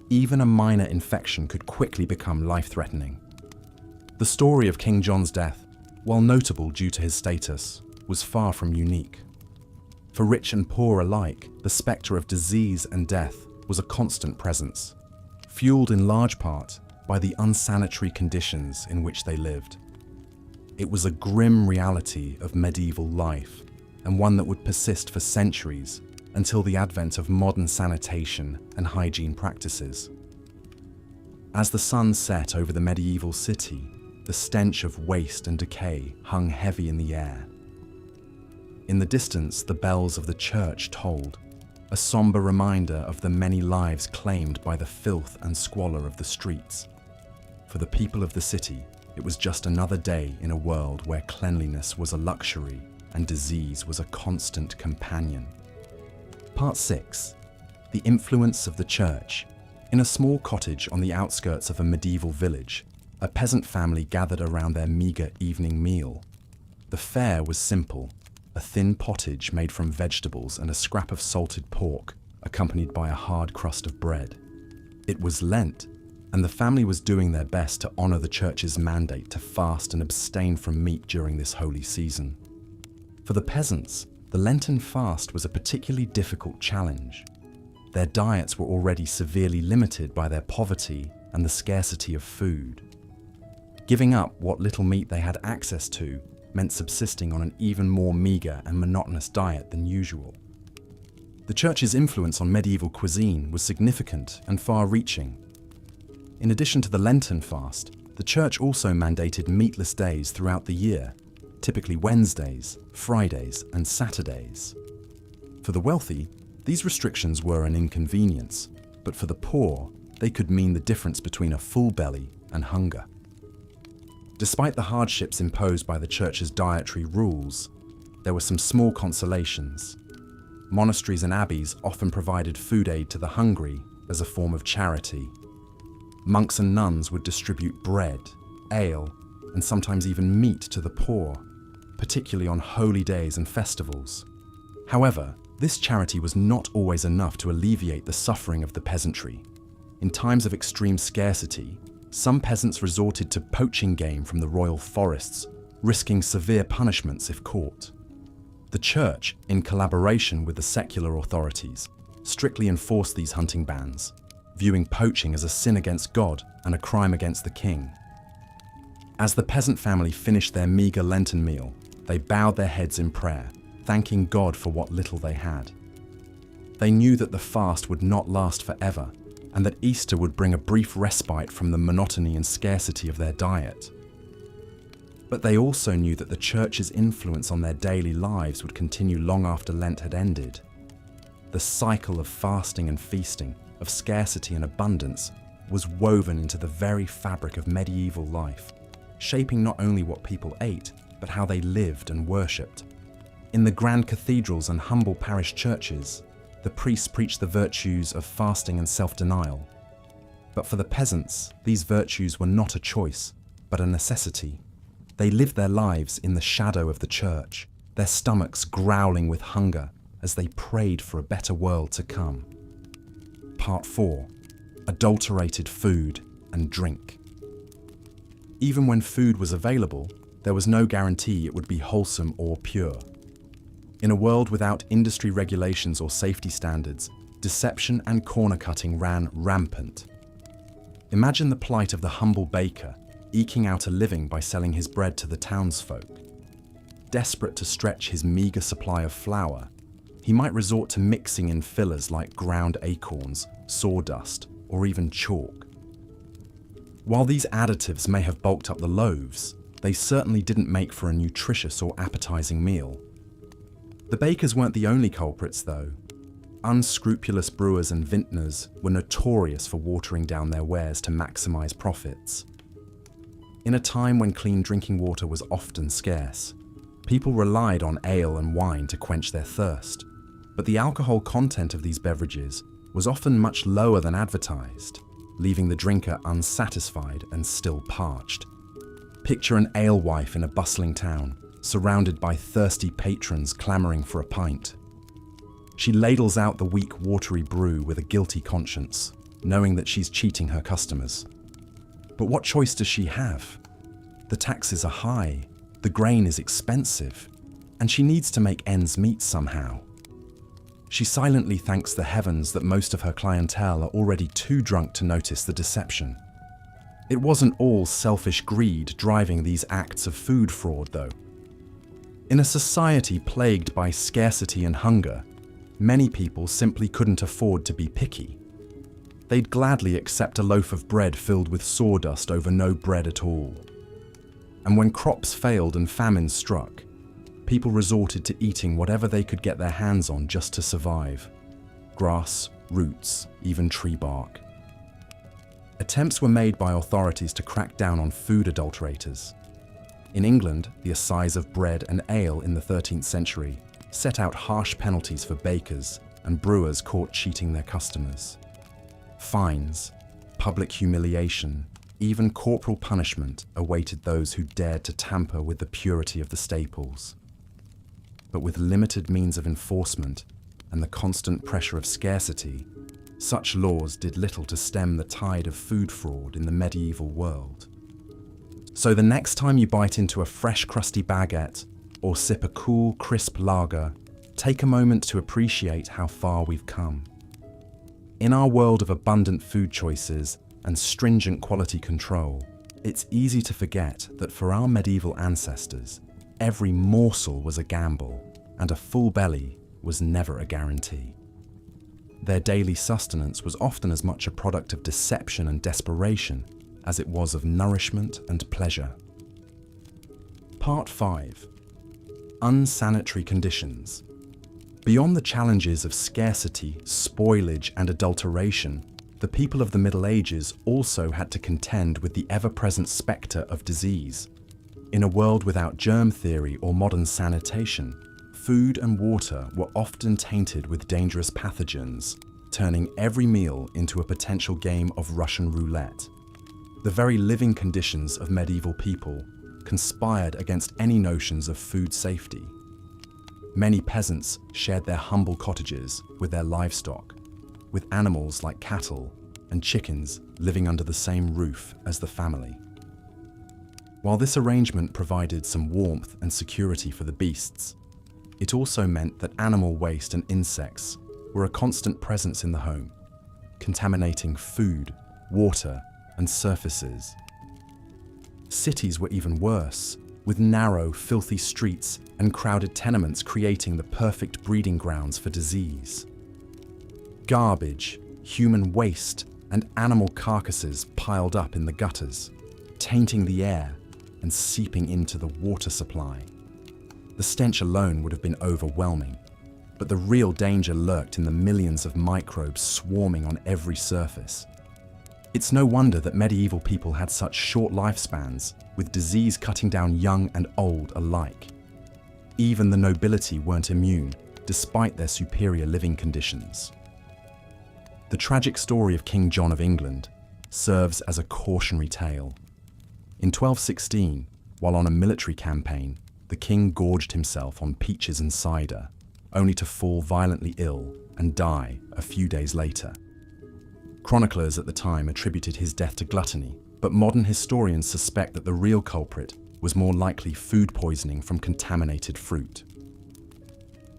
Speaker 1: even a minor infection could quickly become life-threatening. The story of King John's death, while notable due to his status, was far from unique. For rich and poor alike, the spectre of disease and death was a constant presence, fueled in large part by the unsanitary conditions in which they lived. It was a grim reality of medieval life, and one that would persist for centuries until the advent of modern sanitation and hygiene practices. As the sun set over the medieval city, the stench of waste and decay hung heavy in the air. In the distance, the bells of the church tolled, a somber reminder of the many lives claimed by the filth and squalor of the streets. For the people of the city, it was just another day in a world where cleanliness was a luxury and disease was a constant companion. Part 6. The influence of the church. In a small cottage on the outskirts of a medieval village, a peasant family gathered around their meager evening meal. The fare was simple, a thin pottage made from vegetables and a scrap of salted pork, accompanied by a hard crust of bread. It was Lent, and the family was doing their best to honor the church's mandate to fast and abstain from meat during this holy season. For the peasants, the Lenten fast was a particularly difficult challenge. Their diets were already severely limited by their poverty and the scarcity of food. Giving up what little meat they had access to meant subsisting on an even more meager and monotonous diet than usual. The church's influence on medieval cuisine was significant and far-reaching. In addition to the Lenten fast, the church also mandated meatless days throughout the year, typically Wednesdays, Fridays, and Saturdays. For the wealthy, these restrictions were an inconvenience, but for the poor, they could mean the difference between a full belly and hunger. Despite the hardships imposed by the church's dietary rules, there were some small consolations. Monasteries and abbeys often provided food aid to the hungry as a form of charity. Monks and nuns would distribute bread, ale, and sometimes even meat to the poor, particularly on holy days and festivals. However, this charity was not always enough to alleviate the suffering of the peasantry. In times of extreme scarcity, some peasants resorted to poaching game from the royal forests, risking severe punishments if caught. The church, in collaboration with the secular authorities, strictly enforced these hunting bans, viewing poaching as a sin against God and a crime against the king. As the peasant family finished their meager Lenten meal, they bowed their heads in prayer, thanking God for what little they had. They knew that the fast would not last forever, and that Easter would bring a brief respite from the monotony and scarcity of their diet. But they also knew that the church's influence on their daily lives would continue long after Lent had ended. The cycle of fasting and feasting, of scarcity and abundance, was woven into the very fabric of medieval life, shaping not only what people ate, but how they lived and worshipped. In the grand cathedrals and humble parish churches, the priests preached the virtues of fasting and self-denial. But for the peasants, these virtues were not a choice, but a necessity. They lived their lives in the shadow of the church, their stomachs growling with hunger as they prayed for a better world to come. Part 4. Adulterated food and drink. Even when food was available, there was no guarantee it would be wholesome or pure. In a world without industry regulations or safety standards, deception and corner cutting ran rampant. Imagine the plight of the humble baker, eking out a living by selling his bread to the townsfolk. Desperate to stretch his meager supply of flour, he might resort to mixing in fillers like ground acorns, sawdust, or even chalk. While these additives may have bulked up the loaves, they certainly didn't make for a nutritious or appetizing meal. The bakers weren't the only culprits, though. Unscrupulous brewers and vintners were notorious for watering down their wares to maximize profits. In a time when clean drinking water was often scarce, people relied on ale and wine to quench their thirst, but the alcohol content of these beverages was often much lower than advertised, leaving the drinker unsatisfied and still parched. Picture an alewife in a bustling town, surrounded by thirsty patrons clamoring for a pint. She ladles out the weak, watery brew with a guilty conscience, knowing that she's cheating her customers. But what choice does she have? The taxes are high, the grain is expensive, and she needs to make ends meet somehow. She silently thanks the heavens that most of her clientele are already too drunk to notice the deception. It wasn't all selfish greed driving these acts of food fraud, though. In a society plagued by scarcity and hunger, many people simply couldn't afford to be picky. They'd gladly accept a loaf of bread filled with sawdust over no bread at all. And when crops failed and famine struck, people resorted to eating whatever they could get their hands on just to survive. Grass, roots, even tree bark. Attempts were made by authorities to crack down on food adulterators. In England, the Assize of Bread and Ale in the 13th century set out harsh penalties for bakers and brewers caught cheating their customers. Fines, public humiliation, even corporal punishment awaited those who dared to tamper with the purity of the staples. But with limited means of enforcement and the constant pressure of scarcity, such laws did little to stem the tide of food fraud in the medieval world. So the next time you bite into a fresh, crusty baguette or sip a cool, crisp lager, take a moment to appreciate how far we've come. In our world of abundant food choices and stringent quality control, it's easy to forget that for our medieval ancestors, every morsel was a gamble, and a full belly was never a guarantee. Their daily sustenance was often as much a product of deception and desperation as it was of nourishment and pleasure. Part 5. Unsanitary conditions. Beyond the challenges of scarcity, spoilage, and adulteration, the people of the Middle Ages also had to contend with the ever-present spectre of disease. In a world without germ theory or modern sanitation, food and water were often tainted with dangerous pathogens, turning every meal into a potential game of Russian roulette. The very living conditions of medieval people conspired against any notions of food safety. Many peasants shared their humble cottages with their livestock, with animals like cattle and chickens living under the same roof as the family. While this arrangement provided some warmth and security for the beasts, it also meant that animal waste and insects were a constant presence in the home, contaminating food, water, and surfaces. Cities were even worse, with narrow, filthy streets and crowded tenements creating the perfect breeding grounds for disease. Garbage, human waste, and animal carcasses piled up in the gutters, tainting the air and seeping into the water supply. The stench alone would have been overwhelming, but the real danger lurked in the millions of microbes swarming on every surface. It's no wonder that medieval people had such short lifespans, with disease cutting down young and old alike. Even the nobility weren't immune, despite their superior living conditions. The tragic story of King John of England serves as a cautionary tale. In 1216, while on a military campaign, the king gorged himself on peaches and cider, only to fall violently ill and die a few days later. Chroniclers at the time attributed his death to gluttony, but modern historians suspect that the real culprit was more likely food poisoning from contaminated fruit.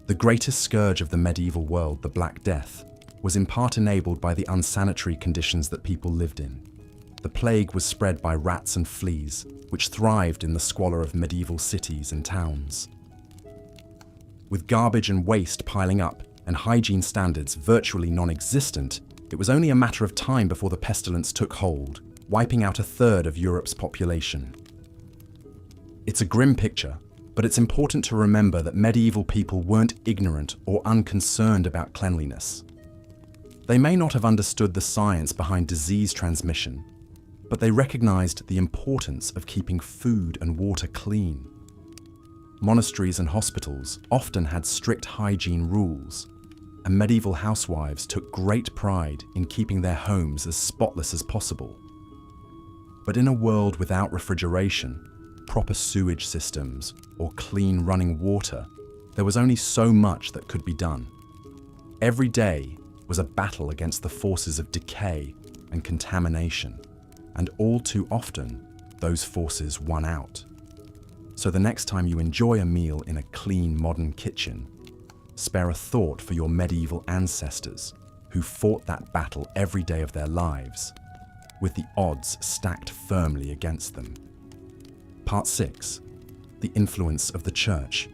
Speaker 1: The greatest scourge of the medieval world, the Black Death, was in part enabled by the unsanitary conditions that people lived in. The plague was spread by rats and fleas, which thrived in the squalor of medieval cities and towns. With garbage and waste piling up and hygiene standards virtually non-existent, it was only a matter of time before the pestilence took hold, wiping out a third of Europe's population. It's a grim picture, but it's important to remember that medieval people weren't ignorant or unconcerned about cleanliness. They may not have understood the science behind disease transmission, but they recognized the importance of keeping food and water clean. Monasteries and hospitals often had strict hygiene rules, and medieval housewives took great pride in keeping their homes as spotless as possible. But in a world without refrigeration, proper sewage systems, or clean running water, there was only so much that could be done. Every day was a battle against the forces of decay and contamination, and all too often, those forces won out. So the next time you enjoy a meal in a clean modern kitchen, spare a thought for your medieval ancestors who fought that battle every day of their lives, with the odds stacked firmly against them. Part 6. The influence of the Church.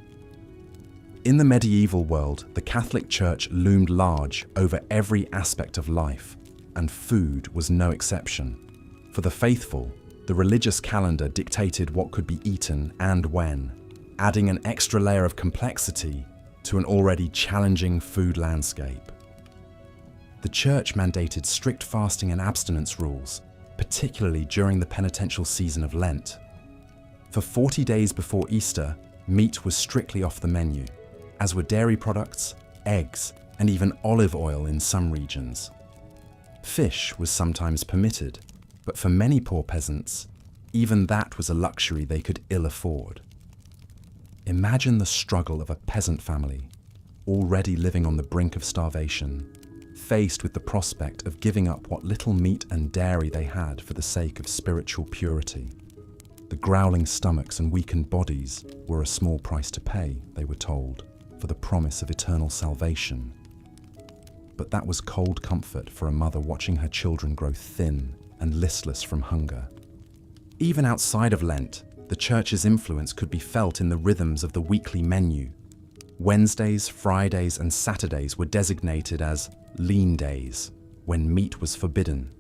Speaker 1: In the medieval world, the Catholic Church loomed large over every aspect of life, and food was no exception. For the faithful, the religious calendar dictated what could be eaten and when, adding an extra layer of complexity to an already challenging food landscape. The Church mandated strict fasting and abstinence rules, particularly during the penitential season of Lent. For 40 days before Easter, meat was strictly off the menu, as were dairy products, eggs, and even olive oil in some regions. Fish was sometimes permitted, but for many poor peasants, even that was a luxury they could ill afford. Imagine the struggle of a peasant family, already living on the brink of starvation, faced with the prospect of giving up what little meat and dairy they had for the sake of spiritual purity. The growling stomachs and weakened bodies were a small price to pay, they were told, for the promise of eternal salvation. But that was cold comfort for a mother watching her children grow thin and listless from hunger. Even outside of Lent, the Church's influence could be felt in the rhythms of the weekly menu. Wednesdays, Fridays, and Saturdays were designated as lean days, when meat was forbidden.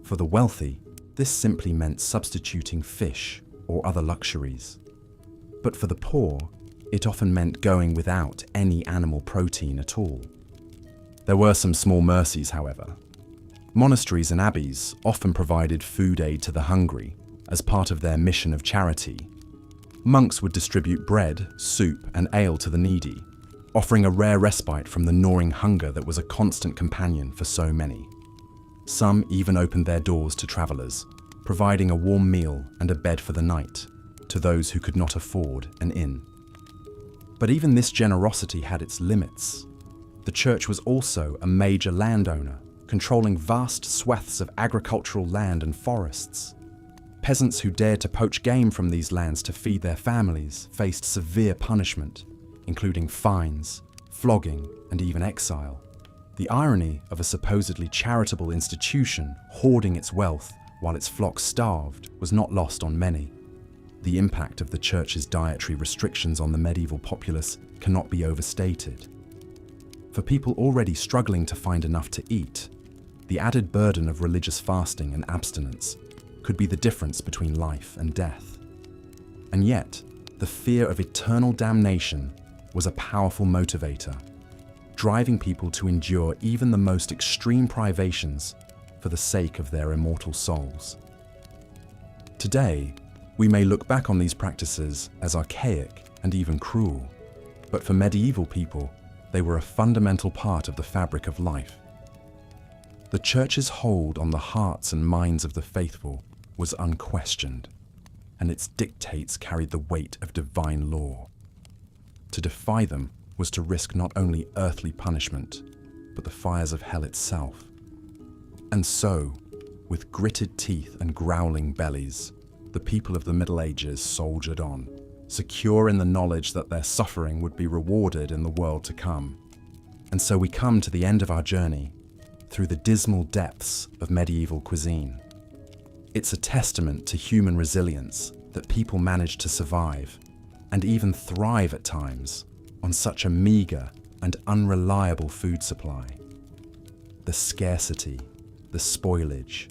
Speaker 1: For the wealthy, this simply meant substituting fish or other luxuries. But for the poor, it often meant going without any animal protein at all. There were some small mercies, however. Monasteries and abbeys often provided food aid to the hungry as part of their mission of charity. Monks would distribute bread, soup, and ale to the needy, offering a rare respite from the gnawing hunger that was a constant companion for so many. Some even opened their doors to travelers, providing a warm meal and a bed for the night to those who could not afford an inn. But even this generosity had its limits. The Church was also a major landowner, controlling vast swaths of agricultural land and forests. Peasants who dared to poach game from these lands to feed their families faced severe punishment, including fines, flogging, and even exile. The irony of a supposedly charitable institution hoarding its wealth while its flock starved was not lost on many. The impact of the Church's dietary restrictions on the medieval populace cannot be overstated. For people already struggling to find enough to eat, the added burden of religious fasting and abstinence could be the difference between life and death. And yet, the fear of eternal damnation was a powerful motivator, driving people to endure even the most extreme privations for the sake of their immortal souls. Today, we may look back on these practices as archaic and even cruel, but for medieval people, they were a fundamental part of the fabric of life. The Church's hold on the hearts and minds of the faithful was unquestioned. and its dictates carried the weight of divine law. To defy them was to risk not only earthly punishment, but the fires of hell itself. And so, with gritted teeth and growling bellies, the people of the Middle Ages soldiered on, secure in the knowledge that their suffering would be rewarded in the world to come. And so we come to the end of our journey through the dismal depths of medieval cuisine. It's a testament to human resilience that people managed to survive and even thrive at times on such a meager and unreliable food supply. The scarcity, the spoilage,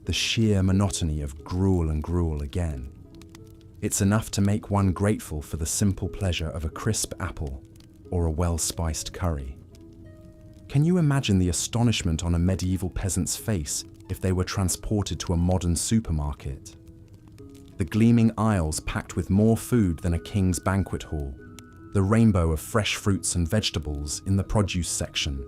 Speaker 1: the sheer monotony of gruel and gruel again. It's enough to make one grateful for the simple pleasure of a crisp apple or a well-spiced curry. Can you imagine the astonishment on a medieval peasant's face if they were transported to a modern supermarket? The gleaming aisles packed with more food than a king's banquet hall, the rainbow of fresh fruits and vegetables in the produce section,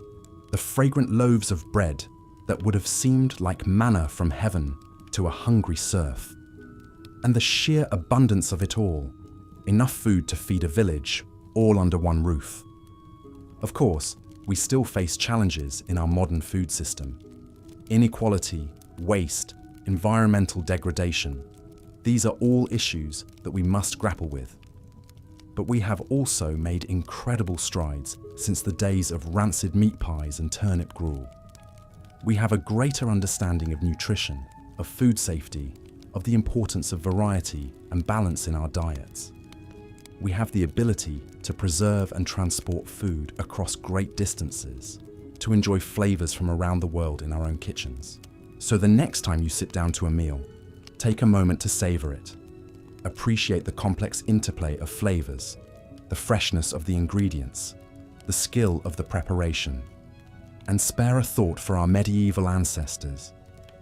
Speaker 1: the fragrant loaves of bread that would have seemed like manna from heaven to a hungry serf, and the sheer abundance of it all, enough food to feed a village, all under one roof. Of course, we still face challenges in our modern food system. Inequality, waste, environmental degradation. These are all issues that we must grapple with. But we have also made incredible strides since the days of rancid meat pies and turnip gruel. We have a greater understanding of nutrition, of food safety, of the importance of variety and balance in our diets. We have the ability to preserve and transport food across great distances, to enjoy flavors from around the world in our own kitchens. So the next time you sit down to a meal, take a moment to savor it. Appreciate the complex interplay of flavors, the freshness of the ingredients, the skill of the preparation, and spare a thought for our medieval ancestors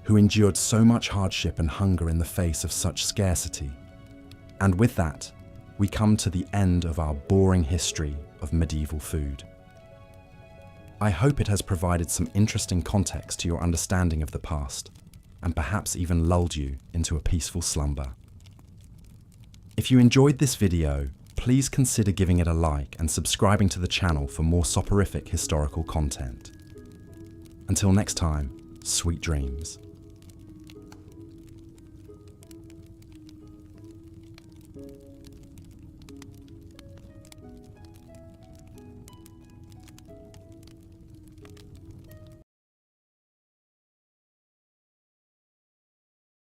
Speaker 1: who endured so much hardship and hunger in the face of such scarcity. And with that, we come to the end of our boring history of medieval food. I hope it has provided some interesting context to your understanding of the past, and perhaps even lulled you into a peaceful slumber. If you enjoyed this video, please consider giving it a like and subscribing to the channel for more soporific historical content. Until next time, sweet dreams.